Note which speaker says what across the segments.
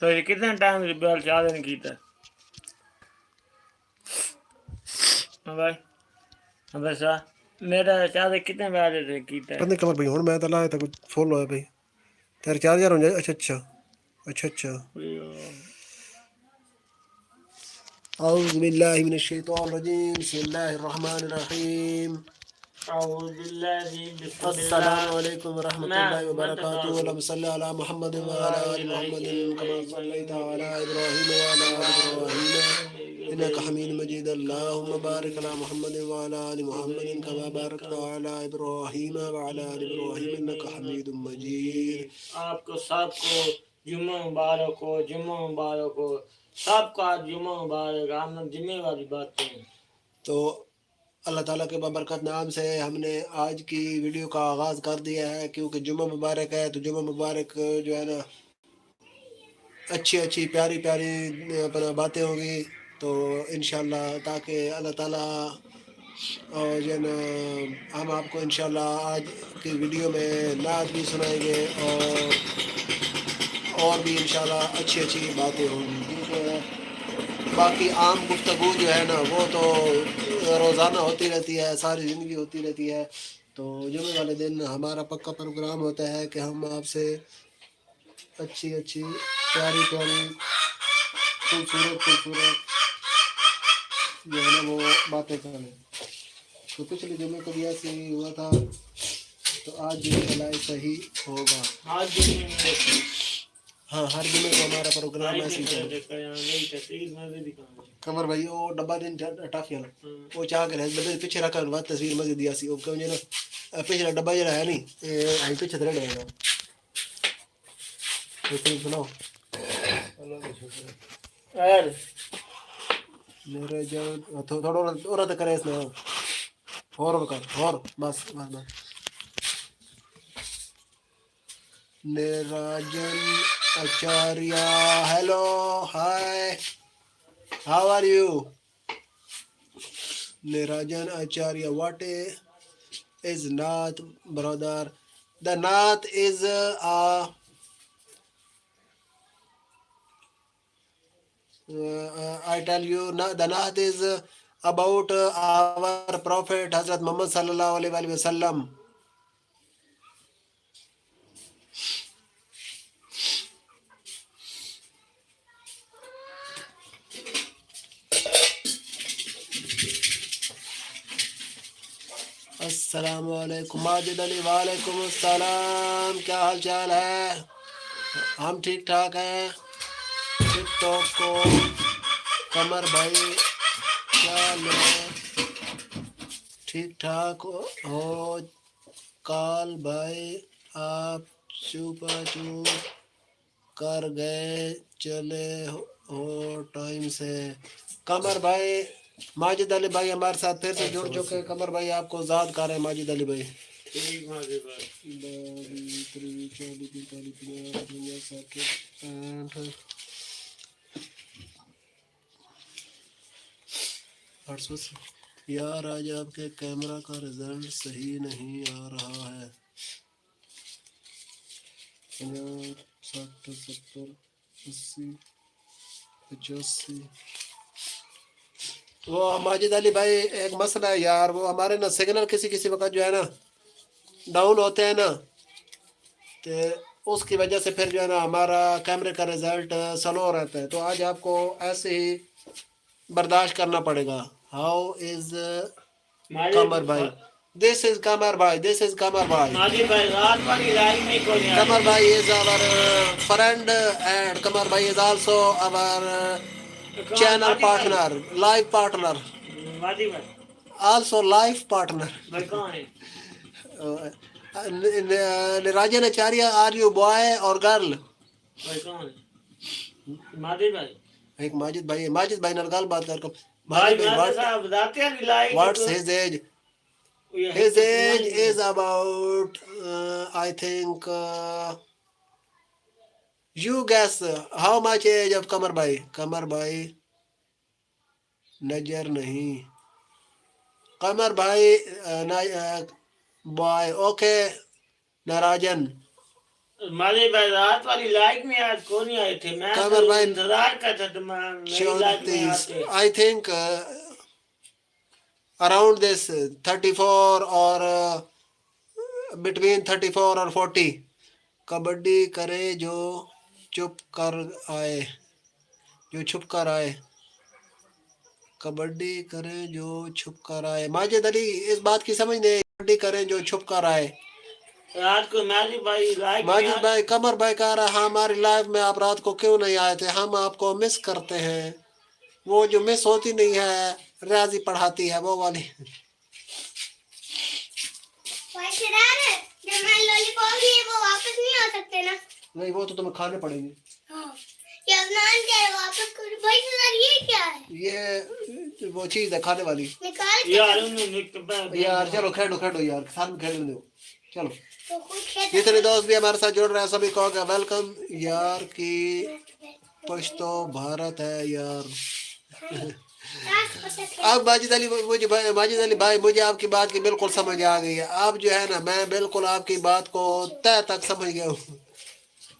Speaker 1: تو یہ کتنے ٹائم سے بیل شادی نہیں کیتا بھائی بسا میرا شادی کتنے بجے سے کیتا ہے
Speaker 2: پتہ نہیں کمر بھائی ہوں میں تو لایا تھا کچھ فول ہوا بھائی تیرے 4000 ہو جائے اچھا اعوذ باللہ من الشیطان الرجیم بسم اللہ الرحمن الرحیم
Speaker 1: اعوذ باللہ بسم
Speaker 2: السلام
Speaker 1: اللہ
Speaker 2: علیکم ورحمۃ
Speaker 1: میں
Speaker 2: اللہ وبرکاتہ
Speaker 1: منتقل
Speaker 2: اللہم صلی علی محمد وعلی آل محمد کما صلیت علی ابراہیم وعلی آل ابراہیم انک حمید مجید اللہم بارک علی محمد وعلی آل محمد کما بارکت علی ابراہیم وعلی آل ابراہیم انک حمید مجید
Speaker 1: آپ کو سب کو جمعہ مبارک ہو جمعہ مبارک ہو سب کا جمعہ مبارک ہم جمعے والی باتیں
Speaker 2: تو اللہ تعالیٰ کے بابرکت نام سے ہم نے آج کی ویڈیو کا آغاز کر دیا ہے کیونکہ جمعہ مبارک ہے تو جمعہ مبارک جو ہے نا اچھی پیاری اپنا باتیں ہوں گی تو انشاءاللہ تاکہ اللہ تعالیٰ اور جو ہے نا ہم آپ کو انشاءاللہ آج کی ویڈیو میں نعت بھی سنائیں گے اور بھی انشاءاللہ اچھی باتیں ہوں گی کیونکہ باقی عام گفتگو جو ہے نا وہ تو روزانہ ہوتی رہتی ہے ساری زندگی ہوتی رہتی ہے تو جمعے والے دن ہمارا پکا پروگرام ہوتا ہے کہ ہم آپ سے اچھی پیاری خوبصورت جو ہے نا وہ باتیں کریں تو پچھلے جمعے کو بھی ایسے ہی ہوا تھا تو آج بھی ایسا ہی ہوگا ہاں ہر جمعے کو ہمارا پروگرام ایسے ہی کمر بھائی وہ ڈبا دین ٹافیا وہ چاہ کر ڈبے پیچھے رکھا بات تصویر مجھے دیا سی وہ کہ نا پچھلا ڈبا جڑا ہے نہیں پیچھے تو رہے گا سناؤ میرے جان تھوڑا اور تو کرے اس نے اور بس Niranjan Acharya hello hi how are you Niranjan Acharya what is not brother the nath is I tell you the nath is about our prophet Hazrat Muhammad sallallahu alaihi wasallam. السلام علیکم ماجد علی وعلیکم السلام کیا حال چال ہے ہم ٹھیک ٹھاک ہیں ٹک ٹاک کو قمر بھائی کیا میں ٹھیک ٹھاک ہو کال بھائی آپ چوپا چوپ کر گئے چلے ہو ٹائم سے قمر بھائی ماجد علی بھائی ہمارے ساتھ پھر سے جڑ چکے قمر بھائی آپ کو یاد کر رہے ہیں ماجد علی بھائی یار آج آپ کے کیمرہ کا رزلٹ صحیح نہیں آ رہا ہے 60 70 80 85 وہ ماجد علی بھائی ایک مسئلہ ہے یار وہ ہمارے نا سگنل کسی وقت جو ہے نا ڈاؤن ہوتے ہیں نا تو اس کی وجہ سے پھر جو ہے نا ہمارا کیمرے کا رزلٹ سلو رہتا ہے تو آج آپ کو ایسے ہی برداشت کرنا پڑے گا ہاؤ از قمر بھائی This is Kamar Bhai. This is Kamar Bhai. Kamar Bhai is our friend and Kamar Bhai is also our channel partner, life partner. Also life partner. Rajan Acharya, are you boy or girl? ایک ماجد بھائی نرگال بات کر what's his age? His age is about I think you guess how much age of Kamar Bhai نجر نہیں قمر بھائی boy okay نراجن
Speaker 1: ہمارے بھائی رات والی لائک میں آج کون نہیں آئے تھے میں
Speaker 2: قمر
Speaker 1: تو
Speaker 2: بھائی
Speaker 1: انتظار کرتا تھا میری لائک میں
Speaker 2: 34
Speaker 1: آتے
Speaker 2: I think around this 34 or between 34 اور 40 کبڈی کرے جو چپ کر آئے جو چھپ کر آئے کبڈی کریں جو چھپ کر آئے ماجد علی اس بات کی سمجھ نہیں کبڈی کریں جو چھپ کر آئے
Speaker 1: رات کو میری بھائی لائک میں
Speaker 2: ماجد بھائی قمر بھائی کہہ رہا ہماری لائف میں آپ رات کو کیوں نہیں آئے تھے ہم آپ کو مس کرتے ہیں وہ جو مس ہوتی نہیں ہے ریاضی پڑھاتی ہے وہ والی
Speaker 3: جب میں لولی پاپ بھی وہ واپس نہیں آ سکتے نا
Speaker 2: نہیں وہ تو تمہیں کھانے پڑیں گے
Speaker 3: ہاں یہ افنان کہہ رہے واپس کر بھائی سر یہ کیا ہے
Speaker 2: یہ وہ چیز ہے کھانے والی
Speaker 3: نکال کے
Speaker 1: یار انہوں نے
Speaker 2: یار چلو کھیلو یار ساتھ میں کھیلنے دو چلو
Speaker 3: تو خود کھیل
Speaker 2: جتنے دوست بھی ہمارے ساتھ جڑ رہے ہیں سبھی کو ویلکم یار کی پشتو بھارت ہے یار اب ماجد علی ماجد علی بھائی مجھے آپ کی بات کی بالکل سمجھ آ گئی ہے آپ جو ہے نا میں بالکل آپ کی بات کو تہ تک سمجھ گیا ہوں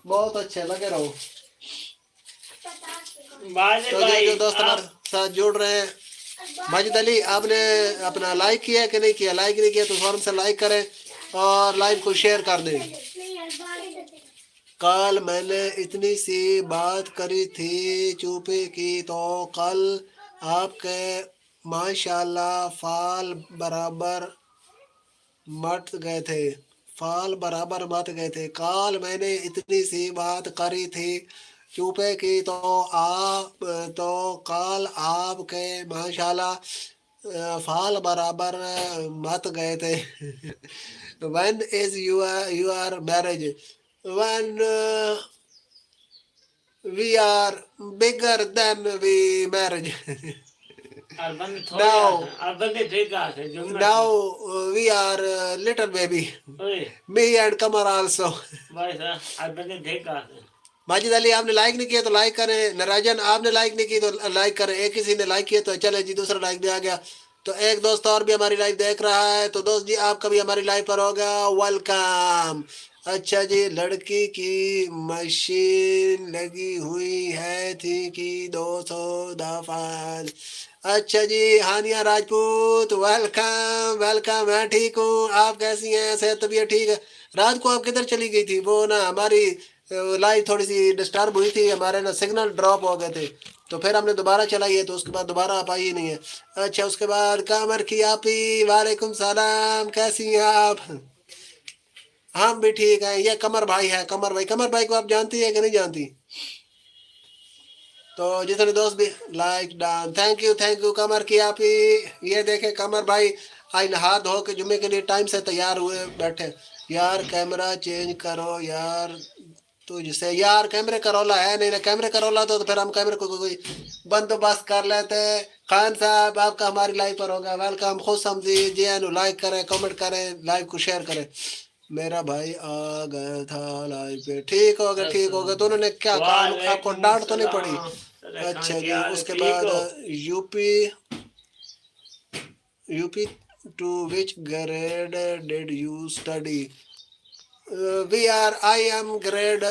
Speaker 2: بہت اچھے لگے رہو
Speaker 1: بھائی
Speaker 2: تو جو دوست ہمارے ساتھ جڑ رہے ہیں ماجد علی آپ نے اپنا لائک کیا کہ نہیں کیا لائک نہیں کیا تو فوراً سے لائک کریں اور لائک کو شیئر کر دیں کل میں نے اتنی سی بات کری تھی چوپے کی تو کل آپ کے ماشاءاللہ فال برابر مٹ گئے تھے فال برابر مت گئے تھے کال میں نے اتنی سی بات کری تھی چوپے کی تو کال آپ کے ماشاءاللہ فال برابر مت گئے تھے when is your marriage when we are bigger than we marriage now we are little baby me and Kamar also Majid علی آپ نے لائک نہیں کیا تو لائک کریں نراجن آپ نے لائک نہیں کی تو لائک کریں ایک کسی نے لائک کیا تو چلے جی دوسرا لائک بھی آ گیا تو ایک دوست اور بھی ہماری لائف دیکھ رہا ہے تو دوست جی آپ کا بھی ہماری لائف پر ہوگا ویلکم اچھا جی لڑکی کی مشین لگی ہوئی ہے تھی کہ 200 دفعہ اچھا جی ہانیہ راجپوت ویلکم ویلکم میں ٹھیک ہوں آپ کیسی ہیں صحت طبیعت ٹھیک ہے رات کو آپ کدھر چلی گئی تھی وہ نا ہماری لائف تھوڑی سی ڈسٹرب ہوئی تھی ہمارے نا سگنل ڈراپ ہو گئے تھے تو پھر ہم نے دوبارہ چلائی ہے تو اس کے بعد دوبارہ آپ آئی نہیں ہے اچھا اس کے بعد کامر کی آپی وعلیکم السلام کیسی ہیں آپ ہم بھی ٹھیک ہیں یہ قمر بھائی ہے قمر بھائی کو آپ جانتی ہیں کہ نہیں جانتی تو جتنے دوست بھی لائک ڈان تھینک یو قمر کی آپی یہ دیکھیں قمر بھائی آئی نہا دھو کے جمعے کے لیے ٹائم سے تیار ہوئے بیٹھے یار کیمرہ چینج کرو یار تو جسے یار کیمرے کا رولا ہے نہیں نا کیمرے کا رولا تو پھر ہم کیمرے کو کوئی بندوبست کر لیتے خان صاحب آپ کا ہماری لائف پر ہوگا ویلکم خوش سمجھی جی اینو لائک کریں کمنٹ کریں لائف کو شیئر کریں میرا بھائی آ گیا تھا لائف پہ ٹھیک ہو گیا تو انہوں نے کیا کہا آپ کو ڈانٹ تو نہیں پڑی اچھا جی اس کے بعد U P to which grade did you study I am grade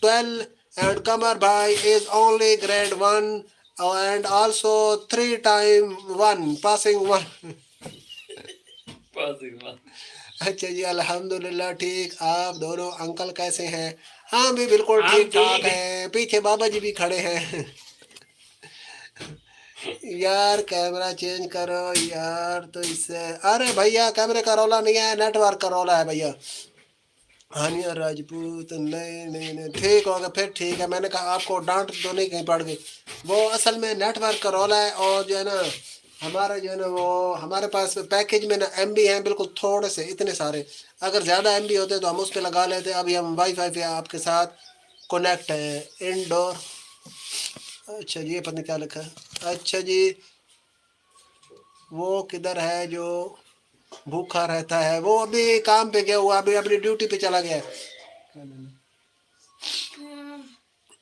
Speaker 2: 12 and Kamar Bhai is only grade 1 and also 3 time 1 passing 1 اچھا جی الحمدللہ ٹھیک آپ دونوں انکل کیسے ہیں ہاں بھی بالکل ٹھیک ٹھاک ہیں پیچھے بابا جی بھی کھڑے ہیں یار کیمرہ چینج کرو یار تو اس سے ارے بھیا کیمرے کا رولا نہیں ہے نیٹ ورک کا رولا ہے بھیا ہانیہ راجپوت نہیں ٹھیک ہوگا پھر ٹھیک ہے میں نے کہا آپ کو ڈانٹ تو نہیں کہیں پڑ گئی وہ اصل میں نیٹ ورک کا رولا ہے اور جو ہے نا ہمارا جو ہے نا وہ ہمارے پاس پیکیج میں نا ایم بی ہیں بالکل تھوڑے سے اتنے سارے اگر زیادہ ایم بی ہوتے تو ہم اس پہ لگا لیتے ابھی ہم وائی فائی پہ آپ کے ساتھ کنیکٹ ہیں انڈور اچھا جی یہ پتہ نہیں کیا لکھا ہے اچھا جی وہ کدھر ہے جو بھوکا رہتا ہے وہ ابھی کام پہ گیا ہوا ابھی اپنی ڈیوٹی پہ چلا گیا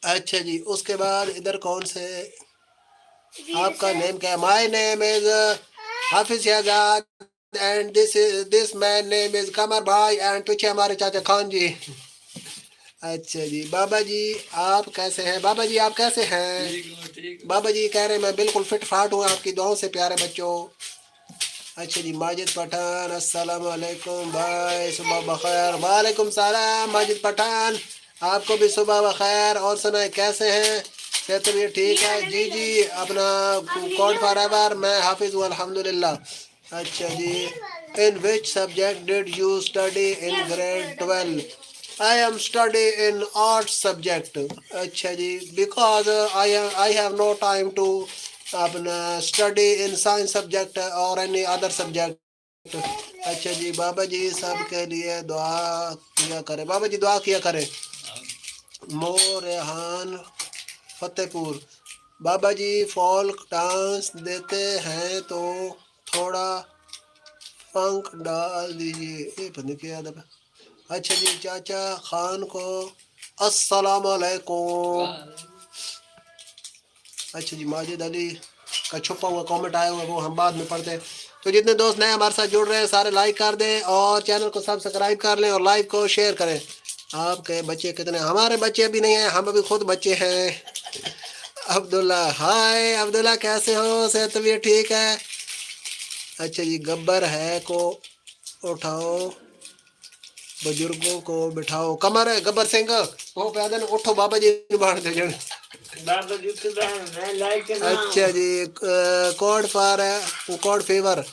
Speaker 2: اچھا جی اس کے بعد ادھر کون سے آپ کا نیم کیا ہے مائی نیم از حافظ شہزاد اینڈ دس مین نیم از قمر بھائی اینڈ پیچھے ہمارے چاچا خان جی अच्छा जी बाबा जी आप कैसे हैं? बाबा जी आप कैसे हैं? बाबा जी कह रहे हैं मैं बिल्कुल फिट फाट हूँ आपकी दुआओं से प्यारे बच्चों। अच्छा जी माजिद पठान अस्सलाम वालेकुम भाई सुबह बखैर। वालेकुम सलाम माजिद पठान आपको भी सुबह बखैर। और सुनाए कैसे हैं? क्या तबीयत ठीक है? जी जी अपना कोड फॉरएवर मैं हाफिज हूँ अल्हम्दुलिल्लाह। अच्छा जी in which subject did you study in grade 12? I am study in art subject. अच्छा जी because I have no time to अपना study in science subject or any other subject. अच्छा जी बाबा जी सबके लिए दुआ किया करें। बाबा जी दुआ किया करें। मोरेहान फतेहपुर बाबा जी फोल्क डांस देते हैं तो थोड़ा फंक डाल दीजिए। ये पता नहीं क्या अदब है। अच्छा जी चाचा खान को अस्सलाम वालेकुम। अच्छा जी माजिद अली का छुपा हुआ कमेंट आया हुआ है वो हम बाद में पढ़ते हैं। तो जितने दोस्त नए हमारे साथ जुड़ रहे हैं सारे लाइक कर दें और चैनल को सब्सक्राइब कर लें और लाइव को शेयर करें। आपके बच्चे कितने? हमारे बच्चे अभी नहीं हैं, हम अभी खुद बच्चे हैं। अब्दुल्ला हाय अब्दुल्ला कैसे हो? सेहत तबीयत ठीक है? अच्छा जी गब्बर है को उठाओ बुजुर्गों को बिठाओ। कमर है गब्बर सिंह वो पैदल उठो बाबा जी बाहर दे जाओ।
Speaker 1: बाबा जी तो मैं लाइक ना।
Speaker 2: अच्छा जी कोड फेवर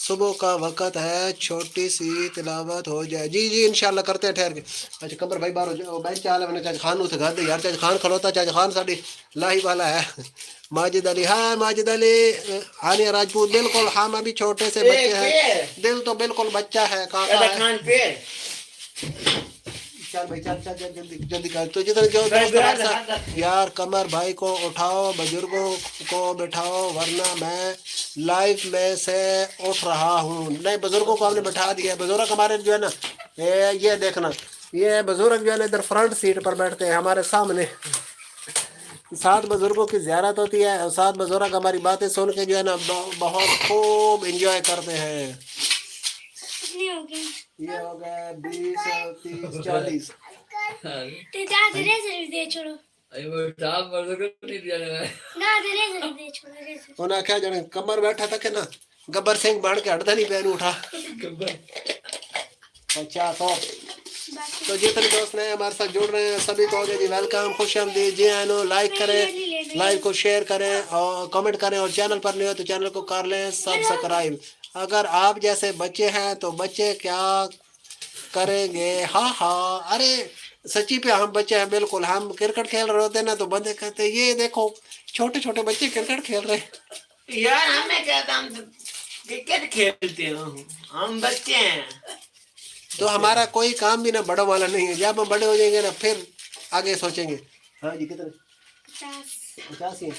Speaker 2: सुबह का वक्त है छोटी सी तिलावत हो जाए। जी जी इंशाल्लाह करते हैं ठहर के। अच्छा कमर भाई बाहर हो जाओ भाई क्या हाल है? मैंने चाचा खान उसे घर दे यार चाचा खान खलोता चाचा खान साड़ी लाही वाला है। माजिद अली हाँ माजिद अली हानिया राजपूत बिल्कुल हम अभी छोटे से बच्चे हैं। दिल तो बिल्कुल बच्चा है काका है।
Speaker 1: खान पे
Speaker 2: चल भाई चल चल जल्दी जल्दी कर। तो जितने जो दोस्त यार कमर भाई को उठाओ बुजुर्गों को बिठाओ वरना मैं लाइफ में से उठ रहा हूँ। नहीं बुजुर्गों को हमने बैठा दिया। बुजुर्ग हमारे जो है ना ये देखना ये बुजुर्ग जो है ना इधर फ्रंट सीट पर बैठते हैं हमारे सामने। 7 बुजुर्गों की ज़ियारत होती है और 7 बुजुर्ग हमारी बातें सुन के जो है ना बहुत खूब इंजॉय करते हैं। ये हो गए 20 30 40। उन्हें क्या जाने कमर बैठा था कि ना गब्बर सिंह बन के हटता नहीं पैर उठा। अच्छा तो जितने दोस्त नए हमारे साथ जुड़ रहे हैं सभी को जी वेलकम खुश आमदीद। जी आनो लाइक करें लाइव को शेयर करें और कमेंट करें और चैनल पर नहीं हो तो चैनल को कर लें सब्सक्राइब। अगर आप जैसे बच्चे हैं तो बच्चे क्या करेंगे? हाँ हाँ अरे सच्ची पे हम बच्चे हैं बिल्कुल। हम क्रिकेट खेल रहे होते ना तो बंदे कहते ये देखो छोटे छोटे बच्चे क्रिकेट खेल रहे हैं।
Speaker 1: यार हमें क्या हम क्रिकेट खेलते हैं हम बच्चे हैं।
Speaker 2: तो हमारा कोई काम भी ना बड़ों वाला नहीं है। जब हम बड़े हो जाएंगे ना फिर आगे सोचेंगे। हाँ जी कितने? 50 ही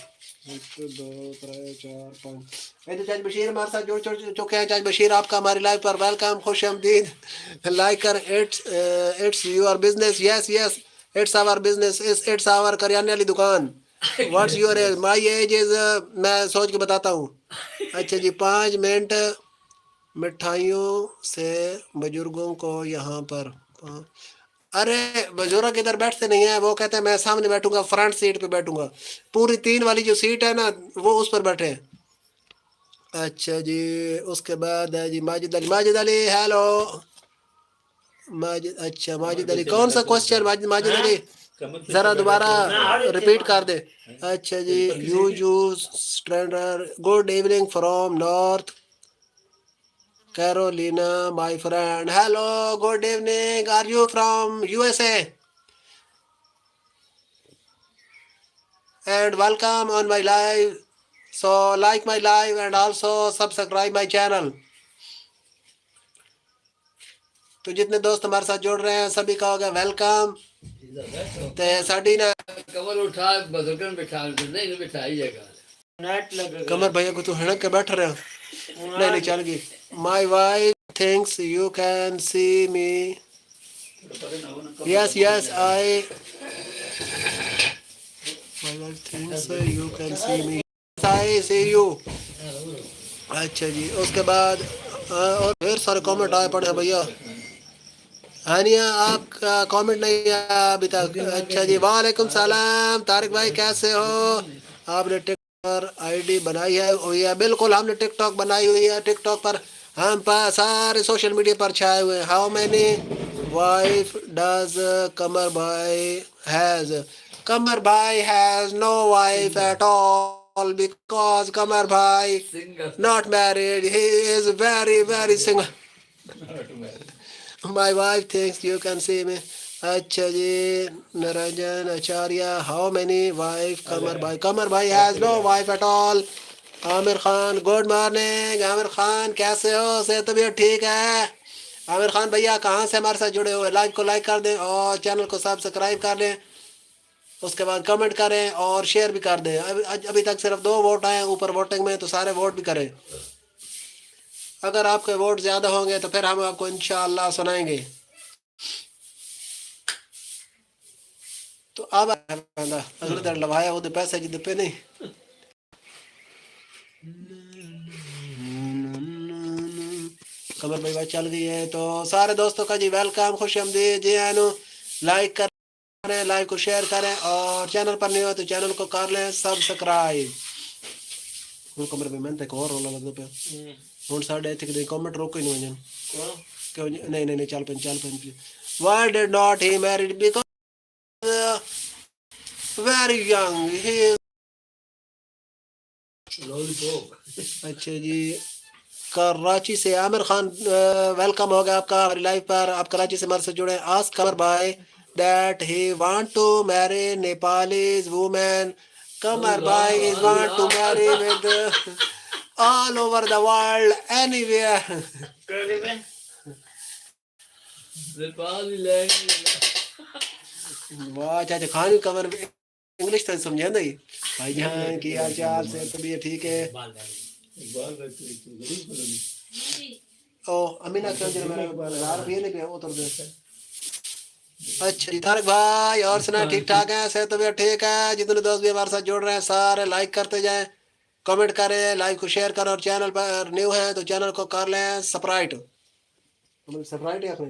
Speaker 2: 1 2 3 4 5। तो चाच बशीर हमारे साथ जुड़ चुके हैं। चाच बशीर आपका हमारी लाइव पर वेलकम खुश आमदीद। लाइक कर it's your business. Yes yes it's our business it's our करियाने वाली दुकान। What's your age? My age is मैं सोच के बताता हूँ। अच्छा जी 5 मिनट मिठाइयों से बुजुर्गों को यहाँ पर। अरे बुजुर्ग इधर बैठते नहीं है वो कहते हैं मैं सामने बैठूंगा फ्रंट सीट पे बैठूंगा। पूरी 3 वाली जो सीट है ना वो उस पर बैठे हैं। अच्छा जी उसके बाद है जी माजिद अली हेलो माजिद। अच्छा माजिद अली कौन सा क्वेश्चन माजिद अली जरा दोबारा रिपीट कर दे। अच्छा जी you stranger good evening from North Carolina, my friend. Hello, good evening. Are you from USA? And welcome on my live. So like my live and also subscribe my channel. तो जितने दोस्त हमारे साथ जुड़ रहे हैं सभी का होगा वेलकम। ते साड़ी ना
Speaker 4: कमर उठा बुजुर्गन बिठा नहीं बिठाइएगा।
Speaker 1: नेट लग
Speaker 2: कमर भैया को तू हड़क के बैठ रहे हो। नहीं चल गई। My wife thinks you can see me. Yes I my wife thinks you can see me. I see you. अच्छा जी उसके बाद और ढेर सारे कमेंट आए पड़े हैं भैया। हानिया आप कमेंट नहीं आया अभी तक। अच्छा जी, वालेकुम सलाम तारिक भाई, कैसे हो? आपने टिकटॉक पर आईडी बनाई है हुई है? बिल्कुल, हमने टिकटॉक बनाई हुई है। टिकटॉक पर हम सारे सोशल मीडिया पर छाए हुए हैं। How many wife does Kamar भाई हैज? कमर भाई has no wife at all because Kamar Bhai
Speaker 4: Singer.
Speaker 2: not married. He is very single.
Speaker 4: Not married.
Speaker 2: My wife thinks you can see me. अच्छा जी, Naranjan Acharya, how many wife Kamar Bhai? Kamar Bhai has no wife at all. Aamir Khan, good morning. Aamir Khan कैसे हो? से तबीयत ठीक है? आमिर खान भैया कहाँ से हमारे साथ जुड़े हुए? लाइव को लाइक कर दें और चैनल को सब्सक्राइब कर लें। उसके बाद कमेंट करें और शेयर भी कर दें। अभी तक सिर्फ 2 वोट आए ऊपर वोटिंग में, तो सारे वोट भी करें। अगर आपके वोट ज़्यादा होंगे तो फिर हम आपको इंशाअल्लाह सुनाएंगे। तो अब अगले दिन लवाया वो पैसे जिद पे नहीं। कमर भाई बात चल गई है तो सारे दोस्तों का जी वेलकम, खुश आमदीद जी आनो। लाइक करें, लाइक को शेयर करें और चैनल पर नहीं हो तो चैनल को कर लें सब्सक्राइब। ਹੁਣ ਕਮਰ ਵੀ ਮੈਂ ਤੇ ਇੱਕ ਹੋਰ ਰੋਲਾ ਲੱਗਦਾ ਪਿਆ। ਹੁਣ ਸਾਡੇ ਇੱਥੇ ਕਿਤੇ ਕਮੈਂਟ ਰੋਕੋ ਹੀ ਨਹੀਂ ਵਜਨ ਕਿਉਂ? ਨਹੀਂ ਚੱਲ ਪੈਂ why did not he married? Because very young he is।
Speaker 4: Lollipop.
Speaker 2: अच्छा जी, कराची से आमिर खान वेलकम हो गया आपका हमारी लाइव पर। आप कराची से हमारे से जुड़े। आस्क कमर भाई that he want to marry Nepalese woman. Kamar bhai is want to marry with all over the world anywhere.
Speaker 4: Nepali language.
Speaker 2: वाह चाचा खान कमर इंग्लिश तो समझे नहीं। भाई जान की हाल चाल से तबीयत ठीक है? ओ अमीना क्यों जरा मेरा बाजार भी नहीं पे उतर दे। अच्छा जी तारक भाई और सुना ठीक ठाक है? सेहत तबीयत ठीक है? जितने दोस्त भी हमारे साथ जुड़ रहे हैं सारे लाइक करते जाएं, कमेंट करें, लाइक को शेयर करें और चैनल पर न्यू हैं तो चैनल को कर लें सब्सक्राइब। सब्सक्राइब है अपने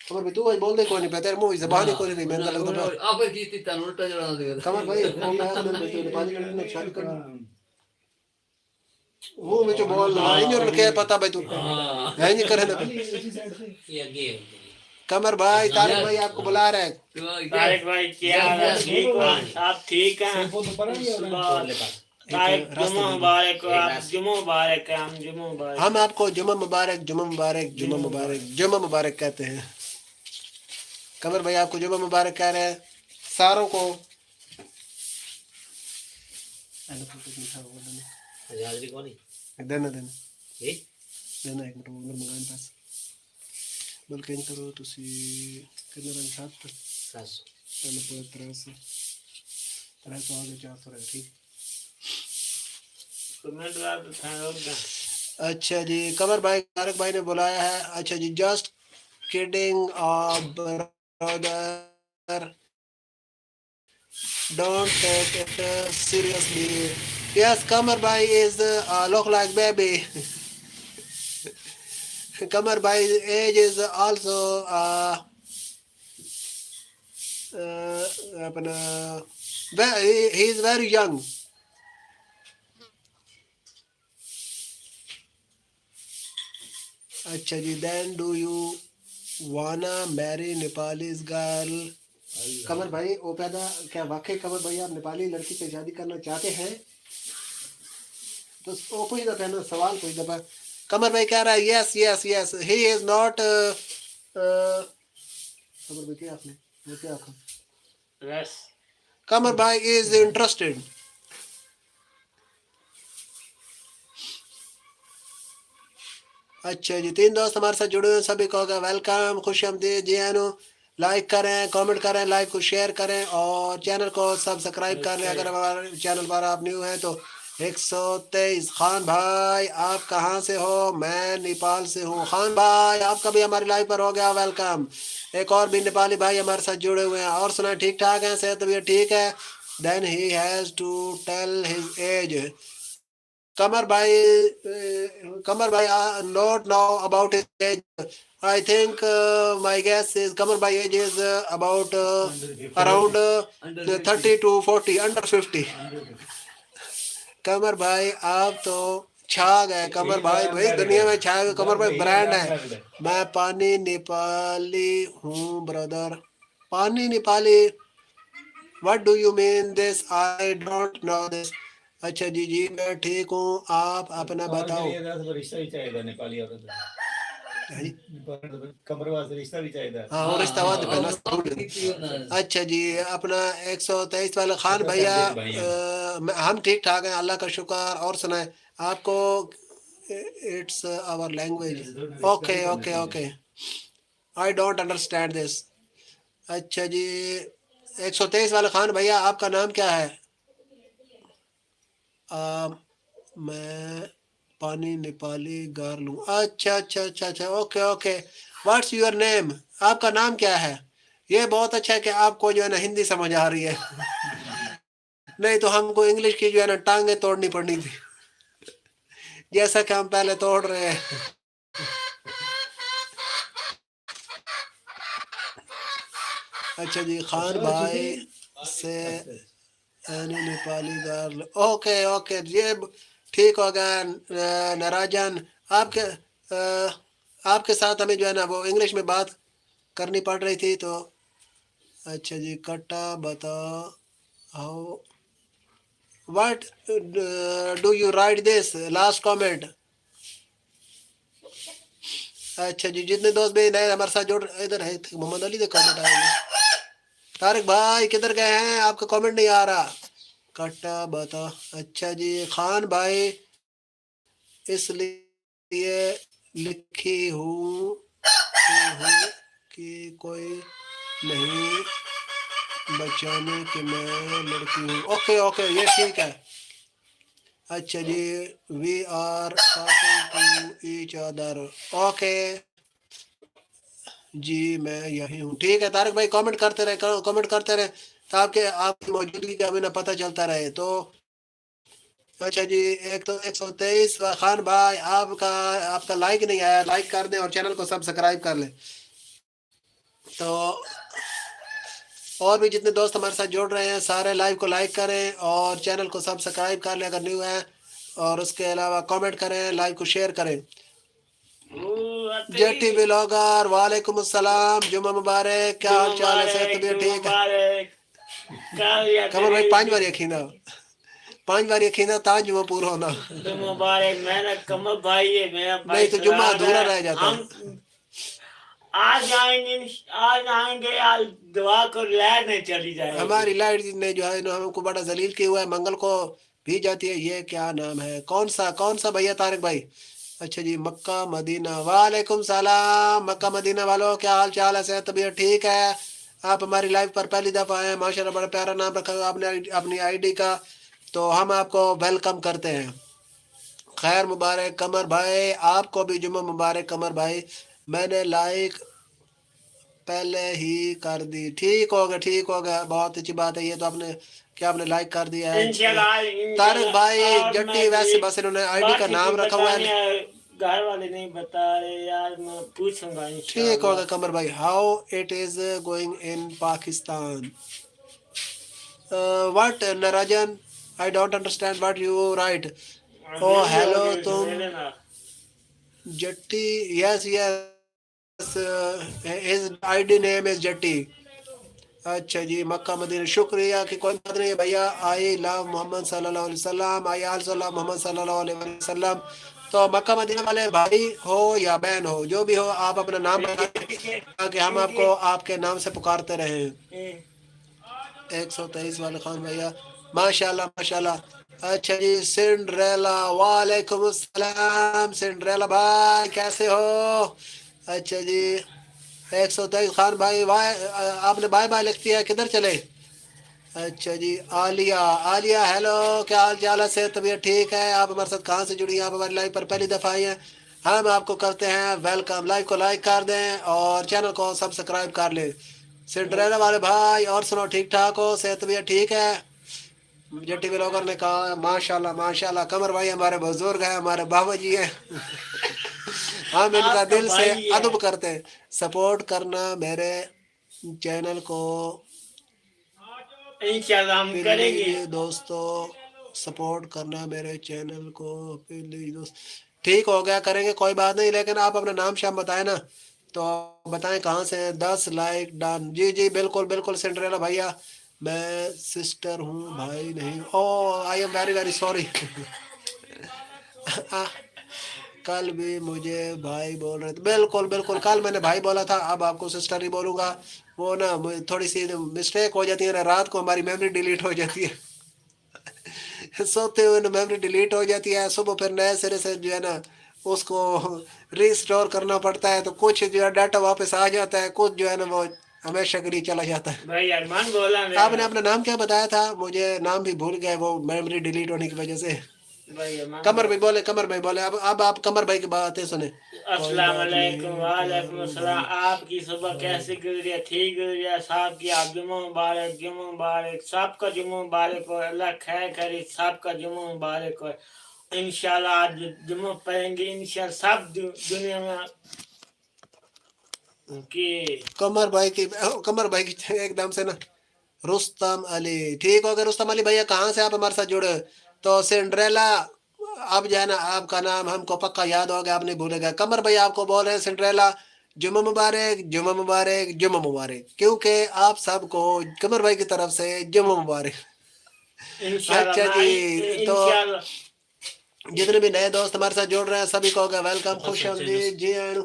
Speaker 2: कमर भी तू भाई बोल दे कोई नहीं तेरे मुंह जबान ही कोई नहीं मैं लगता है।
Speaker 4: आप की तन उल्टा जड़ा दे
Speaker 2: कमर भाई वो मैं तो मेरे 5 मिनट में शादी कर वो में जो बोल रहा है नहीं रखे पता भाई तू है नहीं करे ना।
Speaker 1: ये आगे
Speaker 2: कमर भाई तारिक भाई आपको बुला रहे हैं।
Speaker 1: तारिक भाई क्या हाल है? ठीक हो आप? ठीक हैं? तारिक जुम्मा मुबारक हो। आप जुम्मा मुबारक है। हम जुम्मा मुबारक।
Speaker 2: हम आपको जुम्मा मुबारक जुम्मा मुबारक जुम्मा मुबारक जुम्मा मुबारक कहते हैं। कमर भाई आपको जुम्मा मुबारक कह रहे हैं सारों को। देना देना देना एक मिनट उधर मंगाने पास बल्कि इन करो तुसी कितने रंग साथ पहले पूरे 300 आगे 400 रहे ठीक।
Speaker 1: कमेंट वाला तो था होगा।
Speaker 2: अच्छा जी कमर भाई तारक भाई ने बुलाया है। अच्छा जी just kidding brother don't take it seriously. Yes, Kamar Bhai is look like baby. Kamar Bhai's age is also he is very young. अच्छा जी then do you wanna marry Nepalese girl? कमर भाई वो पैदा क्या वाकई कमर भाई आप नेपाली लड़की से शादी करना चाहते हैं? तो वो पूछ दफा ना सवाल पूछ दफा। कमर भाई कह रहा है yes yes yes he is not. Qamar भाई क्या आपने वो क्या आखा?
Speaker 1: यस
Speaker 2: कमर भाई इज इंटरेस्टेड। अच्छा जी 3 दोस्त हमारे साथ जुड़े हुए सभी को होगा वेलकम, खुश आमदीद जी आनो। लाइक करें, कमेंट करें, लाइक को शेयर करें और चैनल को सब्सक्राइब कर लें अगर हमारे चैनल पर आप न्यू हैं तो। 123 खान भाई आप कहाँ से हो? मैं नेपाल से हूँ। खान भाई आपका भी हमारी लाइव पर हो गया वेलकम। एक और भी नेपाली भाई हमारे साथ जुड़े हुए हैं। और सुना ठीक ठाक है? सेहत तबीयत ठीक है? Then he has to tell his age. Kamar bhai, not know about his age. I think my guess is Kamar bhai age is about around 30 to 40, under 50. कमर भाई आप तो छा गए कमर भाई भाई दुनिया में छा गए कमर भाई ब्रांड है मैं पानी नेपाली हूँ ब्रदर पानी Nepali what do you mean this I don't know this अच्छा जी जी मैं ठीक हूँ आप अपना बताओ
Speaker 5: रिश्ता भी चाहिए नेपाली औरत कमर वास्ते रिश्ता भी चाहिए
Speaker 2: हाँ और रिश्ता हुआ तो पहला अच्छा जी अपना 123 वाले खान भैया हम ठीक ठाक हैं अल्लाह का शुक्र और सुनाए आपको it's our language okay okay okay I don't understand this अच्छा जी 123 वाले खान भैया आपका नाम क्या है मैं पानी नेपाली गार लूँ अच्छा अच्छा अच्छा अच्छा okay okay what's your name आपका नाम क्या है ये बहुत अच्छा है कि आपको जो है ना हिंदी समझ आ रही है नहीं तो हमको इंग्लिश की जो है ना टांगे तोड़नी पड़नी थी जैसा कि हम पहले तोड़ रहे हैं अच्छा जी खान भाई से नेपाली गार ओके ओके ये ठीक हो गया नाराजन आपके साथ हमें जो है ना वो इंग्लिश में बात करनी पड़ रही थी तो अच्छा जी कट्टा बताओ how what do you right this last comment अच्छा जी जितने दोस्त भी नए हमारे साथ जुड़ इधर है मोहम्मद अली के कमेंट आएंगे तारिक भाई किधर गए हैं आपका कमेंट नहीं आ रहा कट्टा बता अच्छा जी खान भाई इसलिए लिखी हूँ कि कोई नहीं बचाने कि मैं लड़की हूँ ओके ओके ये ठीक है अच्छा जी we are talking to each other okay जी मैं यही हूँ ठीक है तारिक भाई कमेंट करते रहे ताकि आपकी मौजूदगी का हमें पता चलता रहे तो अच्छा जी एक तो 123 खान भाई आपका लाइक नहीं आया लाइक कर दें और चैनल को सब्सक्राइब कर लें तो और भी जितने दोस्त हमारे साथ जुड़ रहे हैं सारे लाइव को लाइक करें और चैनल को सब्सक्राइब कर लें अगर न्यू है और उसके अलावा कमेंट करें लाइव को शेयर करें जेटी ब्लॉगर वालेकुम अस्सलाम जुम्मा मुबारक क्या हाल चाल है सेहत तबीयत ठीक है कमर भाई 5 बार यकीन ता जुम्मा पूरा होना
Speaker 1: मुबारक मेरा कमर भाई है मेरा भाई
Speaker 2: नहीं तो जुम्मा अधूरा रह जाता
Speaker 1: आज आएंगे आज दुआ को लाइट नहीं चली जाएगी
Speaker 2: हमारी लाइट ने जो है हमको बड़ा जलील किया हुआ है मंगल को भी जाती है ये क्या नाम है कौन सा भैया तारिक भाई अच्छा जी मक्का मदीना वालेकुम सलाम मक्का मदीना वालों क्या हाल चाल है सेहत तबीयत ठीक है आप हमारी लाइव पर पहली दफ़ा आए माशाल्लाह बड़ा प्यारा नाम रखा हुआ आपने अपनी आईडी का तो हम आपको वेलकम करते हैं खैर मुबारक कमर भाई आपको भी जुम्मा मुबारक कमर भाई मैंने लाइक पहले ही कर दी ठीक हो गया बहुत अच्छी बात है ये तो आपने लाइक कर दिया है तारिक भाई जट्टी वैसे बस इन्होंने आईडी का नाम रखा हुआ है
Speaker 1: घर वाले नहीं बता रहे यार मैं पूछूंगा
Speaker 2: ठीक होगा कमर भाई how it is going in Pakistan what Niranjan I don't understand what you write oh hello तुम Jatti yes his ID name is Jatti अच्छा जी मक्का मदीना शुक्रिया कि कोई बात नहीं भैया आई लव मोहम्मद सल्लल्लाहु अलैहि वसल्लम आई आल्सो लव मोहम्मद सल्लल्लाहु अलैहि वसल्लम तो मक्का मदीना वाले भाई हो या बहन हो जो भी हो आप अपना नाम बताएं ताकि हम आपको आपके नाम से पुकारते रहें 123 वाले खान भैया माशाल्लाह अच्छा जी सिंड्रेला वालेकुम अस्सलाम सिंड्रेला भाई कैसे हो अच्छा जी 123 खान भाई आपने बाय बाय लिख दिया किधर चले अच्छा जी आलिया हेलो क्या हाल चाल है सेहत तबीयत ठीक है आप हमारे साथ कहाँ से जुड़ी हैं आप हमारी लाइव पर पहली दफ़ा आई हैं हम आपको करते हैं वेलकम लाइव को लाइक कर दें और चैनल को सब्सक्राइब कर लें सिंड्रेला वाले भाई और सुनो ठीक ठाक हो सेहत तबीयत ठीक है जट्टी ब्लॉगर ने कहा माशाल्लाह माशाल्लाह, कमर भाई हमारे बुजुर्ग हैं, हमारे बाबा जी हैं। हम इनका
Speaker 1: आपका
Speaker 2: दिल से
Speaker 1: भाई है।
Speaker 2: अदब करते हैं। सपोर्ट करना मेरे चैनल को
Speaker 1: इंशाल्लाह हम करेंगे।
Speaker 2: प्लीज दोस्तों, सपोर्ट करना मेरे चैनल को प्लीज दोस्त। ठीक हो गया, करेंगे, कोई बात नहीं, लेकिन आप अपना नाम शाम बताएं ना, तो बताएं कहाँ से हैं। 10 लाइक डन। जी जी बिल्कुल बिल्कुल सिंड्रेला भैया, मैं सिस्टर हूँ भाई नहीं। Oh I am very very sorry. कल भी मुझे भाई बोल रहे थे, बिल्कुल बिल्कुल, कल मैंने भाई बोला था, अब आपको सिस्टर ही बोलूँगा। वो ना थोड़ी सी मिस्टेक हो जाती है ना, रात को हमारी मेमोरी डिलीट हो जाती है। सोते हुए ना मेमोरी डिलीट हो जाती है, सुबह फिर नए सिरे से जो है ना उसको रीस्टोर करना पड़ता है, तो कुछ जो है डाटा वापस आ जाता है, कुछ जो है ना वो हमेशा के लिए चला जाता है।
Speaker 1: भाई अरमान बोला मेरा।
Speaker 2: आपने अपना नाम क्या बताया था? मुझे नाम भी भूल गए वो मेमोरी डिलीट होने की वजह से।
Speaker 1: भाई अरमान
Speaker 2: कमर भाई बोले, कमर भाई बोले। अब आप कमर भाई की बातें सुने।
Speaker 1: अस्सलाम वालेकुम। वालेकुम अस्सलाम। आपकी सुबह कैसे गुजरी है? ठीक गुजरी है साहब की। आप जुम्मा मुबारक, जुम्मा मुबारक, सबका जुम्मा मुबारक हो। अल्लाह खैर करे, सबका जुम्मा मुबारक हो। इंशाल्लाह आज जुम्मा पढ़ेंगे, इंशाल्लाह सब दुनिया में कि
Speaker 2: कमर भाई की एकदम से ना रुस्तम अली। ठीक हो गया रुस्तम अली भैया, कहाँ से आप हमारे साथ जुड़े? तो सिंड्रेला, अब जो है ना आपका नाम हमको पक्का याद हो गया, आप नहीं भूलेगा। कमर भाई आपको बोल रहे हैं सिंड्रेला जुम्मा मुबारक, जुम्मा मुबारक, जुम्मा मुबारक, क्योंकि आप सबको कमर भाई की तरफ से जुम्मा मुबारक।
Speaker 1: इंशाल्लाह
Speaker 2: अच्छा
Speaker 1: भाई,
Speaker 2: जी, तो
Speaker 1: इंशाल्लाह
Speaker 2: जितने भी नए दोस्त हमारे साथ जुड़ रहे हैं सभी को होगा वेलकम, खुश आमदीद। जी अनु,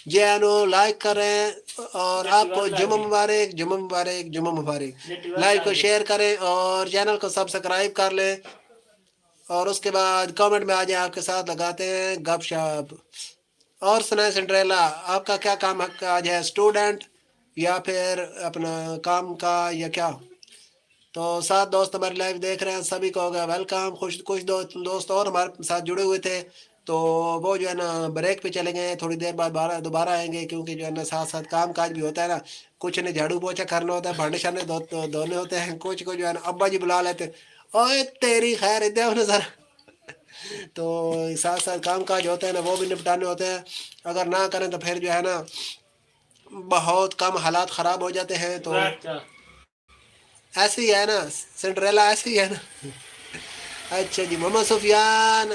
Speaker 2: जी अनु, लाइक करें और आपको जुम्मा मुबारक, जुम्मा मुबारक, जुम्मा मुबारक। लाइव को शेयर करें और चैनल को सब्सक्राइब कर लें, और उसके बाद कमेंट में आ जाए, आपके साथ लगाते हैं गपशप। और सुनाए सिंड्रेला, आपका क्या काम आज है? स्टूडेंट या फिर अपना काम का या क्या? तो 7 दोस्त हमारे लाइव देख रहे हैं, सभी को होगा वेलकम। कुछ दोस्त और हमारे साथ जुड़े हुए थे, तो वो जो है ना ब्रेक पे चले गए, थोड़ी देर बाद दोबारा आएंगे, क्योंकि जो है ना साथ साथ काम काज भी होता है ना, कुछ ने झाड़ू पोछा करना होता है, भांडे शांडे धोने होते हैं, कुछ को जो है ना अब्बा जी बुला लेते, ओए तेरी खैर इधर नजर। तो साथ साथ काम काज होते हैं ना, वो भी निपटाने होते हैं। अगर ना करें तो फिर जो है ना बहुत कम हालात ख़राब हो जाते हैं। तो ऐसे ही है ना सिंड्रेला, ऐसे ही है ना। अच्छा जी, मोहम्मद सुफियान,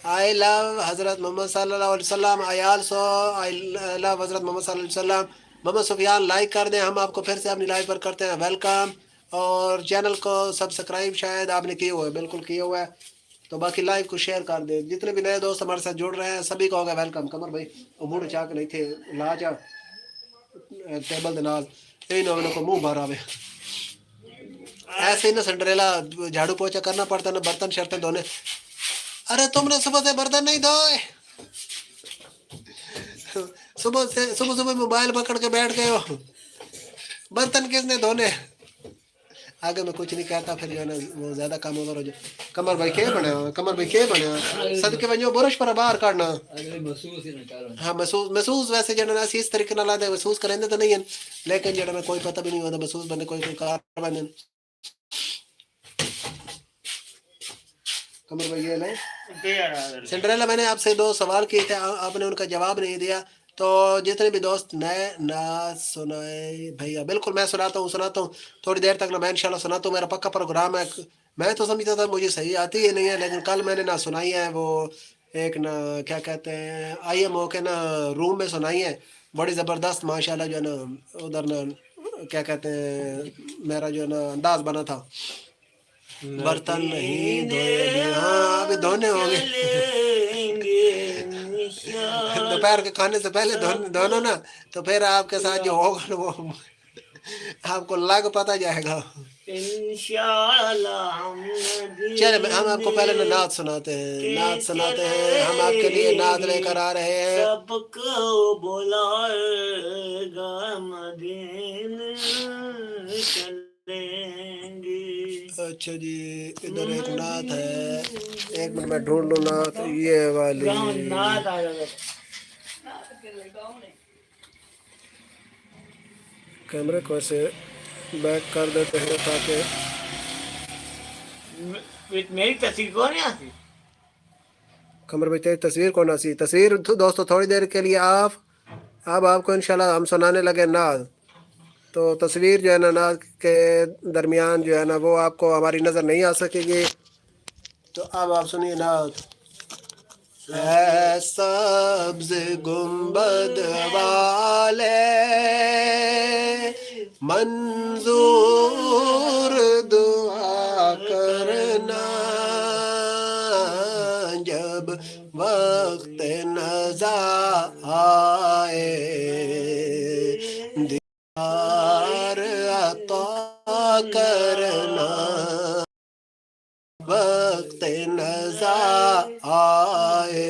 Speaker 2: आई लव हज़रत मोहम्मद सल्लल्लाहु अलैहि वसल्लम, आई आल्सो आई लव हज़रत मोहम्मद सल्लल्लाहु अलैहि वसल्लम। मोहम्मद सुफियान लाइक कर दें, हम आपको फिर से अपनी लाइव पर करते हैं वेलकम। और चैनल को सब्सक्राइब शायद आपने किया हुआ है, बिल्कुल किया हुआ है, तो बाकी लाइव को शेयर कर दें। जितने भी नए दोस्त हमारे साथ जुड़ रहे हैं सभी को होगा वेलकम। कमर भाई मुँह चाह के नहीं थे ला जा टेबल के नाल इन को मुँह भर आवे। ऐसे ही ना सिंड्रेला झाड़ू पोछा करना पड़ता है ना, बर्तन शर्तन धोने। अरे तुमने सुबह से बर्तन नहीं धोए? सुबह मोबाइल पकड़ के बैठ गए हो, बर्तन किसने धोने? आगे मैं कुछ नहीं कहता, फिर जो है ना वो ज्यादा काम ओवर हो जाए। कमर भाई के बने हो? कमर भाई के बने हो? सदके वजो बुरश पर बाहर काटना।
Speaker 4: अगले महसूस ही ना करो।
Speaker 2: हाँ महसूस वैसे जड़ा इस तरीके ना लाते महसूस करेंगे तो नहीं है, लेकिन जड़ा में कोई पता भी नहीं होता महसूस बने कोई कार बने। कमर भाई ये नहीं सिंड्रेला, मैंने आपसे 2 सवाल किए थे, आपने उनका जवाब नहीं दिया। तो जितने भी दोस्त नए ना सुनाए भैया, बिल्कुल मैं सुनाता हूँ थोड़ी देर तक ना, मैं इंशाल्लाह सुनाता हूँ, मेरा पक्का प्रोग्राम है। मैं तो समझता था मुझे सही आती ही नहीं है, लेकिन कल मैंने ना सुनाई है वो एक ना क्या कहते हैं IMO के ना रूम में सुनाई है, बड़ी ज़बरदस्त माशाल्लाह जो है ना उधर ना क्या कहते हैं मेरा जो है ना अंदाज बना था। बर्तन नहीं धोए, हाँ अभी धोने होंगे। दोपहर के खाने से पहले धोनो ना, तो फिर आपके साथ जो होगा ना वो आपको लग पता जाएगा। चले हम आपको पहले ना नात सुनाते हैं, हम आपके लिए नात लेकर आ रहे हैं।
Speaker 1: सबको बुलाएगा मदीने चलेंगे।
Speaker 2: अच्छा जी, इधर एक नात है, एक मिनट में ढूंढ लूँ नात, ये वाली
Speaker 1: नात आ जाएगा।
Speaker 2: कैमरे को ऐसे बैक कर देते हैं ताकि
Speaker 1: मेरी तस्वीर कौन है आती
Speaker 2: कमर भाई तेरी तस्वीर कौन सी तस्वीर तो दोस्तों थोड़ी देर के लिए आप अब आपको इंशाल्लाह हम सुनाने लगे नाज तो तस्वीर जो है ना नाज के दरमियान जो है ना वो आपको हमारी नज़र नहीं आ सकेगी तो अब आप सुनिए नाज ऐ सब्ज़ गुंबद वाले मंजूर दुआ करना जब वक्त नज़ा आए दीदार अता करना वक्त नज़ा आए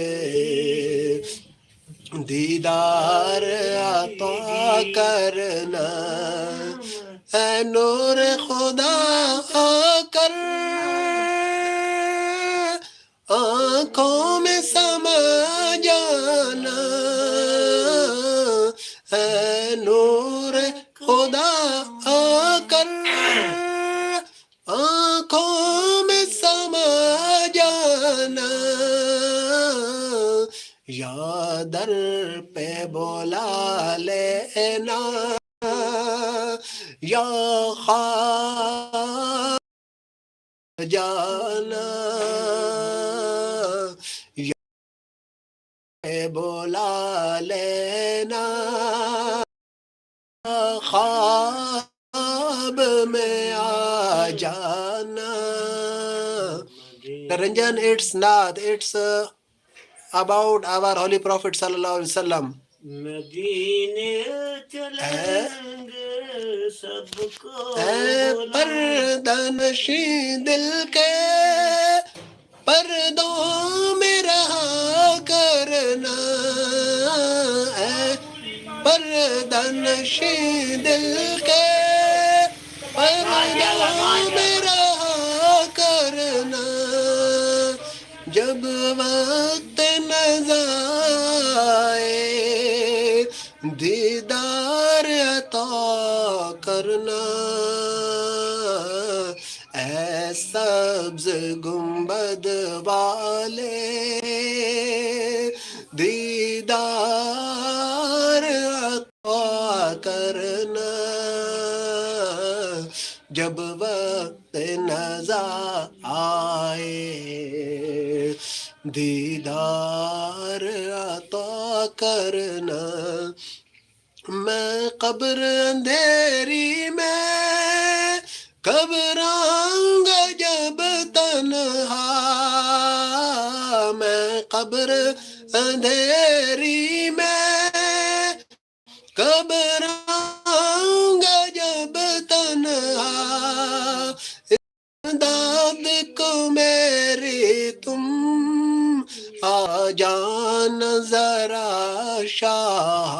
Speaker 2: दीदार अता करना ऐ नूर खुदा आकर आँखों में समा जाना ऐ नूर खुदा आकर आँखों में समा जाना या दर पे बुला लेना या खा जाना या बुला लेना ख्वाब में आ जाना Ranjan, it's not. It's about our Holy Prophet sallallahu alaihi wasallam.
Speaker 1: मदीने चलेंगे सबको
Speaker 2: पर्दनशी दिल के पर्दों में रहा करना पर्दनशी दिल के पर्दों में रहा करना जब वक्त नज़र आए दीदार अता करना ऐ सब्ज़ गुंबद वाले दीदार अता करना जब वक्त नज़र आए दीदार अता करना मैं कब्र अंधेरी में घबराऊंगा जब तन्हा मैं कब्र अंधेरी में घबराऊंगा जब तन्हा दाद को मेरी तुम आ जान जरा शाह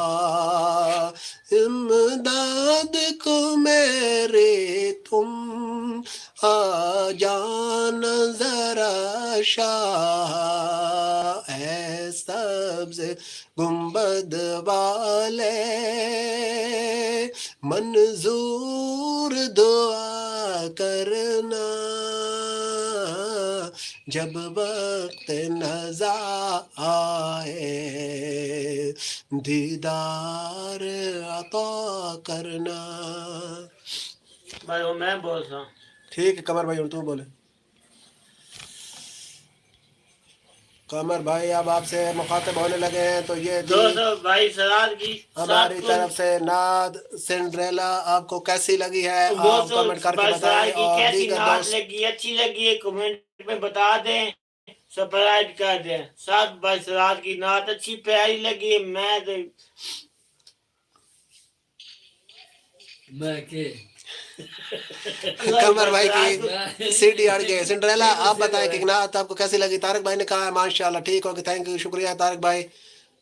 Speaker 2: इमदाद को मेरे तुम आ जान जरा शाह ऐ सब्ज़ गुंबद वाले मंजूर दुआ करना जब वक्त नज़र आए दीदार अता करना
Speaker 1: भाई वो मैं बोल रहा हूँ
Speaker 2: ठीक है कमर भाई और तू बोले कमर भाई अब आपसे मुखातिब होने लगे हैं तो ये थी
Speaker 1: दोस्तों भाई सरार की
Speaker 2: हमारी तरफ से नाद सिंड्रेला आपको कैसी लगी है आप
Speaker 1: दोस्तों
Speaker 2: कमेंट करके
Speaker 1: भाई सरार
Speaker 2: बताएं
Speaker 1: की
Speaker 2: और
Speaker 1: कैसी
Speaker 2: दीगर
Speaker 1: नाच
Speaker 2: दोस्त
Speaker 1: लगी अच्छी लगी है कमेंट में बता दें सब्सक्राइब कर दें साथ भाई सरार की नाच अच्छी प्यारी लगी है
Speaker 4: मैं के
Speaker 2: कमर भाई की सीडी अड़ गए सिंड्रेला आप बताएं कि नात आपको कैसी लगी तारक भाई ने कहा है माशाल्लाह ठीक होगी थैंक यू शुक्रिया तारक भाई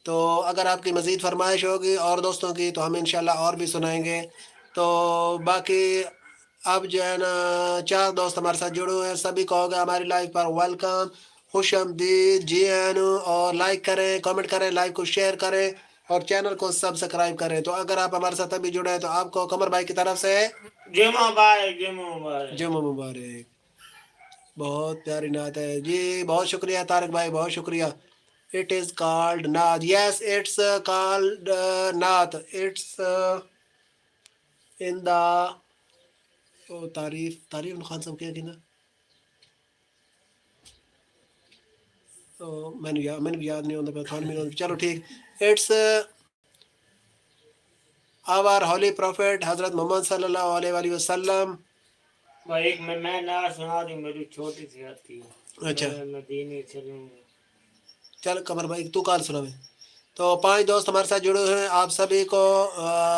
Speaker 2: तो अगर आपकी मज़ीद फरमाइश होगी और दोस्तों की तो हम इंशाल्लाह और भी सुनाएंगे तो बाकी अब जो है ना 4 दोस्त हमारे साथ जुड़े हुए हैं सभी को होगा हमारी लाइव पर वेलकम खुश आमदीद जी और लाइक करें कमेंट करें लाइव को शेयर करें और चैनल को सब्सक्राइब करें तो अगर आप हमारे साथ अभी जुड़े हैं तो आपको कमर भाई की तरफ से
Speaker 1: जुम्मा मुबारक जुम्मा मुबारक
Speaker 2: जुम्मा मुबारक بہت پیاری نعت ہے جی. بہت شکریہ طارق بھائی, بہت شکریہ. اٹ از کالڈ نعت. یس اٹس کالڈ نعت. اٹس ان دا تعریف خان صاحب کیا کہنا میں نے یاد نہیں ہوتا خان میں. چلو ٹھیک. اٹس آور ہولی پروفیٹ حضرت محمد صلی اللہ علیہ وآلہ وسلم.
Speaker 1: بھائی ایک میں نہ سنا دوں, میری چھوٹی سی آتی ہے.
Speaker 2: اچھا
Speaker 1: میں دینی چلوں.
Speaker 2: چل قمر بھائی تو کال سنا میں. تو 5 دوست ہمارے ساتھ جڑے ہوئے ہیں. آپ سبھی کو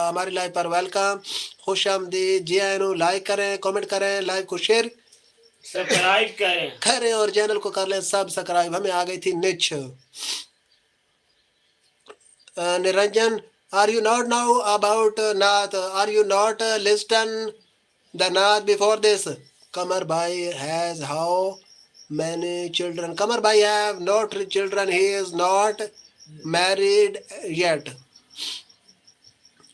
Speaker 2: ہماری لائف پر ویلکم, خوش آمدید. جی آئینو لائک کریں, کامنٹ کریں, لائف کو شیئر
Speaker 1: سبسکرائب کریں.
Speaker 2: اور چینل کو کر لیں سبسکرائب. ہمیں آ گئی تھی نچ. Niranjan are you not know about Nath? Are you not listen the Nath before this? Kamar Bhai has how many children? Kamar Bhai have not children. He is not married yet.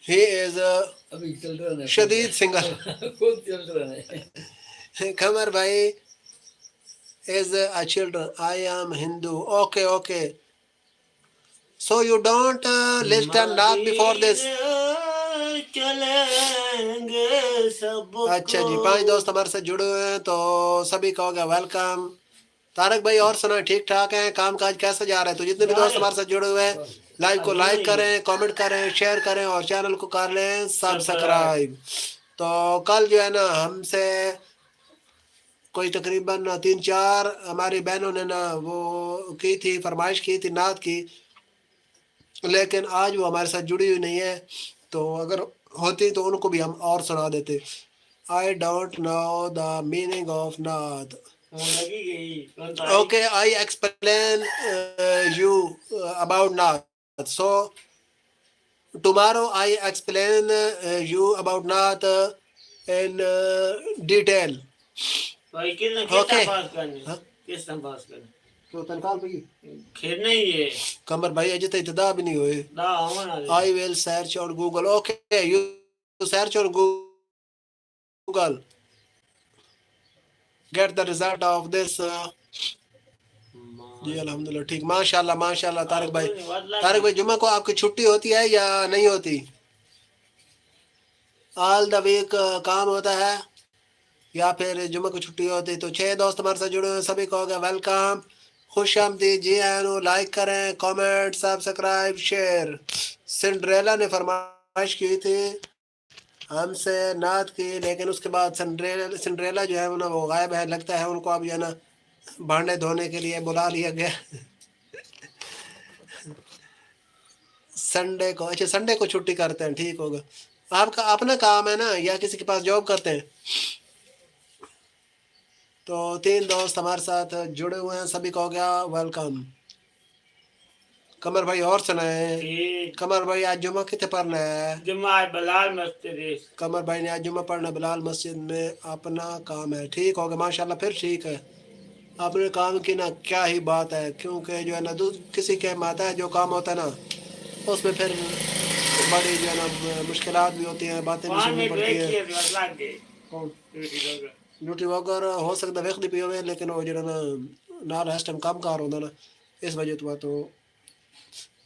Speaker 2: He is a
Speaker 4: ابھی چل رہا ہے
Speaker 2: شدید single.
Speaker 4: خود چل رہا ہے.
Speaker 2: Kamar Bhai is a children. I am Hindu. Okay. So you don't listen Nath before this.
Speaker 1: چلیں گے سب.
Speaker 2: اچھا جی 5 دوست ہمارے سے جڑے ہوئے ہیں تو سبھی کو ہو گیا ویلکم. طارق بھائی اور سنائیں ٹھیک ٹھاک ہیں, کام کاج کیسے جا رہا ہے؟ تو جتنے بھی دوست ہمارے ساتھ جڑے ہوئے ہیں لائیو کو لائک کریں, کامنٹ کریں, شیئر کریں اور چینل کو کر لیں سبسکرائب. تو کل جو ہے نا ہم سے کوئی تقریباً 3-4 ہماری بہنوں نے نا وہ کی تھی, فرمائش کی تھی نعت کی, لیکن آج وہ ہمارے ساتھ جڑی ہوئی نہیں ہے. تو اگر ہوتی تو ان کو بھی ہم اور سنا دیتے. I don't know the meaning of Nath.
Speaker 1: لگی گئی.
Speaker 2: Okay, I explain you about Nath. So tomorrow I explain you about Nath in detail.
Speaker 1: بھائی کتنا
Speaker 2: Okay.
Speaker 1: پاس کرنے,
Speaker 2: ہاں؟
Speaker 1: کس طرح پاس کرنے,
Speaker 2: تو تنخواہ پہ
Speaker 1: کھیلنا ہی ہے.
Speaker 2: کمر بھائی اجے تو ابتدا بھی نہیں ہوئے.
Speaker 1: نہ ہونا دے.
Speaker 2: I will search on Google. Okay, you search on Google. Get the result of this. جی الحمدللہ ٹھیک. ماشاء اللہ طارق بھائی. طارق بھائی جمعہ کو آپ کی چھٹی ہوتی ہے یا نہیں ہوتی؟ آل دا ویک کام ہوتا ہے یا پھر جمعہ کو چھٹی ہوتی؟ تو 6 دوست ہمارے ساتھ جڑے ہوئے ہیں, سبھی کو ہو گیا ویلکم, خوش آمدید. جی آئینو لائک کریں, کامنٹ, سبسکرائب, شیئر. سنڈریلا نے فرمائش کی تھی ہم سے نعت کی, لیکن اس کے بعد سنڈریلا جو ہے وہ غائب ہے. لگتا ہے ان کو اب جو ہے نا بھانڈے دھونے کے لیے بلا لیا گیا سنڈے کو. اچھا سنڈے کو چھٹی کرتے ہیں, ٹھیک ہوگا. آپ کا اپنا کام ہے نا یا کسی کے پاس جاب کرتے ہیں؟ تو 3 دوست ہمارے ساتھ جڑے ہوئے ہیں, سبھی کو ہو گیا ویلکم. قمر بھائی اور سنائیں.
Speaker 1: ٹھیک.
Speaker 2: قمر بھائی آج جمعہ کتنے پڑھنا ہے؟
Speaker 1: جمعہ بلال مسجد ہے.
Speaker 2: قمر بھائی نے آج جمعہ پڑھنا بلال مسجد میں, اپنا کام ہے. ٹھیک ہوگا ماشاءاللہ, پھر ٹھیک ہے. اپنے کام کی نا کیا ہی بات ہے, کیونکہ جو ہے نا کسی کے ماتا ہے جو کام ہوتا ہے نا اس میں پھر بڑی جو ہے نا مشکلات بھی ہوتی ہیں, باتیں بھی سننی پڑتی ہیں. کون ڈیوٹی وغیر ہو سکتا ہے وقت بھی ہوئے, لیکن وہ جو ہے نا نال اس ٹائم کام کار ہوتا نا, اس وجہ تو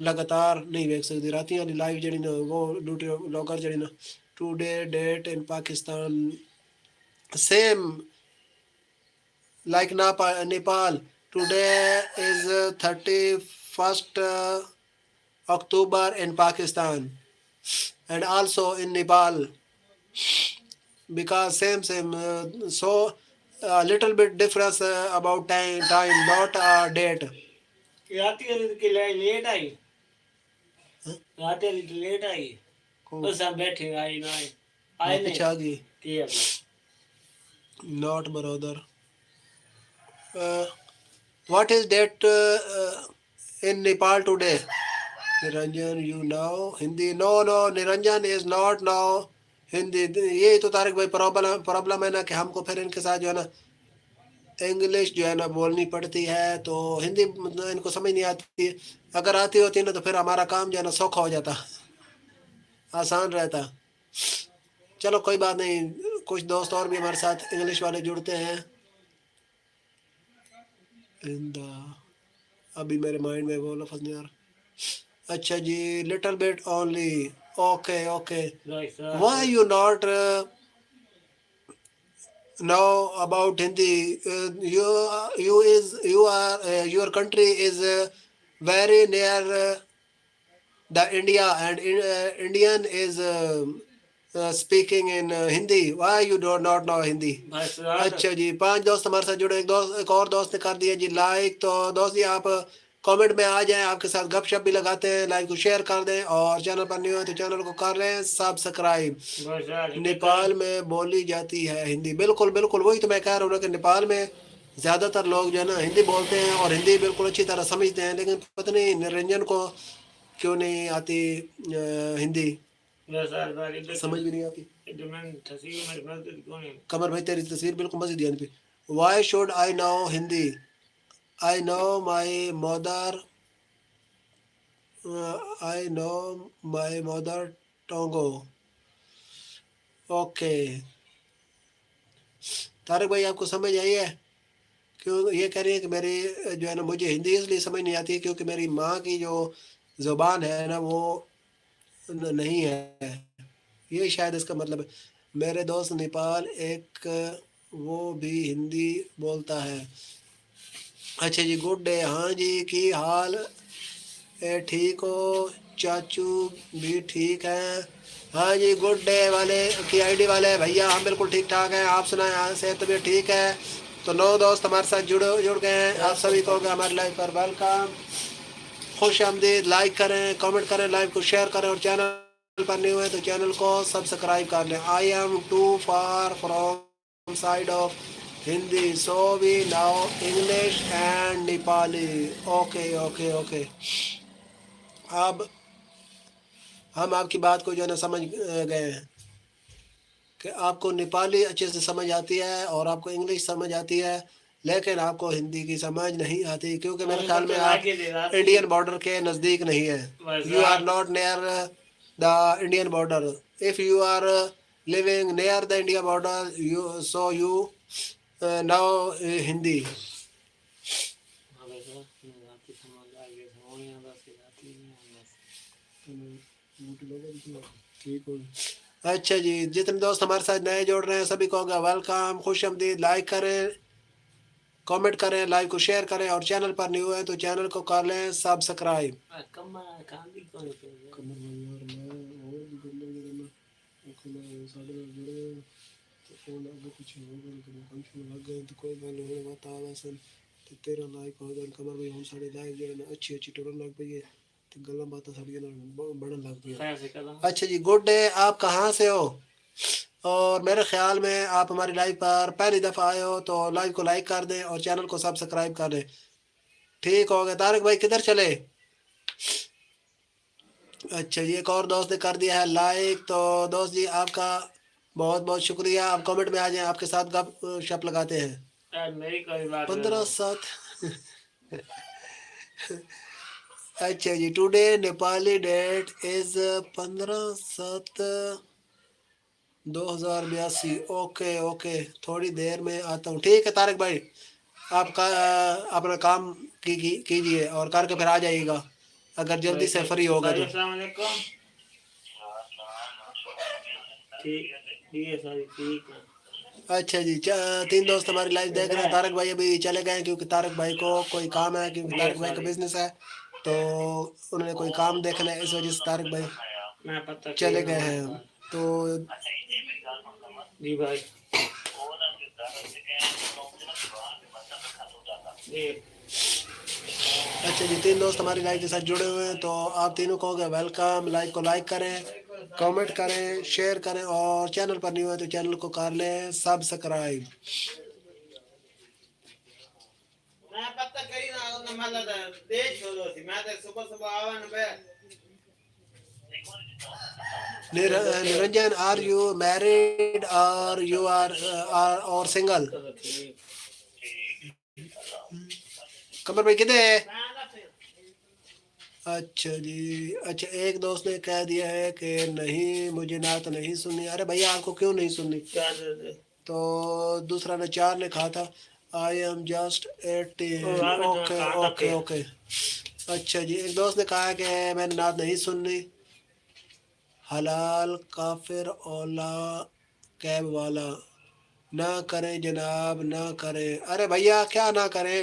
Speaker 2: لگاتار نہیں ویک سکتی. راتیاں والی لائف جڑی نا وہ ڈیوٹی لاگر جڑی نا today date in Pakistan same like Nepal. Today is 31st October in Pakistan and also in Nepal because same so a little bit difference about time not a date.
Speaker 1: رات کی لیٹ آئی, رات late آئی, اس ہم بیٹھے آئی نہ آئی
Speaker 2: پیچھے آ گئی.
Speaker 1: نہیں.
Speaker 2: Not brother. What is date in Nepal today? Niranjan, you know Hindi? No, Niranjan is not know Hindi. یہ تو طارق بھائی پرابلم ہے نا کہ ہم کو پھر ان کے ساتھ جو ہے نا انگلش جو ہے نا بولنی پڑتی ہے, تو ہندی ان کو سمجھ نہیں آتی. اگر آتی ہوتی نا تو پھر ہمارا کام جو ہے نا سوکھا ہو جاتا, آسان رہتا. چلو کوئی بات نہیں, کچھ دوست اور بھی ہمارے ساتھ انگلش والے جڑتے ہیں. अभी मेरे माइंड में वो लफ्ज़ नहीं आ रहा. अच्छा जी, little bit only. Okay okay.
Speaker 1: Right, sir.
Speaker 2: Why you not know about Hindi? Your country is very near the India, and Indian is speaking in Hindi. Why you do not know Hindi?
Speaker 1: भाई sir
Speaker 2: अच्छा जी, 5 दोस्त हमारे साथ जुड़े. एक और दोस्त ने कर दिया जी लाइक. तो दोस्त जी आप कमेंट में आ जाएं, आपके साथ गपशप भी लगाते हैं. लाइक को शेयर कर दें और चैनल पर न्यू है तो चैनल को कर लें सब्सक्राइब.
Speaker 1: भाई सर
Speaker 2: नेपाल में बोली जाती है हिंदी. बिल्कुल बिल्कुल, वही तो मैं कह रहा हूँ ना कि नेपाल में ज़्यादातर लोग जो है ना हिंदी बोलते हैं और हिंदी बिल्कुल अच्छी तरह समझते हैं, लेकिन पता नहीं निरंजन को क्यों नहीं आती हिंदी,
Speaker 1: Yes, sir. Very
Speaker 2: समझ भी नहीं आती.
Speaker 1: Demand तस्वीर में मदद कौन है?
Speaker 2: कमर भाई तेरी तस्वीर बिल्कुल मस्जिद यानी पे. Why should I know Hindi? I know my mother tongue. Okay Tarak भाई, आपको समझ आई है? क्यों ये कह रही है कि मेरी जो है ना मुझे हिंदी इसलिए समझ नहीं आती है क्योंकि मेरी माँ की जो ज़ुबान है ना वो नहीं है. ये शायद इसका मतलब है. मेरे दोस्त नेपाल एक वो भी हिंदी बोलता है. अच्छा जी, गुड डे. हाँ जी, की हाल है? ठीक हो? चाचू भी ठीक है. हाँ जी, गुड डे वाले की आईडी वाले भैया हम बिल्कुल ठीक ठाक हैं. आप सुनाएं, यहाँ से तबीयत ठीक है? तो 9 दोस्त हमारे साथ जुड़ गए हैं. आप सभी को हमारे लाइव पर वेलकम, खुश आमदीद. लाइक करें, कमेंट करें, लाइव को शेयर करें और चैनल पर नहीं हुए तो चैनल को सब्सक्राइब कर लें. I am too far from side of Hindi so we now English and Nepali. Okay okay okay. अब हम आपकी बात को जो है ना समझ गए हैं कि आपको नेपाली अच्छे से समझ आती है और आपको इंग्लिश समझ आती है, लेकिन आपको हिंदी की समझ नहीं आती क्योंकि मेरे ख्याल में आप इंडियन बॉर्डर के नज़दीक नहीं है. You are not near the Indian border. If you are living near the India border you now Hindi.
Speaker 1: हाँ भाई सर आपकी समझ आ गई. समझ नहीं आता से आती नहीं है.
Speaker 2: ठीक हो. अच्छा जी, जितने दोस्त हमारे साथ नए जोड़ रहे हैं सभी को होगा वेलकम, खुश आमदीद. लाइक करें, कमेंट करें, लाइव को शेयर करें और चैनल पर न्यू है तो चैनल को कर लें सब्सक्राइब.
Speaker 1: कमर कहाँ भी कौन है?
Speaker 2: तेरा लाइक हो गया कमर भाई. हम साड़ी लाइव जो है ना अच्छी अच्छी टुरन लग पई है तो गल्ला बातें साड़ी ना बढ़न लग पई है.
Speaker 1: कैसे करा?
Speaker 2: अच्छा जी, गुड डे. आप कहाँ से हो? और मेरे ख्याल में आप हमारी लाइव पर पहली दफ़ा आए हो तो लाइव को लाइक कर दें और चैनल को सब्सक्राइब कर दें. ठीक हो गया. तारक भाई किधर चले? अच्छा जी, एक और दोस्त ने कर दिया है लाइक. तो दोस्त जी आपका बहुत बहुत शुक्रिया. आप कमेंट में आ जाएं, आपके साथ गप शप लगाते हैं.
Speaker 1: यार मेरी कोई बात
Speaker 2: 15/7. अच्छा जी, today Nepali date is 15/7/2082. Okay okay, थोड़ी देर में आता हूँ. ठीक है तारक भाई, आपका अपना काम कीजिए और करके फिर आ जाइएगा अगर जल्दी से फ्री होगा तो.
Speaker 1: अस्सलाम वालेकुम. ठीक ठीक है सर, ठीक है.
Speaker 2: अच्छा जी, 3 दोस्त हमारी लाइव देख रहे हैं. तारक भाई अभी चले गए क्योंकि तारक भाई को कोई काम है, क्योंकि तारक भाई का बिजनेस है तो उन्होंने कोई काम देखना है, इस वजह से तारक भाई
Speaker 1: मैं पता
Speaker 2: चले गए हैं. तो
Speaker 1: जी भाई जी.
Speaker 2: अच्छा जी, 3 दोस्त हमारी लाइव के साथ जुड़े हुए हैं तो आप तीनों को हो गया वेलकम. लाइव को लाइक करें, कमेंट करें, शेयर करें और चैनल पर न्यू है तो चैनल को कर लें सब्सक्राइब.
Speaker 1: मैं पता करी ना मतलब दे छोड़ो थी मैं तो सुबह सुबह आवा ना बे.
Speaker 2: निरंजन, आर यू मैरिड और यू आर और सिंगल? कमर भाई किधर है? अच्छा जी. अच्छा, एक दोस्त ने कह दिया है कि नहीं मुझे ना तो नहीं सुननी. अरे भैया आपको क्यों नहीं सुननी? तो दूसरा ने 4 ने कहा था. I am just 18.
Speaker 1: Oh, آپ نے تمہیں
Speaker 2: اوکے
Speaker 1: کہا تھا
Speaker 2: اوکے
Speaker 1: پھر
Speaker 2: اوکے. اچھا جی، ایک دوست نے کہا کہ میں نے نعت نہیں سننی. حلال کافر اولا کیب والا نہ کریں جناب نہ کریں. ارے بھیا کیا نہ کریں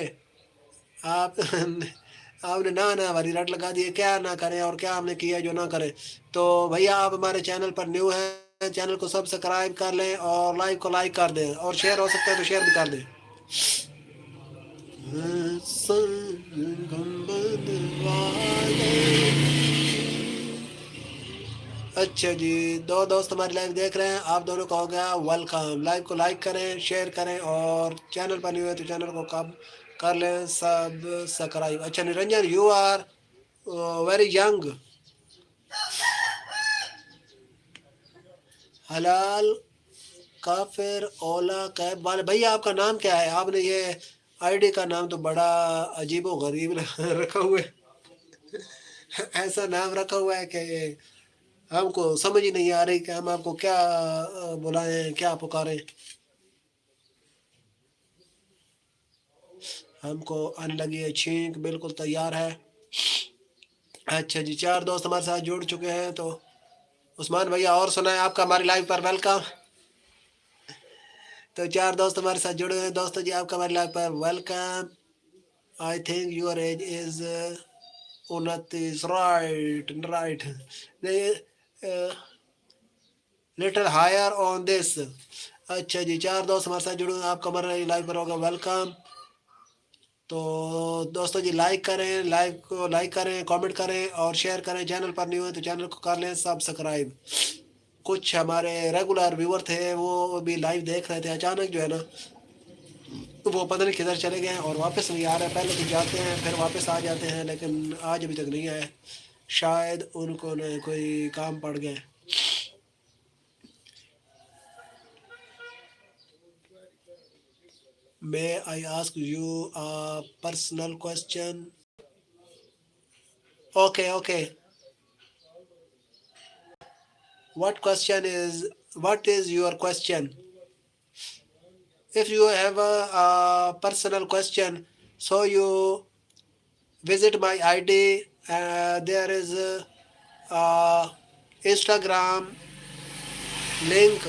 Speaker 2: آپ آپ نے نہ والی رٹ لگا دی ہے. کیا نہ کریں اور کیا ہم نے کیا جو نہ کریں. تو بھیا آپ ہمارے چینل پر نیو ہیں، چینل کو سبسکرائب کر لیں اور لائک کو لائک کر دیں اور شیئر ہو سکتا ہے تو شیئر بھی کر دیں. گنبد والے. اچھا جی، دو دوست ہماری لائف دیکھ رہے ہیں، آپ دونوں کا ہو گیا ویلکم. لائف کو لائک کریں، شیئر کریں اور چینل پر نہیں ہوئے تو چینل کو کب کر لیں سبسکرائب. اچھا Niranjan, you are very young. حلال کافر اولا کیب والے. بھیا آپ کا نام کیا ہے؟ آپ نے یہ آئی ڈی کا نام تو بڑا عجیب و غریب رکھا ہوا ہے. ایسا نام رکھا ہوا ہے کہ ہم کو سمجھ ہی نہیں آ رہی کہ ہم آپ کو کیا بلائیں کیا پکاریں. ہم کو ان لگی ہے چھینک، بالکل تیار ہے. اچھا جی، 4 دوست ہمارے ساتھ جڑ چکے ہیں. تو عثمان بھیا اور سنائیں، آپ کا ہماری لائف پر ویلکم. تو 4 دوست ہمارے ساتھ جڑے ہیں. دوستو جی آپ کا ہماری لائف پر welcome. I think your age is 29. Right little higher on this. اچھا جی، 4 دوست ہمارے ساتھ جڑے ہیں، آپ کا ہمارے لائف پر ہوگا ویلکم. تو دوستو جی لائک کریں، لائک کو لائک کریں، کامنٹ کریں اور شیئر کریں. چینل پر نہیں ہوئے تو چینل کو کر لیں سبسکرائب. کچھ ہمارے ریگولر ویور تھے وہ بھی لائیو دیکھ رہے تھے، اچانک جو ہے نا وہ پتہ نہیں کدھر چلے گئے اور واپس نہیں آ رہے. پہلے تو جاتے ہیں پھر واپس آ جاتے ہیں، لیکن آج ابھی تک نہیں آئے. شاید ان کو نہ کوئی کام پڑ گئے. May I ask you a personal question? Okay. What is your question? If you have a personal question, so you visit my ID. There is a Instagram link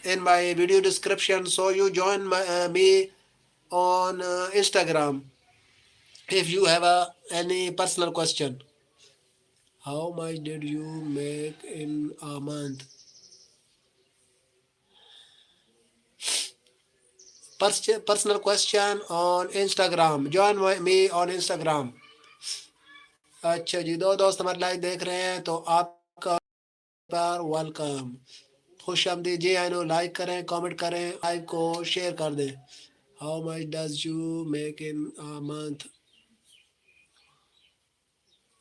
Speaker 2: in my video description, so you join me on Instagram if you have any personal question. How much did you make in a month? Personal question on Instagram. Join me on Instagram. اچھا جی، 2 دوست ہمارے life دیکھ رہے ہیں تو آپ کا welcome, خوش آمدید. جی آئی نو، لائک کریں، کامنٹ کریں، لائف کو شیئر کر دیں. How much does you make in a month?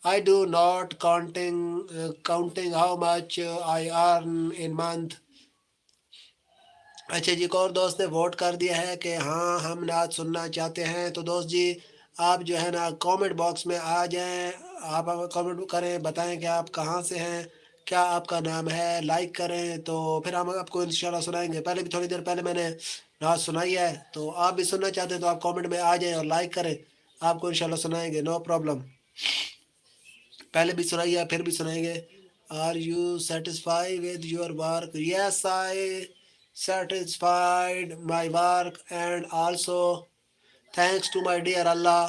Speaker 2: I do not counting how much I earn in month. اچھا جی، ایک اور دوست نے ووٹ کر دیا ہے کہ ہاں ہم نعت سننا چاہتے ہیں. تو دوست جی آپ جو ہے نا کامنٹ باکس میں آ جائیں، آپ کامنٹ کریں، بتائیں کہ آپ کہاں سے ہیں، کیا آپ کا نام ہے، لائک کریں تو پھر ہم آپ کو انشاءاللہ سنائیں گے. پہلے بھی تھوڑی دیر پہلے میں نے نعت سنائی ہے، تو آپ بھی سننا چاہتے ہیں تو آپ کامنٹ میں آ جائیں اور لائک کریں، آپ کو انشاءاللہ سنائیں گے، نو پرابلم. پہلے بھی سنائی ہے پھر بھی سنائیں گے. Are you satisfy with your work? Yes I satisfied my work, and also thanks to my dear Allah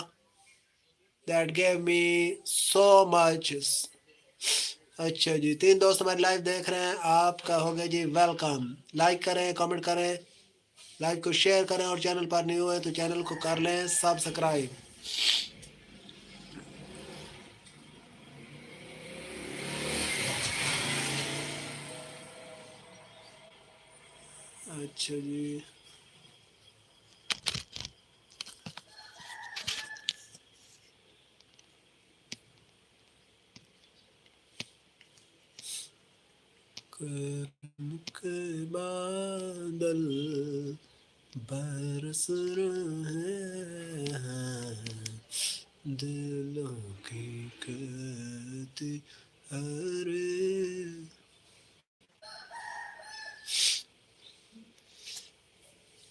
Speaker 2: that gave me so much. اچھا جی، 3 دوست ہماری لائف دیکھ رہے ہیں، آپ کا ہو گیا جی ویلکم. لائک کریں، کامنٹ کریں، لائک کو شیئر کریں اور چینل پر نہیں ہوئے تو چینل کو کر لیں سبسکرائب. اچھا جی، کرم کے بادل برس رہے ہیں، دلوں کی کہتی ارے.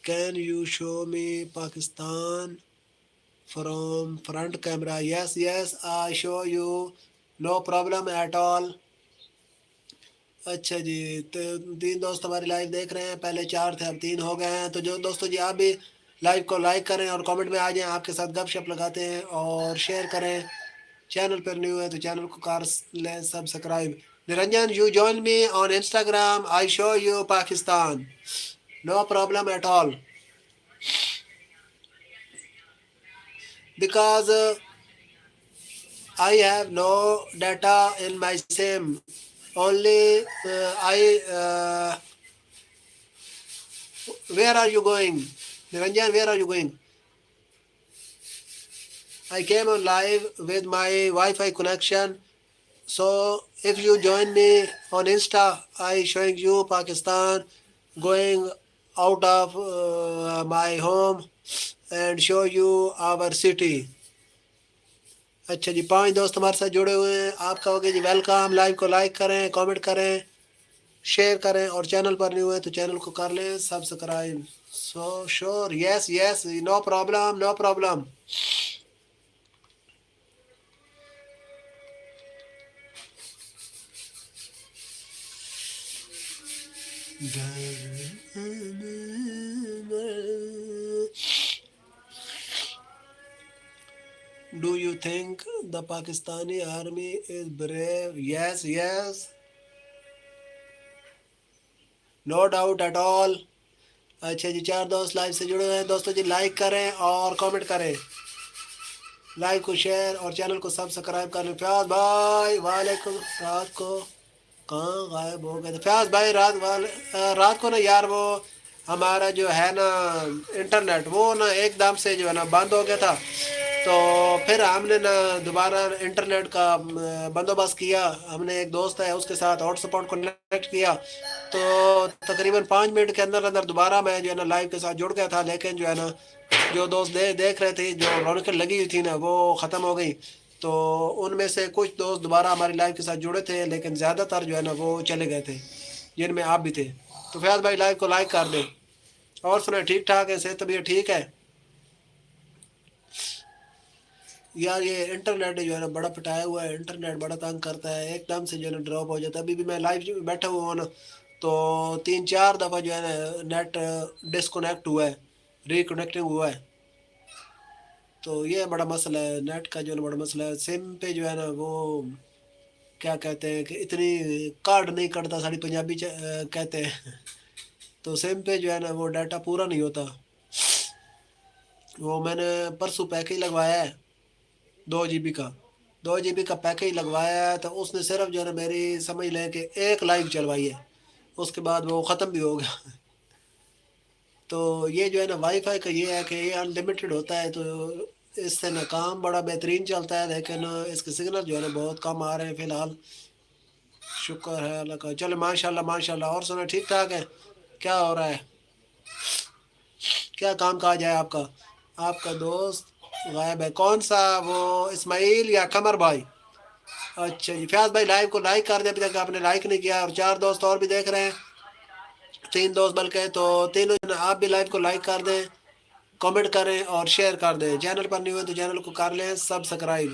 Speaker 2: Can you show me Pakistan from front camera? Yes, I show you. No problem at all. اچھا جی، تو 3 دوست ہماری لائیو دیکھ رہے ہیں، پہلے 4 تھے اب 3 ہو گئے ہیں. تو جو دوستوں جی آپ بھی لائیو کو لائک کریں اور کامنٹ میں آ جائیں، آپ کے ساتھ گپ شپ لگاتے ہیں اور شیئر کریں. چینل پر نیو ہے تو چینل کو کر لیں subscribe. Niranjan you join me on Instagram, I show you Pakistan. No problem at all. Because I have no data in my SIM. Only where are you going? Niranjan, where are you going? I came on live with my Wi-Fi connection. So if you join me on Insta, I showing you Pakistan, going out of my home and show you our city. اچھا جی، 5 دوست ہمارے ساتھ جڑے ہوئے ہیں. آپ کہو گے جی ویلکم. لائیو کو لائک کریں، کامنٹ کریں، شیئر کریں اور چینل پر نہیں ہوئے تو چینل کو کر لیں subscribe. So sure. Yes no problem no problem. Do you think the Pakistani army is brave? Yes. No doubt at all. اچھا جی، 4 دوست لائیو سے جڑے ہوئے ہیں. دوستوں جی لائک کریں اور کامنٹ کریں، لائک کو شیئر اور چینل کو سبسکرائب کر لیں. فیاض بھائی وعلیکم. رات کو کہاں غائب ہو گئے تھے فیاض بھائی؟ رات کو نا یار وہ ہمارا جو ہے نا انٹرنیٹ وہ نا ایک دم سے جو ہے نا بند ہو گیا تھا. تو پھر ہم نے نا دوبارہ انٹرنیٹ کا بندوبست کیا. ہم نے ایک دوست ہے اس کے ساتھ ہاٹ اسپاٹ کنیکٹ کیا، تو تقریباً 5 منٹ کے اندر دوبارہ میں جو ہے نا لائیو کے ساتھ جڑ گیا تھا. لیکن جو ہے نا جو دوست دیکھ رہے تھے، جو رونقیں لگی ہوئی تھی نا وہ ختم ہو گئی. تو ان میں سے کچھ دوست دوبارہ ہماری لائیو کے ساتھ جڑے تھے، لیکن زیادہ تر جو ہے نا وہ چلے گئے تھے، جن میں آپ بھی تھے. تو فیاض بھائی لائیو کو لائک کر دیں. اور سنیں ٹھیک ٹھاک ہے؟ صحت طبیعت ٹھیک ہے؟ یار یہ انٹرنیٹ جو ہے نا بڑا پٹایا ہوا ہے. انٹرنیٹ بڑا تنگ کرتا ہے، ایک دم سے جو ہے نا ڈراپ ہو جاتا ہے. ابھی بھی میں لائیو بیٹھا ہوا ہوں نا تو 3-4 دفعہ جو ہے نا نیٹ ڈسکنیکٹ ہوا ہے، ریکنیکٹنگ ہوا ہے. تو یہ بڑا مسئلہ ہے، نیٹ کا جو ہے نا بڑا مسئلہ ہے. سم پہ جو ہے نا وہ کیا کہتے ہیں کہ اتنی کارڈ نہیں کٹتا، ساری پنجابی کہتے ہیں. تو سم پہ جو ہے نا وہ ڈاٹا پورا نہیں ہوتا. وہ میں نے پرسوں پیکیج لگوایا ہے 2 GB کا 2 GB کا پیکیج لگوایا ہے. تو اس نے صرف جو ہے نا میری سمجھ لیں کہ 1 لائیو چلوائی ہے، اس کے بعد وہ ختم بھی ہو گیا. تو یہ جو ہے نا وائی فائی کا یہ ہے کہ یہ ان لمیٹڈ ہوتا ہے، تو اس سے نا کام بڑا بہترین چلتا ہے. لیکن اس کے سگنل جو ہے نا بہت کم آ رہے ہیں فی الحال. شکر ہے اللہ کا. چلو ماشاء اللہ. اور سنا ٹھیک ٹھاک ہے؟ کیا ہو رہا ہے؟ کیا کام کاج ہے آپ کا؟ آپ کا دوست غائب ہے. کون سا؟ وہ اسماعیل یا قمر بھائی؟ اچھا جی. فیاض بھائی لائیو کو لائک کر دیں، ابھی تک آپ نے لائک نہیں کیا. اور 4 دوست اور بھی دیکھ رہے ہیں، 3 دوست بلکہ. تو تینوں آپ بھی لائیو کو لائک کر دیں، کامنٹ کریں اور شیئر کر دیں. چینل پر نہیں ہوئے تو چینل کو کر لیں سبسکرائب.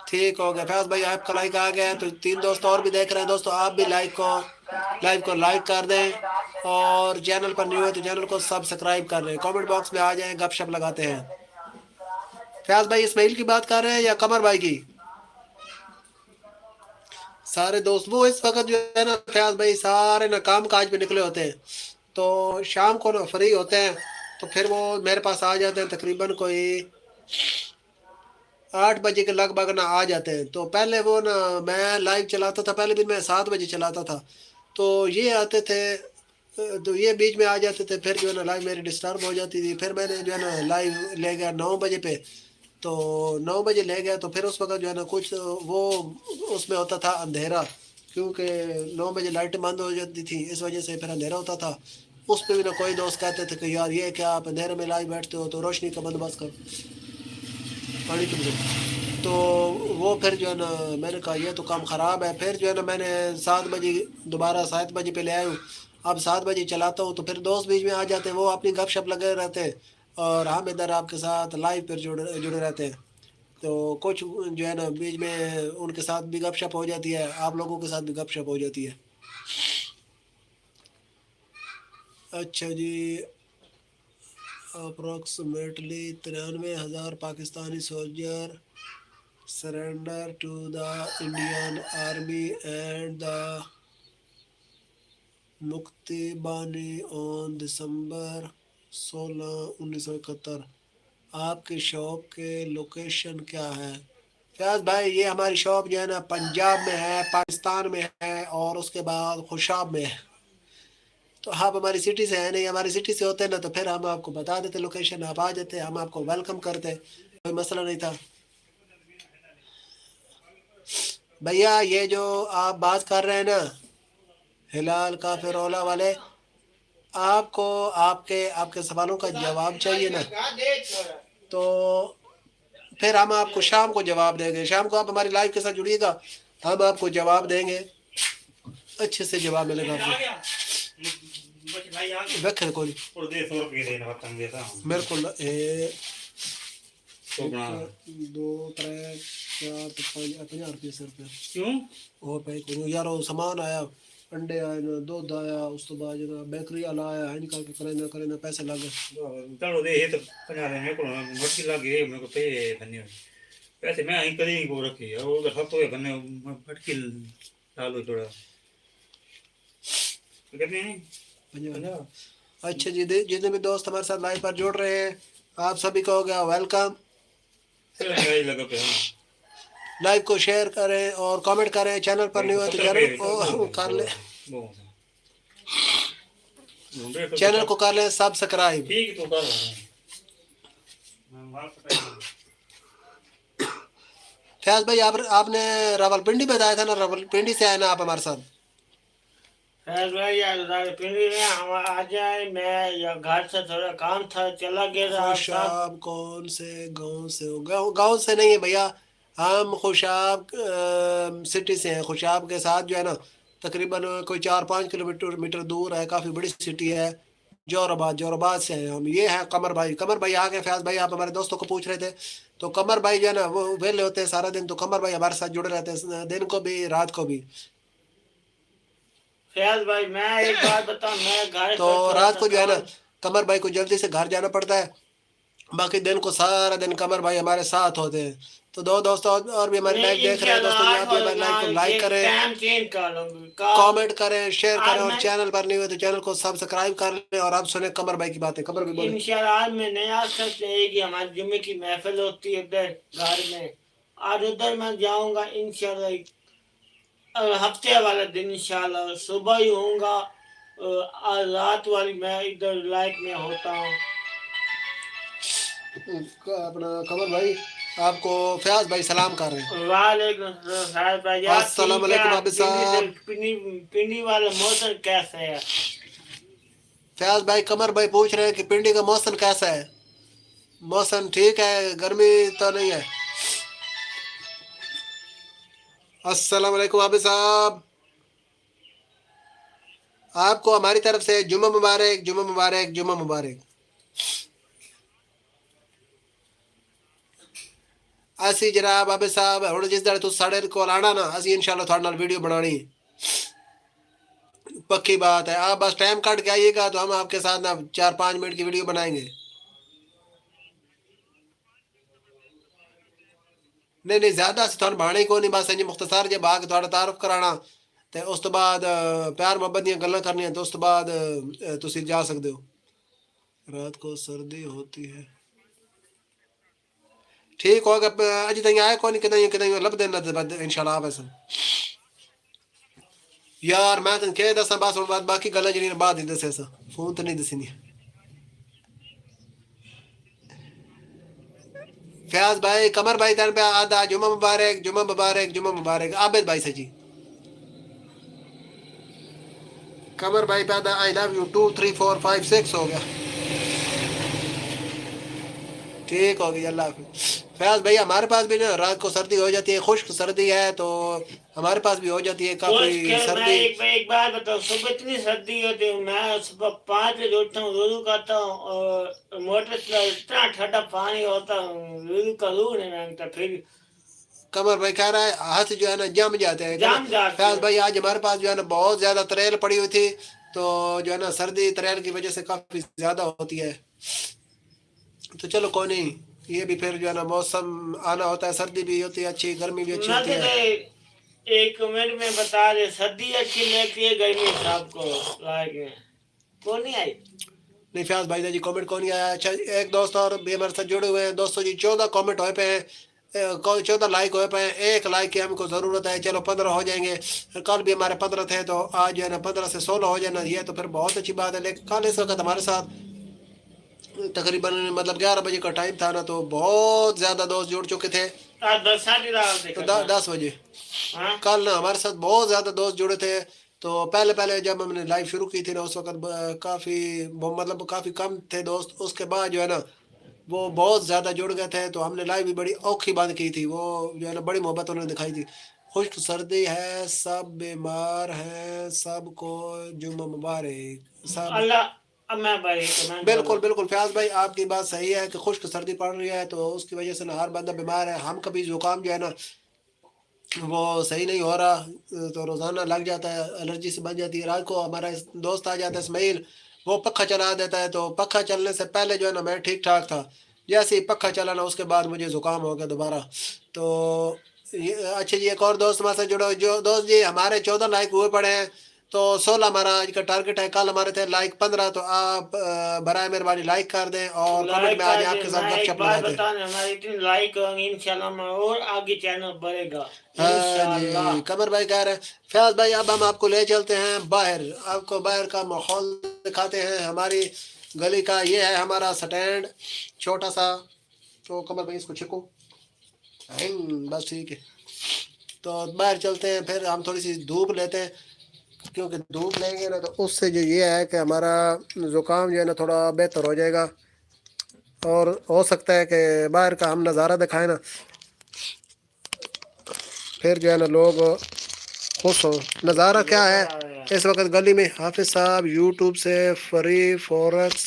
Speaker 2: ٹھیک ہو گیا. فیاض بھائی آپ کا لائک آ گیا. تو 3 دوست اور بھی دیکھ رہے ہیں. دوستو آپ بھی لائیو کو لائک کر دیں اور چینل پر نہیں ہوئے تو چینل کو سبسکرائب کر لیں. کامنٹ باکس میں آ جائیں، گپ شپ لگاتے ہیں. فیاض بھائی اسماعیل کی بات کر رہے ہیں یا قمر بھائی کی؟ سارے دوست وہ اس وقت جو ہے نا فیاض بھائی سارے نا کام کاج پہ نکلے ہوتے ہیں. تو شام کو نا فری ہوتے ہیں تو پھر وہ میرے پاس آ جاتے ہیں. تقریباً کوئی 8 بجے کے لگ بھگ نا آ جاتے ہیں. تو پہلے وہ نا میں لائیو چلاتا تھا، پہلے دن میں 7 بجے چلاتا تھا. تو یہ آتے تھے تو یہ بیچ میں آ جاتے تھے. پھر جو ہے نا لائیو میری ڈسٹرب ہو جاتی تھی. پھر میں نے جو ہے نا لائیو لے گیا 9 بجے پہ. تو 9 بجے لے گیا تو پھر اس وقت جو ہے نا کچھ وہ اس میں ہوتا تھا اندھیرا، کیونکہ 9 بجے لائٹیں بند ہو جاتی تھی، اس وجہ سے پھر اندھیرا ہوتا تھا. اس پہ بھی نا کوئی دوست کہتے تھے کہ یار یہ کیا آپ اندھیرے میں لائیو بیٹھتے ہو، تو روشنی کا بندوبست کرو، پانی کی بجے. تو وہ پھر جو ہے نا میں نے کہا یہ تو کام خراب ہے. پھر جو ہے نا میں نے 7 بجے دوبارہ 7 بجے پہ لے آیا ہوں. اب 7 بجے چلاتا ہوں تو پھر دوست بیچ میں آ جاتے ہیں, وہ اپنی گپ شپ لگے رہتے ہیں اور ہم ادھر آپ کے ساتھ لائیو پر جڑے رہتے ہیں. تو کچھ جو ہے نا بیچ میں ان کے ساتھ بھی گپ شپ ہو جاتی ہے, آپ لوگوں کے ساتھ بھی گپ شپ ہو جاتی ہے. اچھا جی, approximately 93,000 Pakistani soldier surrender to the Indian army and the Mukti Bahini on دسمبر 16 1971. آپ کی شاپ کے لوکیشن کیا ہے؟ فیاض بھائی یہ ہماری شاپ جو ہے نا پنجاب میں ہے, پاکستان میں ہے اور اس کے بعد خوشاب میں ہے. تو آپ ہماری سٹی سے ہیں نہیں, ہماری سٹی سے ہوتے ہیں نا تو پھر ہم آپ کو بتا دیتے لوکیشن, آپ آ جاتے, ہم آپ کو ویلکم کرتے, کوئی مسئلہ نہیں تھا. بھیا یہ جو آپ بات کر رہے ہیں نا ہلال کافر اولا والے, آپ کو آپ کے سوالوں کا جواب چاہیے نا, تو پھر ہم آپ کو شام کو جواب دیں گے. شام کو آپ ہماری لائف کے ساتھ جڑیے گا, ہم آپ کو جواب دیں گے, اچھے سے جواب ملے گا آپ کو. ویکھے کوئی میرے کو 2 3 4 5 روپے سر پہ
Speaker 4: کیوں
Speaker 2: اور پہ یار وہ سامان آیا, انڈے آئے نا, دودھ آیا, اس تو بعد جنا بیکری والا آیا ہے, نکال کے کرے پیسے لگ گئے.
Speaker 6: چلو دے یہ تو 50 میرے کو مٹکی لگ گئی, میرے کو پے بننے پیسے میں ہی کدی کو رکھی ہے, وہ سب تو بننے مٹکی ڈالو تھوڑا کتنے ہیں.
Speaker 2: اچھا جی, جتنے بھی دوست ہمارے ساتھ لائیو پر جڑ رہے ہیں آپ سبھی کو ہو گیا ویلکم.
Speaker 6: لگا پہ
Speaker 2: لائیو کو شیئر کریں اور کامنٹ کریں, چینل پر نہیں ہوئے تو چینل کو کر لیں, چینل کو کر لیں سبسکرائب.
Speaker 6: ٹھیک تو کر
Speaker 2: فیاض بھائی آپ نے راول پنڈی بتایا تھا نا, راول پنڈی سے آئے نا آپ ہمارے ساتھ.
Speaker 1: فیض بھائی پنڈی میں ہم آ جائیں, میں یا گھر سے تھوڑا کام تھا چلا گیا تھا.
Speaker 2: خوشاب کون سے گاؤں سے ہو؟ گاؤں سے نہیں ہے بھیا, ہم خوشاب سٹی سے ہیں. خوشاب کے ساتھ جو ہے نا تقریباً کوئی 4-5 کلومیٹر دور ہے, کافی بڑی سٹی ہے. جور آباد سے ہیں ہم. یہ ہیں قمر بھائی آ گئے. فیاض بھائی آپ ہمارے دوستوں کو پوچھ رہے تھے, تو قمر بھائی جو ہے نا وہ ویلے ہوتے ہیں سارا دن, تو قمر بھائی ہمارے ساتھ جڑے رہتے ہیں دن کو بھی رات کو بھی.
Speaker 1: فیاض بھائی میں ایک بات بتاؤں, میں گھر
Speaker 2: تو رات کو جو ہے نا قمر بھائی کو جلدی سے گھر جانا پڑتا ہے, باقی دن کو سارا دن قمر بھائی ہمارے ساتھ ہوتے ہیں. تو دو دوستوں اور بھی ہماری لائف دیکھ رہے ہیں دوستوں, آپ بھی ہماری لائف کو لائک کریں,
Speaker 1: ٹائم چینج کر لوں گی,
Speaker 2: کامنٹ کریں, شیئر کریں, اور چینل پر نہیں ہوئے تو چینل کو سبسکرائب کر لیں. اور آپ سنیں قمر بھائی کی باتیں. قمر بھائی بولیں.
Speaker 1: انشاءاللہ آج میں نہیں آ سکتے کہ ہمارے جمعے کی محفل ہوتی ہے ادھر گھر میں, آج ادھر میں جاؤں گا انشاءاللہ ہفتے والا دن, انشاءاللہ صبح ہی ہوں گا, رات والی میں ادھر لائف میں ہوتا ہوں.
Speaker 2: اپنا قمر بھائی آپ کو فیاض بھائی سلام کر رہے ہیں.
Speaker 1: وعلیکم السلام بھائی.
Speaker 2: السلام علیکم عابد صاحب.
Speaker 1: پنڈی والے موسم کیسا ہے؟
Speaker 2: فیاض بھائی قمر بھائی پوچھ رہے ہیں کہ پنڈی کا موسم کیسا ہے. موسم ٹھیک ہے, گرمی تو نہیں ہے. السلام علیکم عابد صاحب, آپ کو ہماری طرف سے جمعہ مبارک, جمعہ مبارک, جمعہ مبارک. اسی جناب عابد صاحب ہن جس دن ساڑے کول آنا نا, اسی انشاءاللہ تھوڑے نال ویڈیو بنانی پکی بات ہے. آپ بس ٹائم کٹ کے آئیے گا تو ہم آپ کے ساتھ نا 4-5 منٹ کی ویڈیو بنائیں گے. نہیں زیادہ سے تھوڑا بہانے کو نہیں, بس مختصر جب آ کے تھوڑا تعارف کرانا تے اس تو بعد پیار محبت دیا گلاں کرنی, تو اس تو بعد تسی جا سکتے ہو. رات کو سردی ہوتی ہے, ٹھیک ہوگا. اجی تھی آئے کون کتنے لب دینا انشاءاللہ آپ ایسا. یار میں تن کہ دساں بس بعد باقی گلاں جڑیاں بعد ہی دسے سا, فون تو نہیں دسنی. فیاض بھائی قمر بھائی تن پہ آدھا جمعہ مبارک, جمعہ مبارک, جمعہ مبارک. عابد بھائی سے جی قمر بھائی پہ آدھا آئی لو یو 2 3 4 5 6 ہو گیا. ٹھیک ہو گئی, اللہ حافظ. फयाज भाई हमारे पास भी ना रात को सर्दी हो जाती है, खुश्क सर्दी है तो हमारे पास भी हो जाती है
Speaker 1: कुछ
Speaker 2: काफी
Speaker 1: के मैं
Speaker 2: सर्दी।
Speaker 1: एक बात बताऊँ, सुबह इतनी सर्दी होती है, मैं सुबह 5 बजे उठता हूँ, वुज़ू करता हूँ और मोटर चला, इतना ठंडा पानी होता है, वुज़ू का रूह नहीं मांगता, फिर
Speaker 2: कमर भाई कह रहा है हाथ जो है ना जम जाते हैं।
Speaker 1: जम जाते
Speaker 2: फयाज
Speaker 1: हैं।
Speaker 2: भाई आज हमारे पास जो है ना बहुत ज्यादा तरेल पड़ी हुई थी, तो जो है ना सर्दी तरेल की वजह से काफी ज्यादा होती है। तो चलो कोई नहीं, ये भी फिर जो है ना मौसम आना होता है, सर्दी भी होती है अच्छी, गर्मी भी अच्छी
Speaker 1: मैं
Speaker 2: होती है।
Speaker 1: कहते एक कमेंट में बता दे, सर्दी अच्छी लगती है गर्मी सबको लाइक में कौन नहीं आई।
Speaker 2: नहीं फयाज भाई जी कमेंट कौन नहीं आया। अच्छा एक दोस्त और भी हमारे साथ जुड़े हुए हैं दोस्तों जी, 14 कमेंट हुए पे हैं, 14 लाइक हुए पे हैं, 1 लाइक की हमको ज़रूरत है। चलो 15 हो जाएंगे, कल भी हमारे 15 थे तो आज जो है ना 15 से 16 हो जाना, ये तो फिर बहुत अच्छी बात है। लेकिन कल इस वक्त हमारे साथ तकरीबन मतलब 11 बजे का टाइम था ना, तो बहुत ज़्यादा दोस्त जुड़ चुके थे।
Speaker 1: आज 10 साढ़े रात
Speaker 2: तो
Speaker 1: देखा
Speaker 2: 10 बजे
Speaker 1: हाँ
Speaker 2: कल ना हमारे साथ बहुत ज़्यादा दोस्त जुड़े थे। तो पहले पहले जब हमने लाइव शुरू की थी ना उस वक्त काफ़ी मतलब काफ़ी कम थे दोस्त, उसके बाद जो है ना वो बहुत ज़्यादा जुड़ गए थे, तो हमने लाइव भी बड़ी औखी बंद की थी, वो जो है ना बड़ी मोहब्बत उन्होंने दिखाई थी। खुश्क सर्दी है, सब बीमार हैं, सबको जुम्मा मुबारक सब।
Speaker 1: अल्लाह। अब मैं भाई कमेंट
Speaker 2: बिल्कुल बिल्कुल फयाज भाई आपकी बात सही है कि खुश्क सर्दी पड़ रही है तो उसकी वजह से ना हर बंदा बीमार है। हम कभी जुकाम जो है ना वो सही नहीं हो रहा, तो रोज़ाना लग जाता है, एलर्जी से बन जाती है। रात को हमारा दोस्त आ जाता है इस्माइल, वो पक्खा चला देता है, तो पक्खा चलने से पहले जो है ना मैं ठीक ठाक था, जैसे ही पक्खा चला ना उसके बाद मुझे ज़ुकाम हो गया दोबारा। तो ये अच्छा जी एक और दोस्त हमारे साथ जुड़ा, जो दोस्त जी हमारे 14 लाइक हुए पड़े हैं, तो 16 हमारा आज का टारगेट है, कल हमारे थे लाइक 15, तो आप बराए मेहरबानी लाइक कर दें और कमेंट
Speaker 1: लाइक
Speaker 2: में आज
Speaker 1: कर
Speaker 2: आपके
Speaker 1: दे।
Speaker 2: साथ
Speaker 1: मैं एक
Speaker 2: गपशप
Speaker 1: बात
Speaker 2: लगाते हैं।
Speaker 1: बताने, हमारी इतनी लाइक होंगी इंशाल्लाह में और आगे चैनल बढ़ेगा
Speaker 2: हाँ
Speaker 1: इंशाल्लाह।
Speaker 2: जी कमर भाई कह रहे हैं फयाज भाई अब हम आपको ले चलते हैं बाहर, आपको बाहर का माहौल दिखाते हैं। हमारी गली का ये है हमारा स्टैंड छोटा सा, तो कमर भाई इसको छिको बस ठीक है। तो बाहर चलते हैं, फिर हम थोड़ी सी धूप लेते हैं, क्योंकि धूप लेंगे ना तो उससे जो ये है कि हमारा ज़ुकाम जो है ना थोड़ा बेहतर हो जाएगा, और हो सकता है कि बाहर का हम नज़ारा दिखाएं ना, फिर जो है ना लोग खुश हो। नज़ारा क्या है इस वक्त गली में, हाफिज साहब यूट्यूब से फ्री फॉरेक्स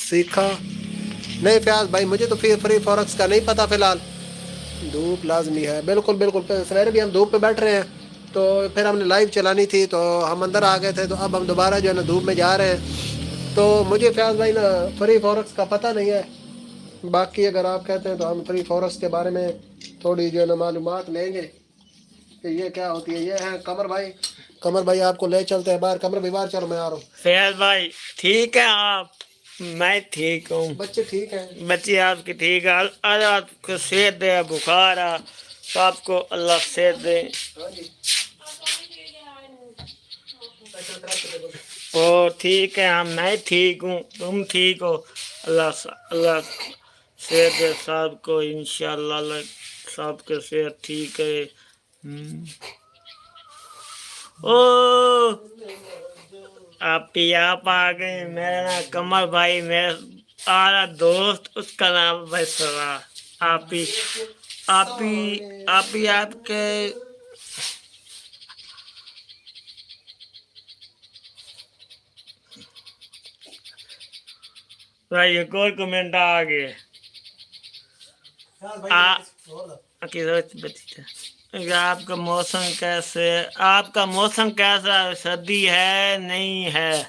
Speaker 2: सीखा नहीं फयाज भाई, मुझे तो फिर फ्री फॉरेक्स का नहीं पता फिलहाल। धूप लाजमी है, बिल्कुल बिल्कुल, सवेरे भी हम धूप पे बैठ रहे हैं, तो फिर हमने लाइव चलानी थी तो हम अंदर आ गए थे, तो अब हम दोबारा जो है ना धूप में जा रहे हैं। तो मुझे फयाज भाई ना फ्री फॉरेक्स का पता नहीं है, बाकी अगर आप कहते हैं तो हम फ्री फॉरेक्स के बारे में थोड़ी जो है ना मालूमात लेंगे कि ये क्या होती है। ये है कमर भाई, कमर भाई आपको ले चलते हैं बाहर। कमर भाई बाहर चलो, मैं आ रहा हूँ।
Speaker 1: फैज भाई ठीक है आप, मैं ठीक हूँ,
Speaker 2: बच्चे ठीक हैं?
Speaker 1: बच्चे आपकी ठीक है, अल्लाह आपको सेहत दे, बुखार आ तो आपको अल्लाह सेहत दे।
Speaker 2: हाँ जी
Speaker 1: ओ ठीक है, हम मैं ठीक हूँ, तुम ठीक हो, अल्लाह सेहत दे सबको इंशाअल्लाह, अल्लाह सबके सेहत ठीक है। ओ आप आ गए। मेरा नाम कमर भाई, मेरा दोस्त उसका नाम बसरा। आप ही आपके भाई एक और कमेंट आ गए। आपका मौसम कैसे, आपका मौसम कैसा, सर्दी है नहीं है?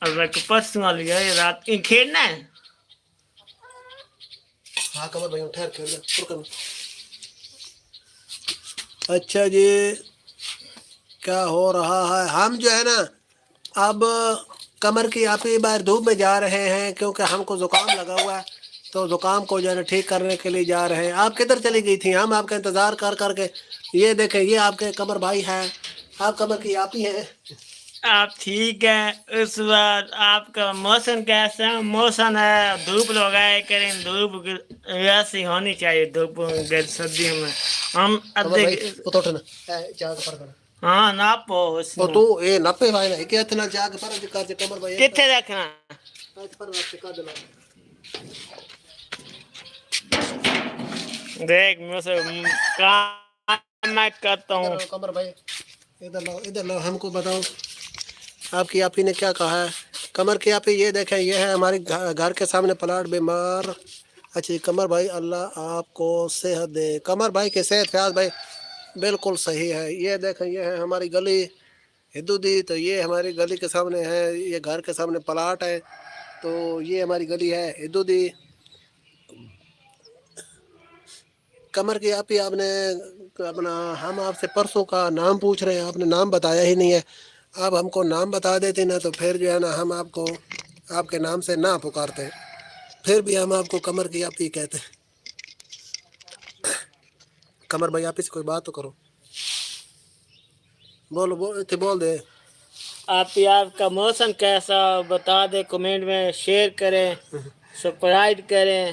Speaker 1: परसों वाली है रात की खेलना है।
Speaker 2: हाँ कमर भाई ठहर के अच्छा जी क्या हो रहा है, हम जो है ना अब कमर की आप ही बाहर धूप में जा रहे हैं, क्योंकि हमको ज़ुकाम लगा हुआ है, तो ज़ुकाम को जो है ना ठीक करने के लिए जा रहे हैं। आप किधर चली गई थी, हम आपका इंतज़ार कर करके, ये देखें ये आपके कमर भाई हैं, आप कमर की आप ही हैं।
Speaker 1: आप ठीक है? इस बार आपका मौसम कैसा है? मौसम है धूप लगाए करें, धूप वैसी होनी चाहिए, धूप सर्दियों में हम हाँ नापो
Speaker 2: तो तू ए नपे भाई ना के इतना जाग पर कर कमर भाई
Speaker 1: किथे रखना। دیکھ میں سے کام میں کرتا ہوں.
Speaker 2: قمر بھائی ادھر لو ہم کو بتاؤ آپ کی آپی نے کیا کہا ہے. قمر کی آپی یہ دیکھیں یہ ہے ہماری گھر کے سامنے پلاٹ بیمار. اچھا قمر بھائی اللہ آپ کو صحت دے. قمر بھائی کی صحت فیاض بھائی بالکل صحیح ہے. یہ دیکھیں یہ ہے ہماری گلی حدودی. تو یہ ہماری گلی کے سامنے ہے. یہ گھر کے سامنے پلاٹ ہے. تو یہ ہماری گلی ہے حدودی. قمر کی آپی آپ نے اپنا ہم آپ سے پرسوں کا نام پوچھ رہے ہیں آپ نے نام بتایا ہی نہیں ہے. آپ ہم کو نام بتا دیتے نا تو پھر جو ہے نا ہم آپ کو آپ کے نام سے نہ پکارتے. پھر بھی ہم آپ کو قمر کی آپی کہتے ہیں. قمر بھائی آپی سے کوئی بات تو کرو. بول دے.
Speaker 1: آپ کا موسم کیسا بتا دے کمنٹ میں شیئر کریں سبسکرائب کریں.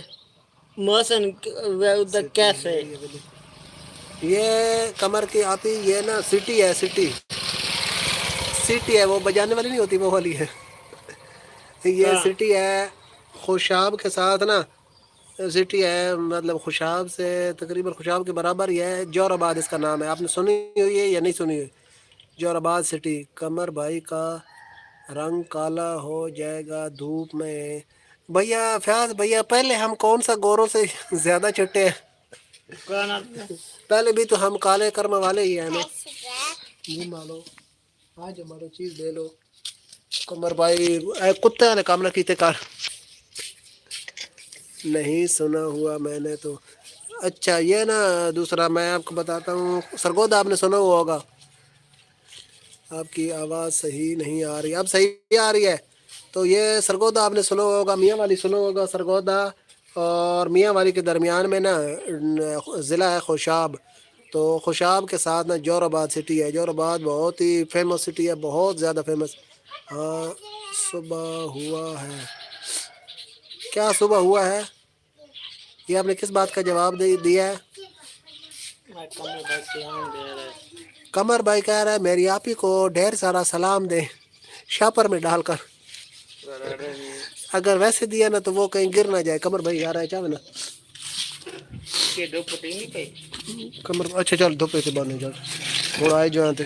Speaker 1: موسم ادھر کیسے
Speaker 2: یہ قمر کی آپی یہ نا سٹی ہے سٹی ہے وہ بجانے والی نہیں ہوتی وہ والی ہے. یہ
Speaker 1: ہاں.
Speaker 2: سٹی ہے خوشاب کے ساتھ نا سٹی ہے مطلب خوشاب سے تقریباً خوشاب کے برابر ہی ہے. جور آباد اس کا نام ہے. آپ نے سنی ہوئی ہے یا نہیں سنی ہوئی جور آباد سٹی. قمر بھائی کا رنگ کالا ہو جائے گا دھوپ میں. بھیا فیاض بھیا پہلے ہم کون سا گوروں سے زیادہ چٹے ہیں.
Speaker 1: کون
Speaker 2: پہلے بھی تو ہم کالے کرم والے ہی ہیں نا. جی مالو آج مالو چیز دے لو. قمر بھائی کتے والے کام نہ کیتے کار نہیں سنا ہوا میں نے تو. اچھا یہ نا دوسرا میں آپ کو بتاتا ہوں سرگودا آپ نے سنا ہوا ہوگا. آپ کی آواز صحیح نہیں آ رہی. اب صحیح آ رہی ہے. تو یہ سرگودا آپ نے سنا ہوگا میاں والی سنا ہوگا. سرگودا اور میاں والی کے درمیان میں نا ضلع ہے خوشاب. تو خوشاب کے ساتھ نا جور آباد سٹی ہے. جور آباد بہت ہی فیمس سٹی ہے بہت زیادہ فیمس. ہاں صبح ہوا ہے. کیا صبح ہوا ہے یہ آپ نے کس بات کا جواب دیا ہے. قمر بھائی کہہ رہا ہے میری آپی کو ڈھیر سارا سلام دے شاپر میں ڈال کر. اگر ویسے دیا نا تو وہ کہیں گر نہ جائے. قمر بھائی آ رہا ہے چاہے نا قمر اچھا چل دھوپے سے باندھنے جا تھوڑا آئے جو آتے.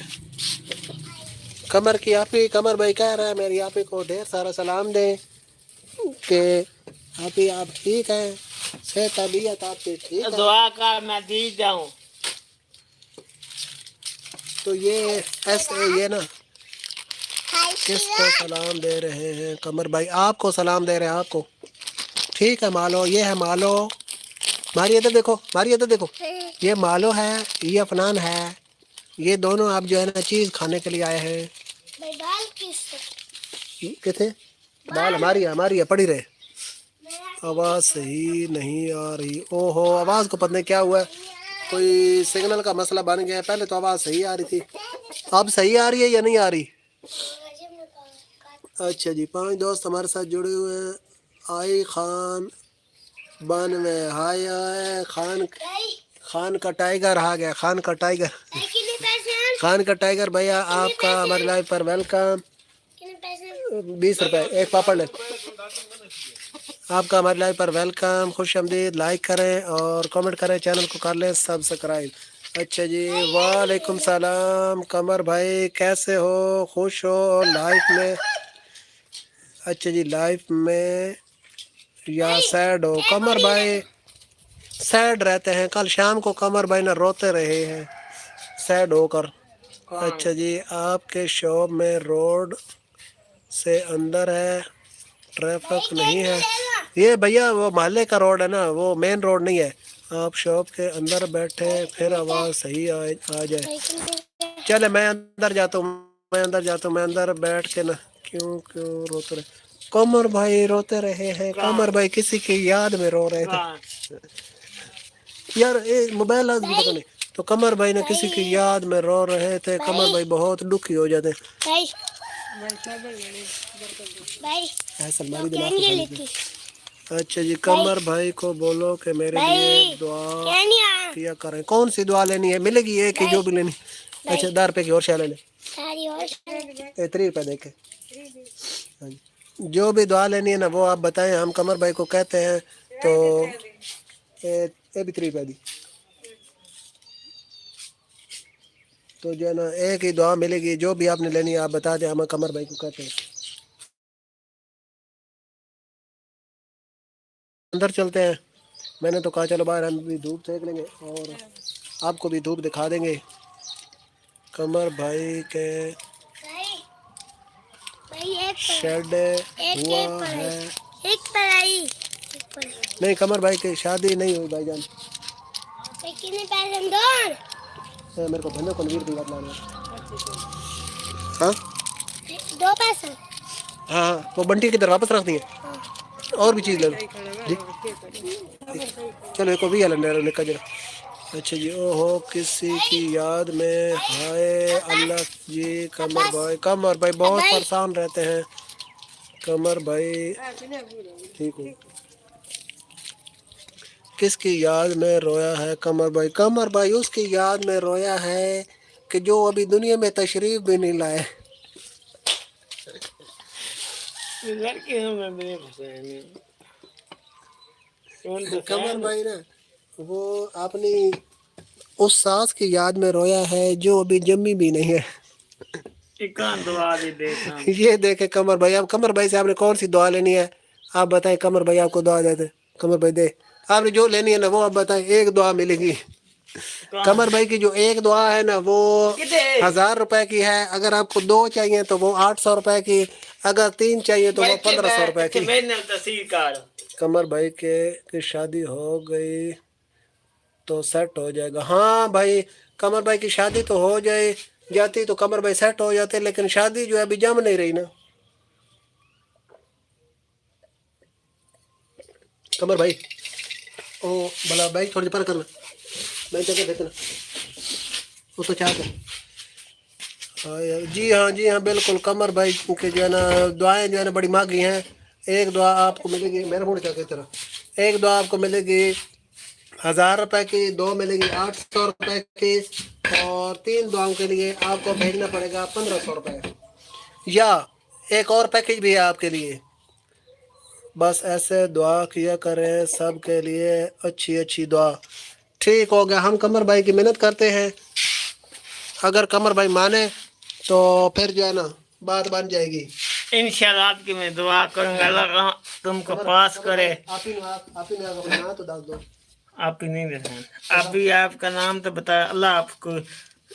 Speaker 2: قمر کی آپی قمر بھائی کہہ رہا ہے میری آپی کو ڈھیر سارا سلام دیں کہ آپی آپ ٹھیک ہیں صحت طبیعت آپ کی ٹھیک ہے.
Speaker 1: دعا کر میں دی جاؤں.
Speaker 2: تو یہ ایسے یہ نا کس کو سلام دے رہے ہیں. قمر بھائی آپ کو سلام دے رہے ہیں آپ کو. ٹھیک ہے مالو یہ ہے مالو. ماری ادھر دیکھو ماری ادھر دیکھو. یہ مالو ہے یہ افنان ہے. یہ دونوں آپ جو ہے نا چیز کھانے کے لیے آئے ہیں. کتنے بال ہماری ہے پڑی رہے. آواز صحیح نہیں آ رہی. او ہو آواز کو پتہ نہیں کیا ہوا ہے. کوئی سگنل کا مسئلہ بن گیا ہے. پہلے تو آواز صحیح آ رہی تھی. اب صحیح آ رہی ہے یا نہیں آ رہی. اچھا جی 5 دوست ہمارے ساتھ جڑے ہوئے ہیں. آئی خان 92 ہائے خان کا ٹائیگر آ گیا. خان کا ٹائیگر خان کا ٹائیگر بھیا آپ کا ہمارے لائف پر ویلکم. 20 روپے ایک پاپڑ لے. آپ کا ہمارے لائف پر ویلکم خوش آمدید. لائک کریں اور کمنٹ کریں چینل کو کر لیں سبسکرائب. اچھا جی وعلیکم السلام. قمر بھائی کیسے ہو خوش ہو لائف میں. اچھا جی لائف میں یا سیڈ ہو. قمر بھائی سیڈ رہتے ہیں. کل شام کو قمر بھائی نہ روتے رہے ہیں سیڈ ہو کر. اچھا جی آپ کے شاپ میں روڈ سے اندر ہے ٹریفک نہیں ہے. یہ بھیا وہ محلے کا روڈ ہے نا وہ مین روڈ نہیں ہے. آپ شاپ کے اندر بیٹھے پھر آواز صحیح آ جائے. چلے میں اندر جاتا ہوں میں اندر بیٹھ کے نا کیوں روتے رہے. قمر بھائی روتے رہے ہیں. قمر بھائی کسی کی یاد میں رو رہے تھے یار موبائل پتہ نہیں. تو قمر بھائی نے کسی کی یاد میں رو رہے تھے. قمر بھائی بہت دکھی ہو جاتے. اچھا جی قمر بھائی کو بولو کہ میرے لیے دعا کیا کریں. کون سی دعا لینی ہے ملے گی ایک ہی جو بھی لینی. اچھا 10 روپے کی اور شے لے لیں 3 روپے دے کے. जो भी दुआ लेनी है ना वो आप बताएं, हम कमर भाई को कहते हैं। तो ये भी 3 पैदी, तो जो है ना एक ही दुआ मिलेगी, जो भी आपने लेनी है आप बता दें, हम कमर भाई को कहते हैं। अंदर चलते हैं, मैंने तो कहा चलो बाहर हम भी धूप सेक लेंगे और आपको भी धूप दिखा देंगे। कमर भाई के
Speaker 3: भाई एक
Speaker 2: शेड
Speaker 3: एक
Speaker 2: हुआ है।
Speaker 3: एक पढ़ाई
Speaker 2: नहीं, कमर भाई की शादी नहीं हुई भाईजान।
Speaker 3: कितने पैसे दो?
Speaker 2: मेरे को धंधे को नवीर दी बात लाना। हाँ
Speaker 3: 2 पैसे।
Speaker 2: हाँ हाँ, तो बंटी किधर वापस रख दिए? और भी चीज़ ले लो जी। चलो एक भी अलग लिखा जरा। अच्छा जी, ओहो किसी की याद में, हाय अल्लाह जी। कमर भाई बहुत परेशान रहते हैं। कमर भाई ठीक हो, किसकी याद में रोया है कमर भाई? कमर भाई उसकी याद में रोया है कि जो अभी दुनिया में तशरीफ भी नहीं लाए।
Speaker 1: लड़कियों में मेरे फंसे
Speaker 2: कमर भाई ना वो अपनी उस सास की याद में रोया है जो अभी जम्मी भी नहीं है।
Speaker 1: दुआ भी देखा।
Speaker 2: ये देखे कमर भाई, अब कमर भाई से आपने कौन सी दुआ लेनी है आप बताएं। कमर भाई आपको दुआ देते, कमर भाई दे, आपने जो लेनी है ना वो आप बताएं, एक दुआ मिलेगी। कमर भाई की जो एक दुआ है ना वो 1000 रुपए की है। अगर आपको 2 चाहिए तो वो 800 रुपए की, अगर 3 चाहिए तो वो 1500 रुपए की। कमर भाई की शादी हो गई तो सेट हो जाएगा। हाँ भाई, कमर भाई की शादी तो हो जाए जाती तो कमर भाई सेट हो जाते, लेकिन शादी जो है अभी जम नहीं रही ना। कमर भाई ओ भला भाई थोड़ी पर करना, मैं जगह देखना वो तो चाहते। जी हाँ बिल्कुल। कमर भाई के जो है ना दुआएं जो है ना बड़ी मांगी हैं। एक दुआ आपको मिलेगी, मेरे मुड़ क्या कहते तरह, एक दुआ आपको मिलेगी 1000 रुपए की, 2 मिलेगी 800 रुपए की, और 3 दुआओं के लिए आपको भेजना पड़ेगा 1500 रुपए, या एक और पैकेज भी है आपके लिए। बस ऐसे दुआ किया करें सबके लिए, अच्छी अच्छी दुआ। ठीक हो गया, हम कमर भाई की मेहनत करते हैं, अगर कमर भाई माने तो फिर जो है ना बात बन जाएगी
Speaker 1: इंशाल्लाह। आपकी मैं दुआ करूंगा, अल्लाह तुमको पास करे।
Speaker 2: आप ही ने अपना नाम तो डाल दो।
Speaker 1: आप ही नहीं बताना, आप ही आपका नाम तो बता। अल्लाह आपको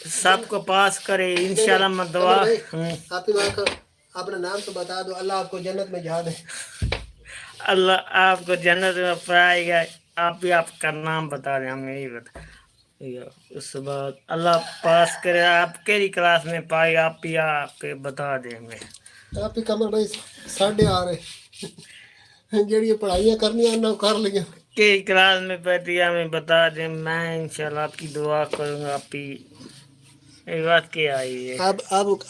Speaker 1: सबको पास करे इंशाल्लाह। मैं दुआ
Speaker 2: आप ही अपना नाम तो बता दो, अल्लाह आपको जन्नत में जा दे।
Speaker 1: अल्लाह आपको जन्नत में पाएगा। आप ही आपका नाम बता दें, हम यही बता। उसके बाद अल्लाह पास करे, आप केरी क्लास में पाए आप ही आपके बता दें हमें।
Speaker 2: आप ही कमर भाई साढ़े आ रहे जेड़ी पढ़ाइयाँ करनी है ना कर लिया।
Speaker 1: केरी क्लास में पढ़ती हमें बता दें, मैं इंशाल्लाह आपकी दुआ करूँगा। आप ही ये बात क्या आई है।
Speaker 2: अब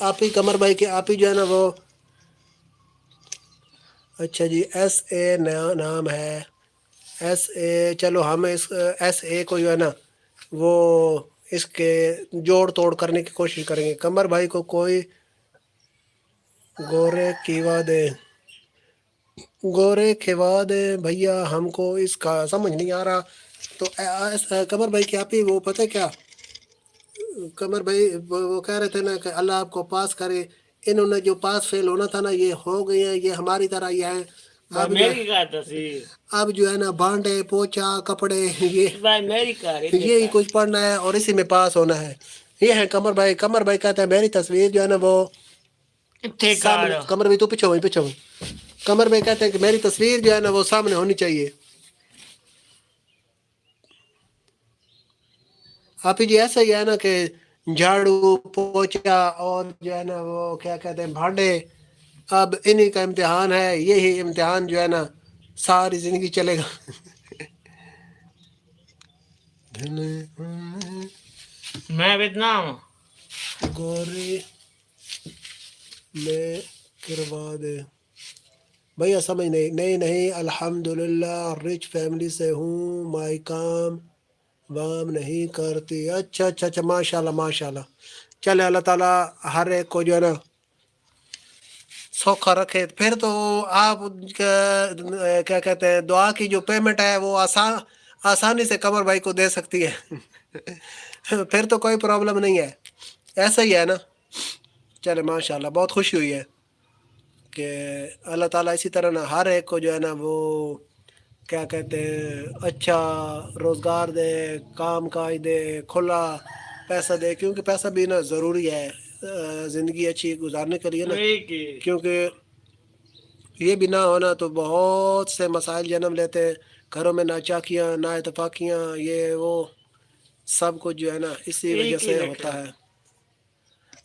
Speaker 2: आप ही कमर भाई के आप ही जो है ना वो, अच्छा जी SA नाम है SA। चलो हम इस SA को जो है ना वो इसके जोड़ तोड़ करने की कोशिश करेंगे। कमर भाई को कोई गोरे खिवा दे भैया, हमको इसका समझ नहीं आ रहा। तो कमर भाई की आप ही वो पता है क्या, कमर भाई वो कह रहे थे ना कि अल्लाह आपको पास करे। इन्होंने जो पास फेल होना था ना ये हो गए हैं, ये हमारी तरह ये है। अब जो है ना भांडे पोछा कपड़े ये ही कुछ पढ़ना है और इसी में पास होना है। ये है कमर भाई। कमर भाई कहते हैं मेरी तस्वीर जो है ना वो सामने, कमर भाई तो पीछे वही। कमर भाई कहते हैं कि मेरी तस्वीर जो है ना वो सामने होनी चाहिए। आप ही जी ऐसा ही है ना कि झाड़ू पोछा और जो है ना वो क्या कहते हैं भांडे, अब इन्हीं का इम्तिहान है। यही इम्तिहान जो है ना सारी जिंदगी चलेगा।
Speaker 1: मैं वियतनाम
Speaker 2: गोरी में करवा दे भैया, समझ नहीं अल्हम्दुलिल्लाह रिच फैमिली से हूँ, माई काम वाम नहीं करती। अच्छा माशाल्लाह। चले अल्लाह ताला हर एक को जो है ना सौखा रखे, फिर तो आप क्या कहते हैं, दुआ की जो पेमेंट है वो आसानी से कमर भाई को दे सकती है। फिर तो कोई प्रॉब्लम नहीं है, ऐसा ही है ना। चले माशाल्लाह, बहुत खुशी हुई है कि अल्लाह ताला इसी तरह ना हर एक को जो है ना वो क्या कहते हैं अच्छा रोज़गार दे, काम काज दे, खुला पैसा दे, क्योंकि पैसा भी ना ज़रूरी है ज़िंदगी अच्छी गुजारने के लिए ना,
Speaker 1: ठीक है।
Speaker 2: क्योंकि ये भी ना होना तो बहुत से मसाइल जन्म लेते हैं, घरों में नाचाकियाँ, ना इतफाकियाँ, ये वो सब कुछ जो है ना इसी वजह
Speaker 1: ठीक ही
Speaker 2: से
Speaker 1: रखे।
Speaker 2: होता है।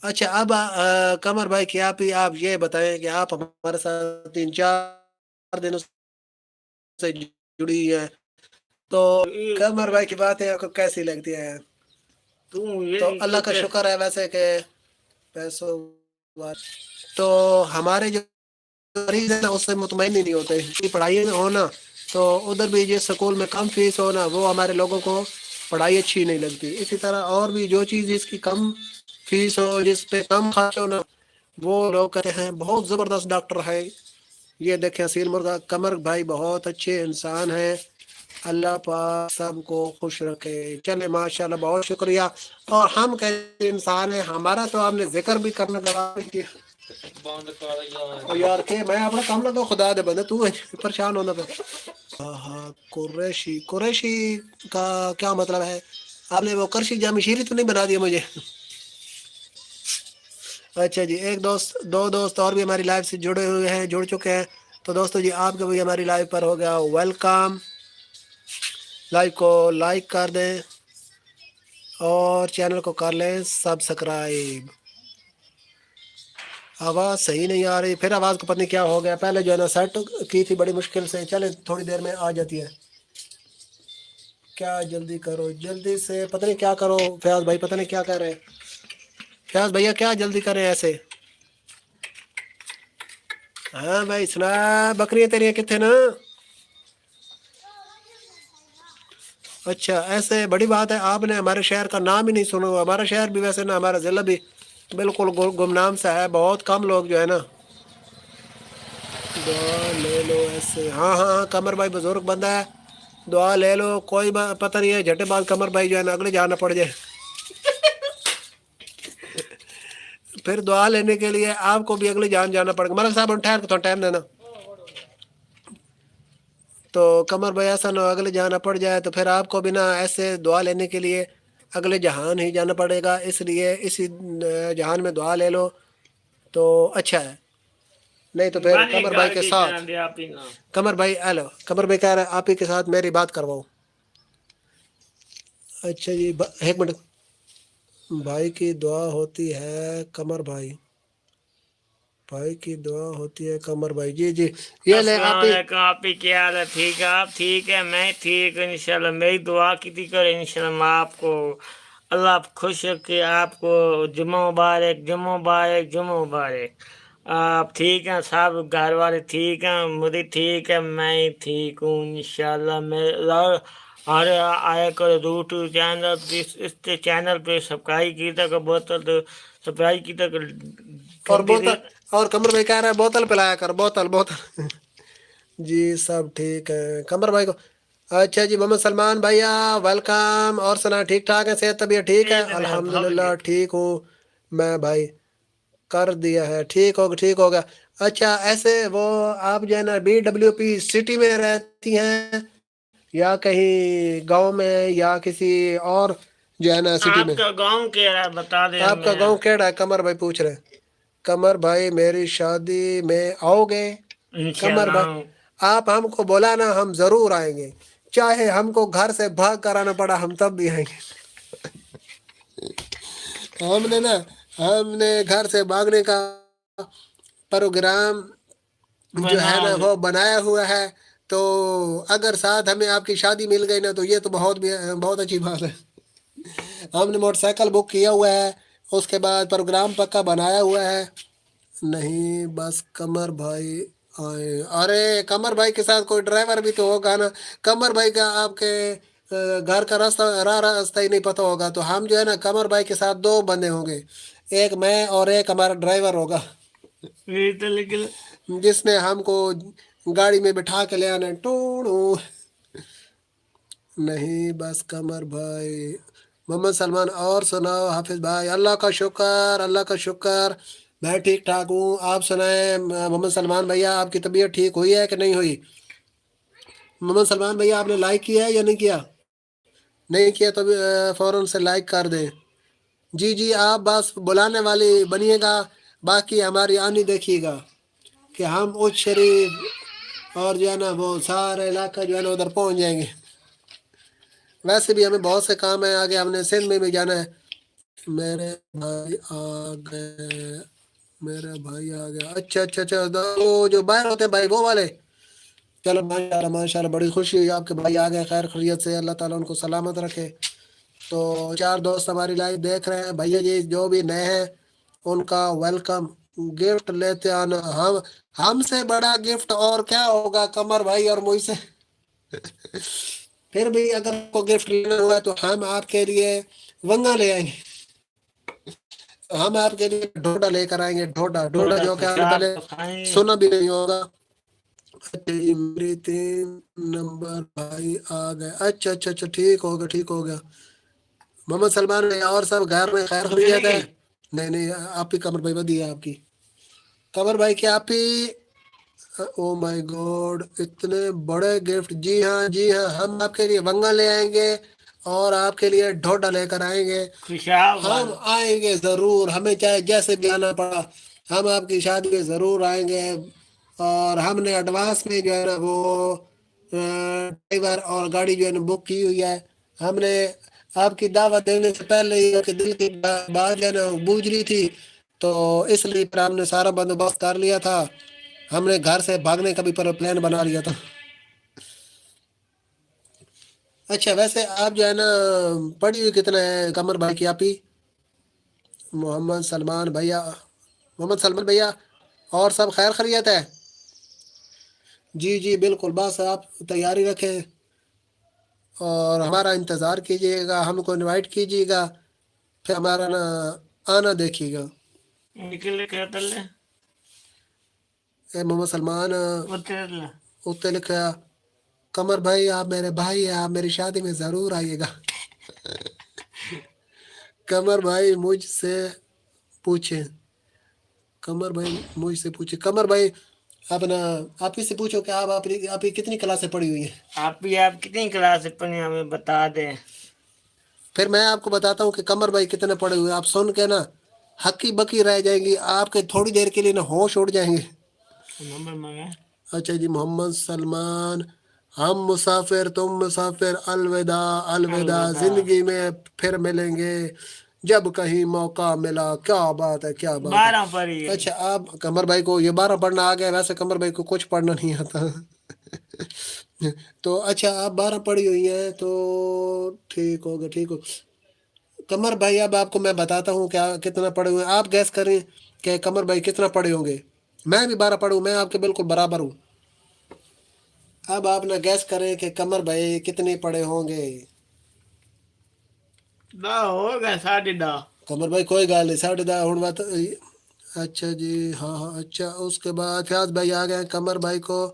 Speaker 2: अच्छा अब कमर भाई की आप ये बताएं कि आप हमारे साथ 3-4 दिनों से जुड़ी हैं, तो कमर भाई की बातें आपको कैसी लगती है?
Speaker 1: तू
Speaker 2: तो
Speaker 1: ये
Speaker 2: अल्लाह का
Speaker 1: तो
Speaker 2: शुक्र है वैसे कि पैसों तो हमारे जो मरीज है ना उससे मुतमईन ही नहीं होते कि पढ़ाई में हो ना, तो उधर भी जिस स्कूल में कम फीस हो ना वो हमारे लोगों को पढ़ाई अच्छी नहीं लगती। इसी तरह और भी जो चीज़ जिसकी कम फीस हो, जिस पे कम खर्च हो ना, वो लोग कहते हैं बहुत ज़बरदस्त डॉक्टर है। ये देखें हसीन मुर्गा, कमर भाई बहुत अच्छे इंसान हैं, अल्लाह पाक सबको खुश रखे। चले माशाल्लाह, बहुत शुक्रिया। और हम कैसे इंसान हैं, हमारा तो आपने जिक्र भी करना लगा किया।
Speaker 1: बंद कर यार।
Speaker 2: और यार के मैं अपना काम लगा, खुदा दे बंदे तू परेशान होना पे। हाँ, कुरैशी, कुरैशी का क्या मतलब है? आपने वो करशी जामी शीरी तो नहीं बना दिया मुझे? अच्छा जी, एक दोस्त, दो दोस्त और भी हमारी लाइव से जुड़े हुए हैं, जुड़ चुके हैं। तो दोस्तों जी आपका भी हमारी लाइव पर हो गया वेलकम। लाइव को लाइक कर दें और चैनल को कर लें सब्सक्राइब। आवाज़ सही नहीं आ रही, फिर आवाज़ को पता नहीं क्या हो गया, पहले जो है ना सेट की थी बड़ी मुश्किल से, चले थोड़ी देर में आ जाती है। क्या जल्दी करो, जल्दी से पता नहीं क्या करो, फयाज भाई पता नहीं क्या कर रहे हैं। फयाज भैया क्या जल्दी करें ऐसे? हाँ भाई सुना, बकरियां तेरियां कितने ना? अच्छा ऐसे बड़ी बात है, आपने हमारे शहर का नाम ही नहीं सुना हुआ। हमारा शहर भी वैसे ना, हमारा ज़िला भी बिल्कुल गुमनाम सा है, बहुत कम लोग जो है ना। दुआ ले लो ऐसे, हाँ हाँ हाँ, कमर भाई बुजुर्ग बंदा है, दुआ ले लो, कोई पता नहीं है झटे बाद कमर भाई जो है ना अगले जाना पड़ जाए। फिर दुआ लेने के लिए आपको भी अगले जाना पड़ेगा। मलक साहब हम ठहर के थोड़ा टाइम देना, तो कमर भाई ऐसा ना अगले जाना पड़ जाए तो फिर आपको भी ना ऐसे दुआ लेने के लिए अगले जहान ही जाना पड़ेगा, इसलिए इसी जहान में दुआ ले लो तो अच्छा है। नहीं तो फिर
Speaker 1: बानी
Speaker 2: कमर भाई
Speaker 1: गाल
Speaker 2: के
Speaker 1: की
Speaker 2: साथ,
Speaker 1: जान दे आप ही ना।
Speaker 2: कमर भाई हेलो, कमर भाई कह रहे हैं आप ही के साथ मेरी बात करवाओ। अच्छा जी, एक मिनट, भाई की दुआ होती है कमर भाई, भाई की दुआ होती है कमर भाई, जी जी ये ले
Speaker 1: अस्सलाम
Speaker 2: आप ही।
Speaker 1: वालेकुम, आप ही क्या हाल है? ठीक है, आप ठीक है? मैं ठीक हूँ इंशाल्लाह। मेरी दुआ की थी करे इंशाल्लाह, मैं आपको अल्लाह खुश रखे, आपको जुम्मा मुबारक, जुम्मा मुबारक, जुम्मा मुबारक। आप ठीक हैं? सब घर वाले ठीक हैं? मुझे ठीक है, मैं ठीक हूँ इंशाल्लाह। मैं हर आया करो रूट चैनल पे, इस चैनल पे सब्सक्राइब की तक बोतल तो सब्सक्राइब की तक
Speaker 2: और
Speaker 1: घंटी
Speaker 2: बोतल, और कमर भाई कह रहा है बोतल पिलाया कर, बोतल बोतल। जी सब ठीक है कमर भाई को। अच्छा जी, मोहम्मद सलमान भैया वेलकम। और सुना ठीक ठाक है, सेहत तबीयत ठीक है? अल्हम्दुलिल्लाह ठीक हूँ मैं भाई, कर दिया है, ठीक होगा। अच्छा ऐसे वो आप जो है ना BWP सिटी में रहती हैं या कहीं गांव में या किसी और जो है ना सिटी में?
Speaker 1: आपका गांव क्या है बता दे
Speaker 2: आपका
Speaker 1: हमें।
Speaker 2: गांव केड़ा है? कमर भाई पूछ रहे हैं। कमर भाई मेरी शादी में आओगे? कमर भाई
Speaker 1: इंशाल्लाह।
Speaker 2: आप हमको बोला ना, हम जरूर आएंगे, चाहे हमको घर से भाग कर आना पड़ा हम तब भी आएंगे। हमने ना, हमने घर से भागने का प्रोग्राम जो
Speaker 1: बना
Speaker 2: है ना
Speaker 1: दे।
Speaker 2: वो बनाया हुआ है, तो अगर साथ हमें आपकी शादी मिल गई ना तो ये तो बहुत अच्छी बात है। हमने मोटरसाइकिल बुक किया हुआ है, उसके बाद प्रोग्राम पक्का बनाया हुआ है। नहीं बस कमर भाई आए, अरे कमर भाई के साथ कोई ड्राइवर भी तो होगा ना। कमर भाई का आपके घर का रास्ता ही नहीं पता होगा, तो हम जो है ना कमर भाई के साथ 2 बंदे होंगे, एक मैं और एक हमारा ड्राइवर होगा। जिसने हमको गाड़ी में बिठा के ले आना टोड़ो नहीं बस कमर भाई। मोहम्मद सलमान और सुनाओ हाफिज भाई। अल्लाह का शुक्र, अल्लाह का शुक्र, मैं ठीक ठाक हूँ। आप सुनाएं मोहम्मद सलमान भैया, आपकी तबीयत ठीक हुई है कि नहीं हुई? मोहम्मद सलमान भैया आपने लाइक किया है या नहीं किया? नहीं किया तो फ़ौरन से लाइक कर दें। जी जी, आप बस बुलाने वाली बनिएगा, बाकी हमारी आनी देखिएगा कि हम उस शरीफ और जो है ना वो सारा इलाका जो है ना उधर पहुंच जाएंगे। वैसे भी हमें बहुत से काम है आगे, हमने सिंध में भी जाना है। मेरे भाई आ गए, मेरे भाई आ गया। अच्छा अच्छा अच्छा, वो जो बाहर होते हैं भाई वो वाले। चलो माशाल्लाह माशाल्लाह, बड़ी खुशी हुई आपके भाई आ गए खैर खैरियत से, अल्लाह ताला उनको सलामत रखे। तो 4 दोस्त हमारी लाइव देख रहे हैं भैया जी, जो भी नए हैं उनका वेलकम। गिफ्ट लेते आना, हम हमसे बड़ा गिफ्ट और क्या होगा कमर भाई और मुझसे। फिर भी अगर आपको गिफ्ट लेना हुआ तो हम आपके लिए वंगा ले आएंगे, हम आपके लिए ढोडा लेकर आएंगे। ढोडा ढोडा जो कि आपने पहले सुना भी नहीं होगा। अच्छा जी, मेरे 3 नंबर भाई आ गए। अच्छा अच्छा अच्छा, ठीक हो गया ठीक हो गया। मोहम्मद सलमान ने और सब घर में खैर खैरियत है? नहीं नहीं, आप ही कमर भाई बदी है आपकी। कमर भाई क्या आप ही? ओ माय गॉड, इतने बड़े गिफ्ट। जी हाँ, हम आपके लिए वंगा ले आएंगे और आपके लिए ढोडा लेकर आएंगे। हम आएंगे ज़रूर, हमें चाहे जैसे भी आना पड़ा, हम आपकी शादी में ज़रूर आएंगे। और हमने एडवांस में जो है ना वो ड्राइवर और गाड़ी जो है ना बुक की हुई है। हमने आपकी दावत देने से पहले ही आपके दिल की बात जो है ना बूझ रही थी, तो इसलिए फिर हमने सारा बंदोबस्त कर लिया था। हमने घर से भागने का भी प्लान बना लिया था। अच्छा वैसे आप जो है ना पढ़ी हुई कितना है कमर भाई की आप ही? मोहम्मद सलमान भैया, मोहम्मद सलमान भैया और सब खैर खैरियत है? जी जी बिल्कुल, बस आप तैयारी रखें और हमारा इंतज़ार कीजिएगा, हमको इनवाइट कीजिएगा, फिर हमारा ना आना देखिएगा। ए मोहम्मद सलमान उत्ते लिखा, कमर भाई आप मेरे भाई हैं, आप मेरी शादी में ज़रूर आइएगा। कमर भाई मुझसे पूछे, कमर भाई मुझसे पूछे, कमर भाई अपना आप ही से पूछो कि आप ही कितनी क्लास से पढ़ी हुई है?
Speaker 1: आप कितनी क्लास से पढ़ी हमें बता दें।
Speaker 2: फिर मैं आपको बताता हूँ कि कमर भाई कितने पढ़े हुए हैं। आप सुन के ना हक्की बकी रह जाएंगी, आपके थोड़ी देर के लिए ना होश उड़ जाएंगे।
Speaker 1: नंबर मांगा।
Speaker 2: अच्छा जी, मोहम्मद सलमान, हम मुसाफिर तुम मुसाफिर, अलविदा अलविदा, जिंदगी में फिर मिलेंगे जब कहीं मौका मिला। क्या बात है क्या बात
Speaker 1: 12
Speaker 2: है।
Speaker 1: पढ़ी है।
Speaker 2: अच्छा आप कमर भाई को ये 12 पढ़ना आ गया, वैसे कमर भाई को कुछ पढ़ना नहीं आता। तो अच्छा आप 12 पढ़ी हुई हैं तो ठीक हो गया ठीक हो। कमर भाई अब आपको मैं बताता हूँ क्या कितना पढ़े हुए हैं, आप गैस करें कि कमर भाई कितना पढ़े होंगे। मैं भी 12 पढ़ूँ, मैं आपके बिल्कुल बराबर हूँ। अब आप ना गैस करें कि कमर भाई कितने पढ़े होंगे।
Speaker 1: 10 हो गए 10.5।
Speaker 2: कमर भाई कोई गल नहीं, 10.5 हुण बात। अच्छा जी हाँ हाँ, अच्छा उसके बाद फयाज भाई आ गए। कमर भाई को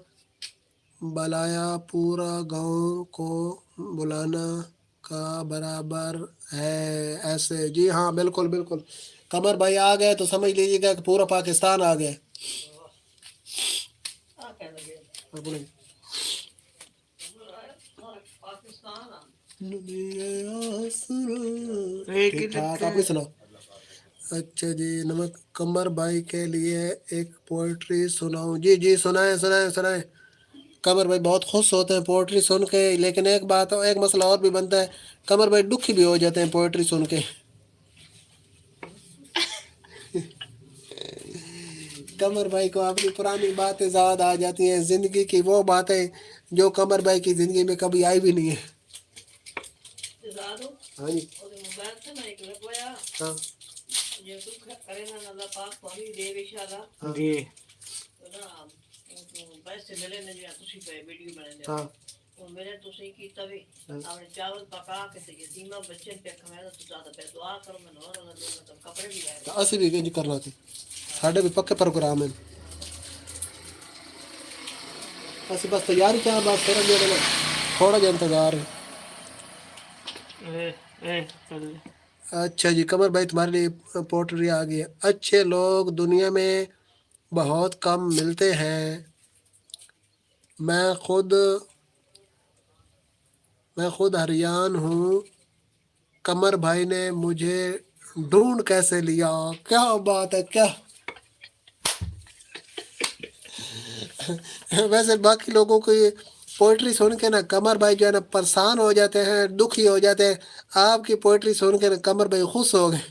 Speaker 2: बुलाया, पूरा गांव को बुलाना का बराबर है ऐसे। जी हाँ बिल्कुल बिल्कुल, कमर भाई आ गए तो समझ लीजिएगा कि पूरा पाकिस्तान आ गया। ठीक ठाक, आप ही सुनाओ। अच्छा जी, नमक कमर भाई के लिए एक पोइट्री सुनाऊं? जी जी सुनाए सुनाए सुनाए। कमर भाई बहुत खुश होते हैं पोइट्री सुन के, लेकिन एक बात एक मसला और भी बनता है, कमर भाई दुखी भी हो जाते हैं पोइट्री सुन के। कमर भाई को अपनी पुरानी बातें याद आ जाती हैं, जिंदगी की वो बातें जो कमर भाई की जिंदगी में कभी आई भी नहीं है। हाँ जी हाँ
Speaker 1: जी
Speaker 2: हाँ
Speaker 7: मेरे तुसी कीता भी अपने चावल पका के ते यतीमा बच्चे पे खवाया तो ज्यादा पे दुआ करो मैं और मतलब कपड़े भी आए
Speaker 2: तो असली भी करना थी। साढ़े भी पक्के प्रोग्राम हैं ਅਸੀਂ ਬਸ ਤਿਆਰੀ ਕਿਆ ਬਸ ਫਿਰ ਜਿਹੜੇ ਨਾ थोड़ा ਜਿਹਾ इंतजार है
Speaker 1: चल
Speaker 2: अच्छा जी कमर भाई तुम्हारे लिए पोल्ट्री आ गई है अच्छे लोग दुनिया में बहुत कम मिलते हैं मैं खुद हरियाण हूँ कमर भाई ने मुझे ढूंढ कैसे लिया क्या बात है क्या वैसे बाकी लोगों की पोइट्री सुन के ना कमर भाई जो है ना परेशान हो जाते हैं दुखी हो जाते हैं आपकी पोइट्री सुन के ना कमर भाई खुश हो गए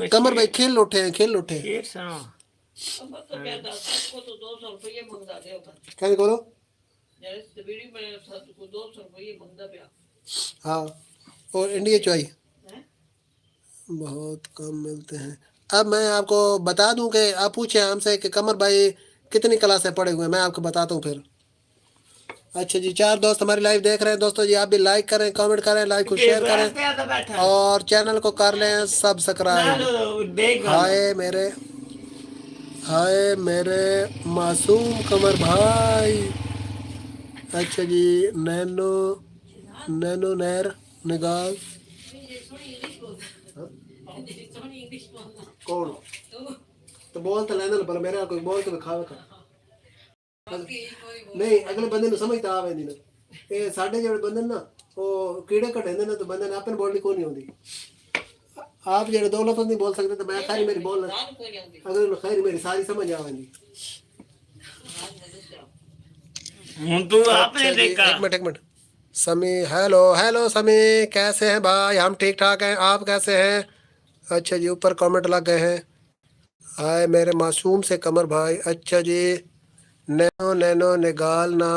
Speaker 2: कमर भाई खेल उठे हैं खेल उठे हैं
Speaker 1: ये सुनो
Speaker 7: अब तो क्या था सबको तो 200 रुपये मंगता दे
Speaker 2: क्या करो
Speaker 7: जैसे बीड़ी में सबको 200 रुपये मंगता पिया
Speaker 2: हाँ और इंडिया चॉई
Speaker 7: हैं
Speaker 2: बहुत कम मिलते हैं अब मैं आपको बता दूं कि आप पूछे हमसे कि कमर भाई कितनी क्लास से पढ़े हुए हैं मैं आपको बताता हूँ फिर अच्छा जी 4 दोस्त हमारी लाइव देख रहे हैं दोस्तों जी आप भी लाइक करें कमेंट करें लाइक को शेयर करें और चैनल को कर लें सब्सक्राइब हाय मेरे मासूम कमर भाई अच्छा जी नैनो नैर निगाल कौन तो बोल तो लेना पर मेरे कोई बोल तो खावे कर नहीं अगले बंदे ਨੂੰ ਸਮਝ ਤਾਂ ਆਵੇਂਦੀ ਨਾ ਇਹ ਸਾਡੇ ਜਿਹੜੇ ਬੰਦੇ ਨਾ ਉਹ ਕੀੜੇ ਘਟੇਂਦੇ ਨੇ ਤਾਂ ਬੰਦੇ ਨੇ ਆਪਣੇ ਬੋਲਣੀ ਕੋਈ ਨਹੀਂ ਆਉਂਦੀ आप ਜਿਹੜੇ ਦੋ ਲਫ਼ਜ਼ ਨਹੀਂ ਬੋਲ ਸਕਦੇ ਤਾਂ ਮੈਂ ਸਾਰੀ ਮੇਰੀ ਬੋਲ ਅਗਲੇ ਨੂੰ ਖੈਰ ਮੇਰੀ ਸਾਰੀ ਸਮਝ ਆਵੇਂਦੀ
Speaker 1: हूं तू आपने देखा
Speaker 2: एक मिनट समी हेलो समी कैसे हैं भाई हम ठीक ठाक हैं आप कैसे हैं अच्छा जी ऊपर कमेंट लग गए हैं हाय मेरे मासूम से कमर भाई अच्छा जी नैनो निगाल ना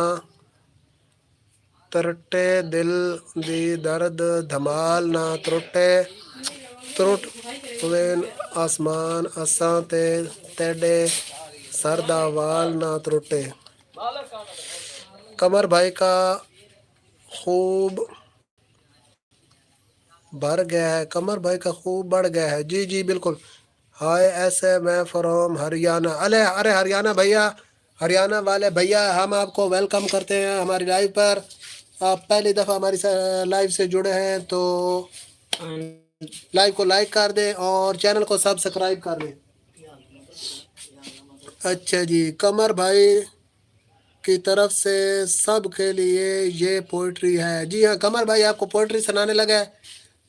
Speaker 2: तरटे दिल दी दर्द धमाल ना त्रुट वेन आसमान असां ते तेडे सरदा वाल ना त्रुटे कमर भाई का खूब भर गया है कमर भाई का खूब बढ़ गया है जी जी बिल्कुल हाय ऐसे मैं फ्रॉम हरियाणा अरे हरियाणा भैया हरियाणा वाले भैया हम आपको वेलकम करते हैं हमारी लाइव पर आप पहली दफ़ा हमारी लाइव से जुड़े हैं तो लाइव को लाइक कर दें और चैनल को सब्सक्राइब कर दें अच्छा जी कमर भाई की तरफ से सब के लिए ये पोइट्री है जी हाँ कमर भाई आपको पोइट्री सुनाने लगा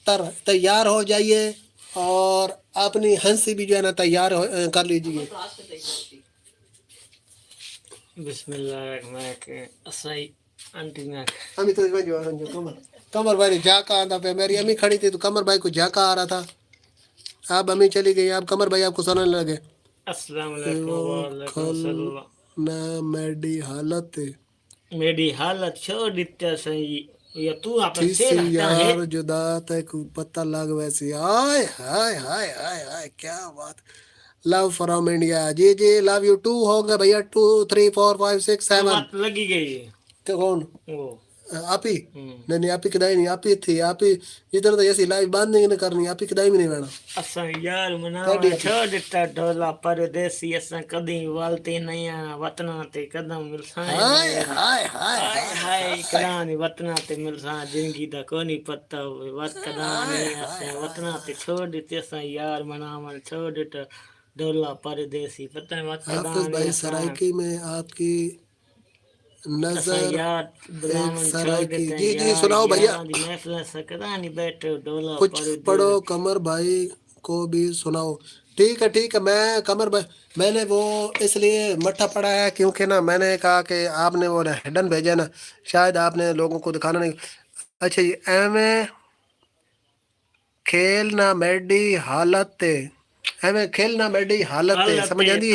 Speaker 2: तैयार हो जाइए और अपनी हंसी भी जो है ना तैयार कर लीजिए अमी तो कमर भाई ने झाका आंदा पे मेरी अम्मी खड़ी थी तो कमर भाई को झाका आ रहा था अब अम्मी चली गई अब कमर भाई आपको सुनाने लगे
Speaker 1: अस्सलाम वालेकुम
Speaker 2: ना
Speaker 1: मेरी हालत छोड़ देता सही या तू अपन से
Speaker 2: किसी
Speaker 1: रहता है
Speaker 2: यार जुदा तक पता लग वैसे हाय हाय हाय हाय हाय क्या बात लव फ्रॉम इंडिया जी जी लव यू टू हो गए भैया 2 3 4 5 6 7
Speaker 1: बात लगी गई है
Speaker 2: कौन
Speaker 1: वो
Speaker 2: आप ही नहीं आप ही कदाई नहीं आप ही थी आप ही जितना तो ऐसी लाइव बंद नहीं करनी आप ही कदाई भी नहीं रहना
Speaker 1: असा यार मना छोड़ देता ढोला परदेसी असा कदी वालते नहीं आना वतना ते कदम मिलसा
Speaker 2: हाय हाय हाय
Speaker 1: हाय कदानी वतना ते मिलसा जिंदगी दा कोनी पता होवे वत कदानी असा वतना ते छोड़ देते असा यार मना मन छोड़ देता ढोला परदेसी पता नहीं वत
Speaker 2: हाफिज
Speaker 1: कदानी
Speaker 2: भाई सराइकी में आपकी नजर सराइकी जी जी सुनाओ भैया कुछ पढ़ो कमर भाई को भी सुनाओ ठीक है मैं कमर भाई मैंने वो इसलिए मट्ठा पढ़ा है क्योंकि ना मैंने कहा कि आपने वो हिडन भेजा ना शायद आपने लोगों को दिखाना नहीं अच्छा जी एवें खेलना मेडी हालत एवें खेलना मेडी हालत समझ आंदी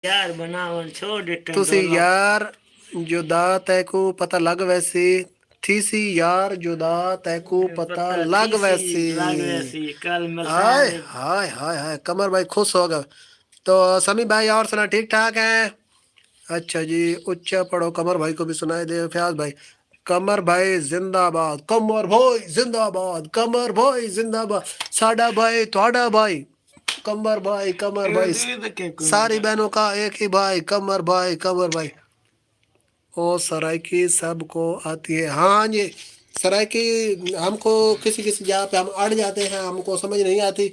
Speaker 1: यार बनावन छोड़ देते
Speaker 2: तुसी यार जुदा तैको पता लग वैसी थीसी यार जुदा तैको पता लग वैसी
Speaker 1: कल
Speaker 2: हाय हाय हाय हाय कमर भाई खुश हो गए तो समी भाई और सुना ठीक ठाक है अच्छा जी उच्चा पढ़ो कमर भाई को भी सुनाई दे फयाज भाई कमर भाई जिंदाबाद, कमर भाई जिंदाबाद, कमर भाई जिंदाबाद, साडा भाई थोड़ा भाई, कमर भाई सारी बहनों का एक ही भाई, कमर भाई। ओ सराइकी सबको आती है, हाँ जी सराइकी हमको किसी किसी जगह पे हम अड़ जाते हैं, हमको समझ नहीं आती,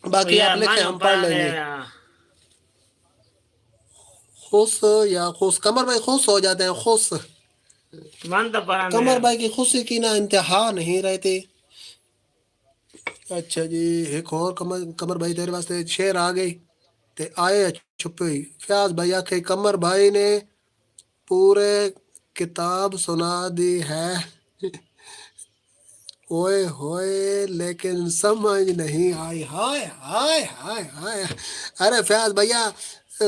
Speaker 2: बाकी आप लिखे हम पढ़ लेंगे। खुश या खुश, कमर भाई खुश हो जाते हैं, खुश।
Speaker 1: मन तो पढ़ा
Speaker 2: कमर भाई की खुशी की ना इंतहा नहीं रहती। अच्छा जी, एक और कमर भाई तेरे वास्ते शेर आ गई ते आए छुपे ही। फयाज भाई आखे कमर भाई ने पूरे किताब सुना दी है ओए होए लेकिन समझ नहीं आई, हाय हाय हाय हाय। अरे फयाज भैया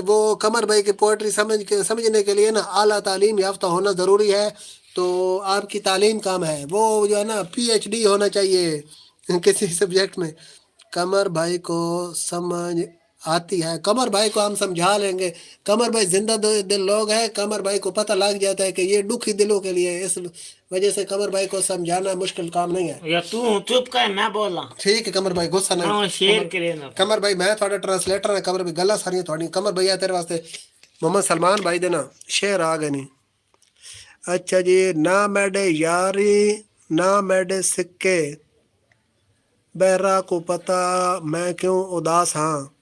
Speaker 2: वो कमर भाई की पोइट्री समझने के लिए ना आला तालीम याफ्ता होना ज़रूरी है, तो आपकी तालीम कम है, वो जो है ना PhD होना चाहिए किसी सब्जेक्ट में। कमर भाई को समझ आती है, कमर भाई को हम समझा लेंगे, कमर भाई जिंदा दिल लोग हैं, कमर भाई को पता लग जाता है कि ये दुखी दिलों के लिए, इस वजह से कमर भाई को समझाना मुश्किल काम नहीं है।
Speaker 1: या तू चुप कर, मैं बोला
Speaker 2: ठीक है कमर भाई, गुस्सा
Speaker 1: हाँ
Speaker 2: नहीं।
Speaker 1: शेर करे ना
Speaker 2: कमर भाई मैं थोड़ा ट्रांसलेटर है, कमर भाई गल्ला सारियां थोड़ी। कमर भैया तेरे वास्ते मोहम्मद सलमान भाई देना शेर आ गए नहीं। अच्छा जी, ना मैडे यारी ना मैडे सिक्के, बहरा को पता मैं क्यों उदास हाँ,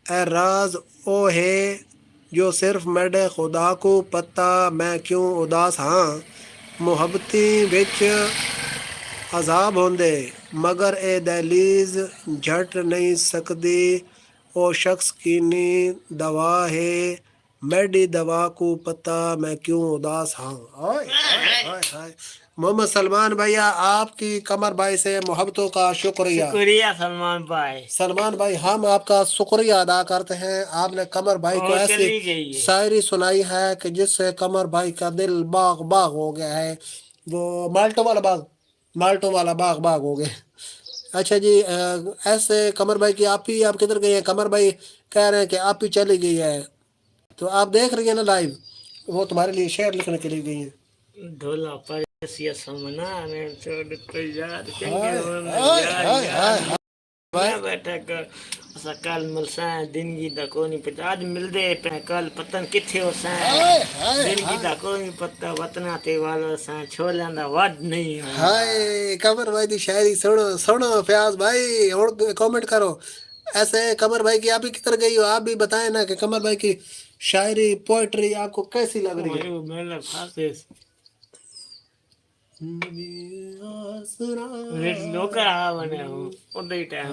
Speaker 2: ए राज ओ है जो सिर्फ मैडे खुदा को पता मैं क्यों उदास हाँ, मुहब्बती विच अजाब होंदे मगर ए दहलीज झट नहीं सकदी, ओ शख्स कीनी दवा है मैडी दवा को पता मैं क्यों उदास हाँ। हाय हाय हाय। मोहम्मद सलमान भैया आपकी कमर भाई से मोहब्बतों का शुक्रिया।
Speaker 1: शुक्रिया सलमान भाई।
Speaker 2: सलमान भाई हम आपका शुक्रिया अदा करते हैं, आपने कमर भाई को
Speaker 1: और चली
Speaker 2: ऐसी
Speaker 1: गई है।
Speaker 2: शायरी सुनाई है कि जिससे कमर भाई का दिल बाग बाग हो गया है, वो माल्टो वाला बाग हो गए। अच्छा जी, ऐसे कमर भाई की आप किधर गए हैं? कमर भाई कह रहे हैं कि आप ही चली गई है, तो आप देख रही है ना लाइव, वो तुम्हारे लिए शेर लिखने के लिए गई है।
Speaker 1: ढोला परसिया समना ने छोड़ तो यार
Speaker 2: हाय हाय हाय
Speaker 1: मैं बैठा कर सकल मिलसा दिन की दा कोई नहीं पता, आज मिलदे पे कल पतन किथे हो सा दिन की दा कोई नहीं पता, वतना ते वाला सा छोलियां दा वड नहीं है।
Speaker 2: हाय कमर भाई की शायरी सुनो सुनो फयाज भाई, और कमेंट करो ऐसे। कमर भाई की आप ही किधर गई हो, आप भी बताएं ना कि कमर भाई की शायरी पोएट्री आपको कैसी लग रही है।
Speaker 1: मैंने फासे नौकर आ बने हूं उधर ही टाइम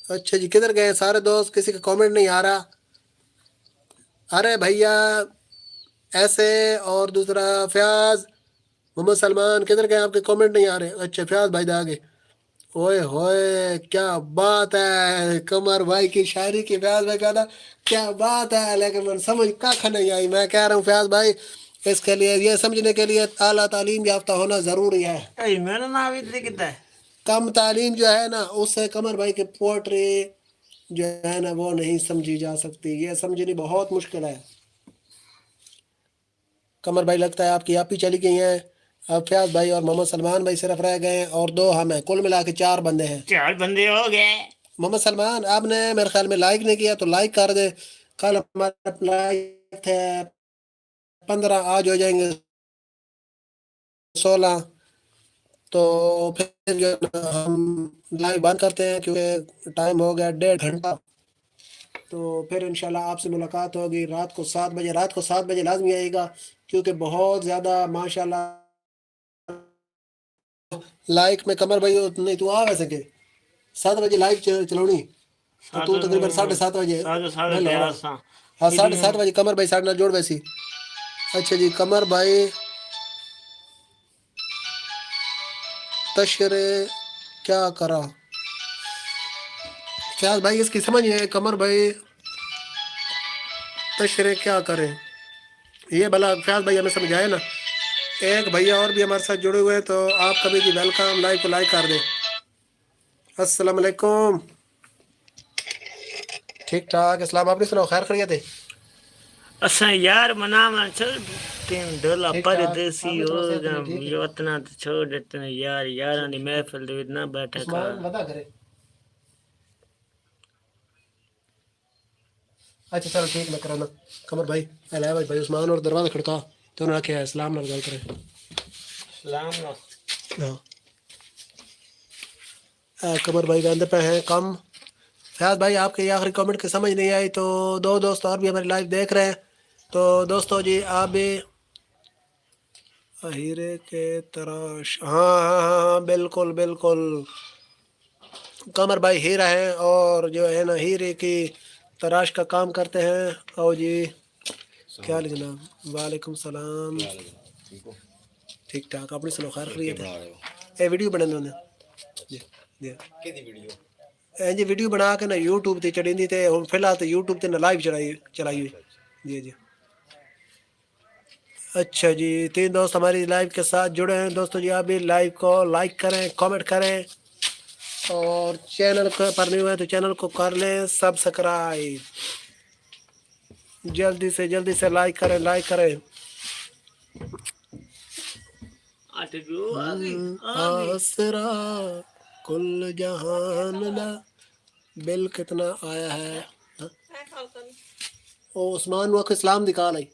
Speaker 2: अच्छा जी, किधर गए सारे दोस्त, किसी का कमेंट नहीं आ रहा। अरे भैया ऐसे, और दूसरा फयाज मोहम्मद सलमान किधर गए, आपके कमेंट नहीं आ रहे। अच्छा फयाज भाई आ गए, ओए होए क्या बात है, कमर भाई की शायरी की फयाज भाई कहता क्या बात है, लेकिन मैं समझ कख नहीं आई। मैं कह रहा हूँ फयाज भाई इसके लिए ये समझने के लिए आला तालीम याफ्ता होना ज़रूरी है।
Speaker 1: मेरा नाम इतने कितना है
Speaker 2: कम तालीम जो है ना उससे कमर भाई की पोएट्री जो है ना वो नहीं समझी जा सकती, ये समझनी बहुत मुश्किल है। कमर भाई लगता है आपकी आप ही चली गई हैं, अब फयाज भाई और मोहम्मद सलमान भाई सिर्फ रह गए हैं और 2 हम हैं, कुल मिला के 4 बंदे हैं।
Speaker 1: 4 बंदे हो गए।
Speaker 2: मोहम्मद सलमान आपने मेरे ख्याल में लाइक नहीं किया तो लाइक कर दे, कल हमारे लाइक थे 15, आज हो जाएंगे 16, तो फिर जो है ना हम लाइव बंद करते हैं क्योंकि टाइम हो गया 1.5 घंटा। तो फिर इंशाल्लाह आपसे मुलाकात होगी रात को 7 बजे। रात को 7 बजे लाजमी आएगा क्योंकि बहुत ज़्यादा माशाल्लाह लाइक में कमर भाई नहीं तू आ वैसे के 7 बजे लाइव चलानी तो तू तकरीबन 7:30 बजे हाँ 7:30 बजे कमर भाई साढ़े जोड़ वैसी। अच्छा जी, कमर भाई तशरे क्या करा फयाज भाई इसकी समझ है, कमर भाई तशरे क्या करें ये भला फयाज भाई हमें समझाए ना। एक भैया और भी हमारे साथ जुड़े हुए हैं, तो आप कभी भी वेलकम, लाइक को लाइक कर दें। अस्सलाम वालेकुम। ٹھیک ٹھاک اسلام آپ نے سناؤ خیر خیریت ہے
Speaker 1: اساں یار مناواں چھوڑ تین ڈولا
Speaker 2: ٹھیک ٹھاک
Speaker 1: پردیسی
Speaker 2: آپ نے
Speaker 1: ہو
Speaker 2: سناؤ صحت
Speaker 1: گا
Speaker 2: نہیں ٹھیک ہے
Speaker 1: یہ وطنا تو چھوڑ دیتے ہیں یار یاراں دی محفل دے وچ نہ بیٹھا کر
Speaker 2: عثمان ودا کرے اچھا چلو ٹھیک میں کرانا قمر بھائی علاوہ بھائی عثمان اور دروازہ کھڑکا تو انہوں نے کہا اسلام نال گل کرے
Speaker 1: سلام نو
Speaker 2: ہاں قمر بھائی گاندے پہ ہیں کم فیاض بھائی آپ کے یہ آخری کمنٹ کی سمجھ نہیں آئی تو دو دوست اور بھی ہماری لائف دیکھ رہے ہیں تو دوستو جی آپ بھی ہیرے کے تراش ہاں ہاں ہاں بالکل بالکل قمر بھائی ہیرا ہیں اور جو ہے نا ہیرے کی تراش کا کام کرتے ہیں او جی کیا حال ہے جناب وعلیکم السلام ٹھیک ٹھاک آپ نے سنو خیر خیریت ہے اے ویڈیو بنے نے جی جی جی ویڈیو بنا کے نا یوٹیوب تے چڑھیندی تے ہن فی الحال تے یوٹیوب تے نا لائیو چلائی ہوئی جی جی اچھا جی 3 دوست ہماری لائیو کے ساتھ جڑے ہیں دوستو جی آپ بھی لائیو کو لائک کریں کامنٹ کریں اور چینل پر نہیں ہوئے تو چینل کو کر لیں سبسکرائب جلدی سے لائک کریں آسرا کل جہان لا بل کتنا آیا ہے او عثمان وقت اسلام نکال آئی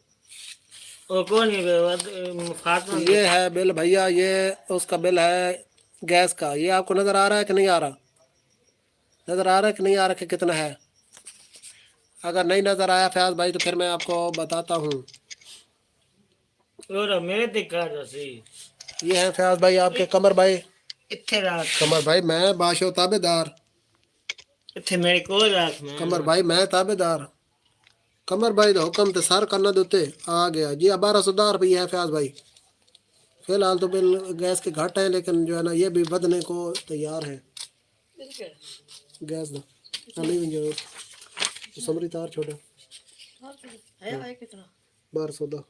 Speaker 1: او کون ہے فاطمہ
Speaker 2: یہ ہے بل بھیا یہ اس کا بل ہے گیس کا یہ آپ کو نظر آ رہا ہے کہ نہیں آ رہا نظر آ رہا ہے کہ نہیں آ رہا کہ کتنا ہے اگر نہیں نظر آیا فیاض بھائی تو پھر میں آپ کو بتاتا ہوں
Speaker 1: اور میرے تے کر سی
Speaker 2: یہ ہے فیاض بھائی آپ کے قمر بھائی
Speaker 1: اتھے رات
Speaker 2: قمر بھائی میں باشو تابے دار
Speaker 1: اتھے میرے کو رات میں
Speaker 2: قمر بھائی میں تابے دار قمر بھائی دا حکم تے سار کرنا دوتے آ گیا جی 1210 روپیہ ہے فیاض بھائی فی الحال تو بل گیس کے گھٹ ہے لیکن جو ہے نا یہ بھی بدنے کو تیار ہے گیس دا نہیں جو سمری تار چھوٹا
Speaker 7: ہے کتنا
Speaker 2: 1210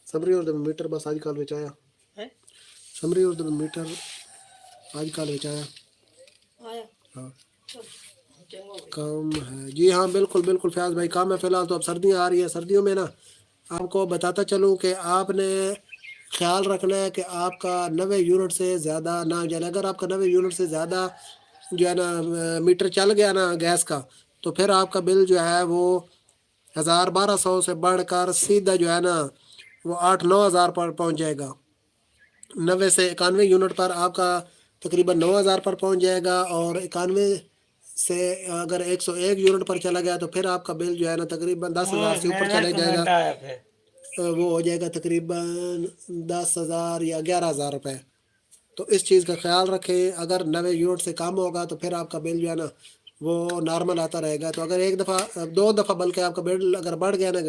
Speaker 2: سمری اور میٹر بس آج کل بچایا سمری اور میٹر آج کل بچایا ہاں کام ہے جی ہاں بالکل بالکل فیاض بھائی کام ہے فی الحال تو اب سردیاں آ رہی ہیں سردیوں میں نا آپ کو بتاتا چلوں کہ آپ نے خیال رکھنا ہے کہ آپ کا 90 یونٹ سے زیادہ نہ جائے اگر آپ کا 90 یونٹ سے زیادہ جو ہے نا میٹر چل گیا نا گیس کا تو پھر آپ کا بل جو ہے وہ 1200 سے بڑھ کر سیدھا جو ہے نا وہ 8-9 ہزار پر پہنچ جائے گا 90 سے 91 یونٹ پر آپ کا تقریباً 9000 پر پہنچ جائے گا اور 91 سے اگر 101 یونٹ پر چلا گیا تو پھر آپ کا بل جو ہے نا تقریباً 10,000 سے اوپر چلے جائے گا وہ ہو جائے گا تقریباً 10,000 یا 11,000 روپے تو اس چیز کا خیال رکھیں اگر 90 یونٹ سے کم ہوگا تو پھر آپ کا بل جو ہے نا وہ نارمل آتا رہے گا تو اگر ایک دفعہ 2 دفعہ بلکہ آپ کا بل اگر بڑھ گیا نا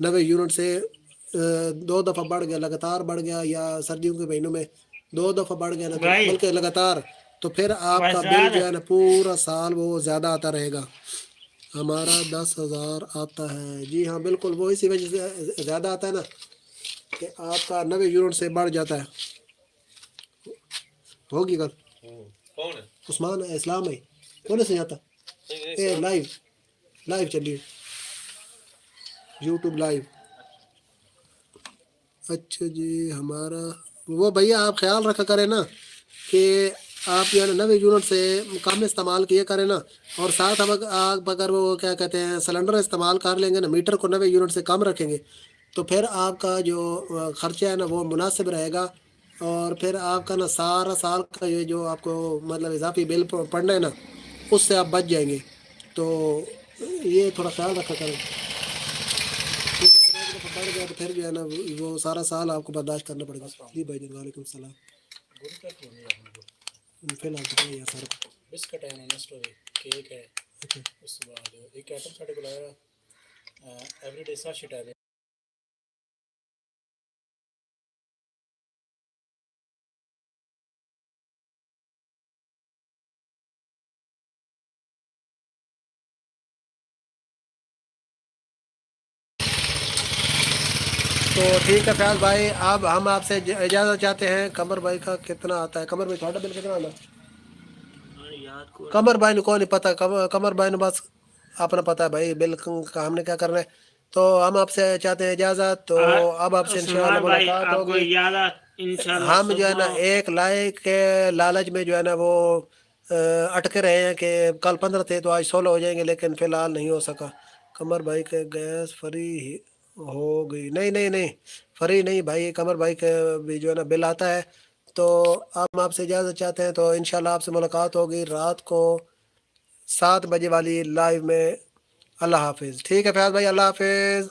Speaker 2: 90 یونٹ سے 2 دفعہ بڑھ گیا لگاتار بڑھ گیا یا سردیوں کے مہینوں میں 2 دفعہ بڑھ گیا نا تو بلکہ لگاتار تو پھر آپ کا بل جو ہے نا پورا سال وہ زیادہ آتا رہے گا ہمارا 10,000 آتا ہے جی ہاں بالکل وہ اسی وجہ سے زیادہ آتا ہے نا کہ آپ کا 90 یونٹ سے بڑھ جاتا ہے ہوگی کل
Speaker 5: کون ہے
Speaker 2: عثمان ہے اسلام ہے کون سے آتا اے لائیو چلیے یوٹیوب لائیو اچھا جی ہمارا وہ بھیا آپ خیال رکھا کریں نا کہ آپ جو ہے نا 90 یونٹ سے کم استعمال کیے کریں نا اور ساتھ آپ اگر وہ کیا کہتے ہیں سلنڈر استعمال کر لیں گے نا میٹر کو 90 یونٹ سے کم رکھیں گے تو پھر آپ کا جو خرچہ ہے نا وہ مناسب رہے گا اور پھر آپ کا نا سارا سال کا یہ جو آپ کو مطلب اضافی بل پڑنا ہے نا اس سے آپ بچ جائیں گے تو یہ تھوڑا خیال رکھا کریں بڑھ گیا تو پھر جو ہے نا وہ سارا سال آپ کو برداشت کرنا پڑے گا جی بھائی جان وعلیکم السلام فی الحال تو یہ سر
Speaker 5: بسکٹ ہے نیسٹو کیک ہے اس کے بعد ایک آئٹم ساڈے کول آیا ایوری ڈے ساشٹ ہے
Speaker 2: تو ٹھیک ہے فیاض بھائی اب ہم آپ سے اجازت چاہتے ہیں قمر بھائی کا کتنا آتا ہے قمر بھائی تھوڑا بل کتنا آنا قمر بھائی نے کو نہیں پتہ قمر بھائی نے بس अपना पता है भाई, बिल का हमने क्या करना है। तो हम आपसे चाहते हैं इजाज़त, तो अब आपसे इंशाल्लाह
Speaker 1: उस्मान भाई
Speaker 2: मुलाकात
Speaker 1: आपको
Speaker 2: होगी।
Speaker 1: इजाजत इंशाल्लाह।
Speaker 2: हम जो है ना
Speaker 1: सुबह
Speaker 2: 1 लाइक के लालच में जो है ना वो अटके रहे हैं कि कल 15 थे तो आज 16 हो जाएंगे, लेकिन फ़िलहाल नहीं हो सका। कमर भाई के गैस फ्री हो गई? नहीं नहीं नहीं, फ्री नहीं भाई, कमर भाई के भी जो है ना बिल आता है। तो हम आपसे इजाज़त चाहते हैं, तो इंशाल्लाह आपसे मुलाकात होगी रात को 7 बजे वाली लाइव में। अल्लाह हाफिज़। ठीक है फैज़ भाई, अल्लाह हाफिज़।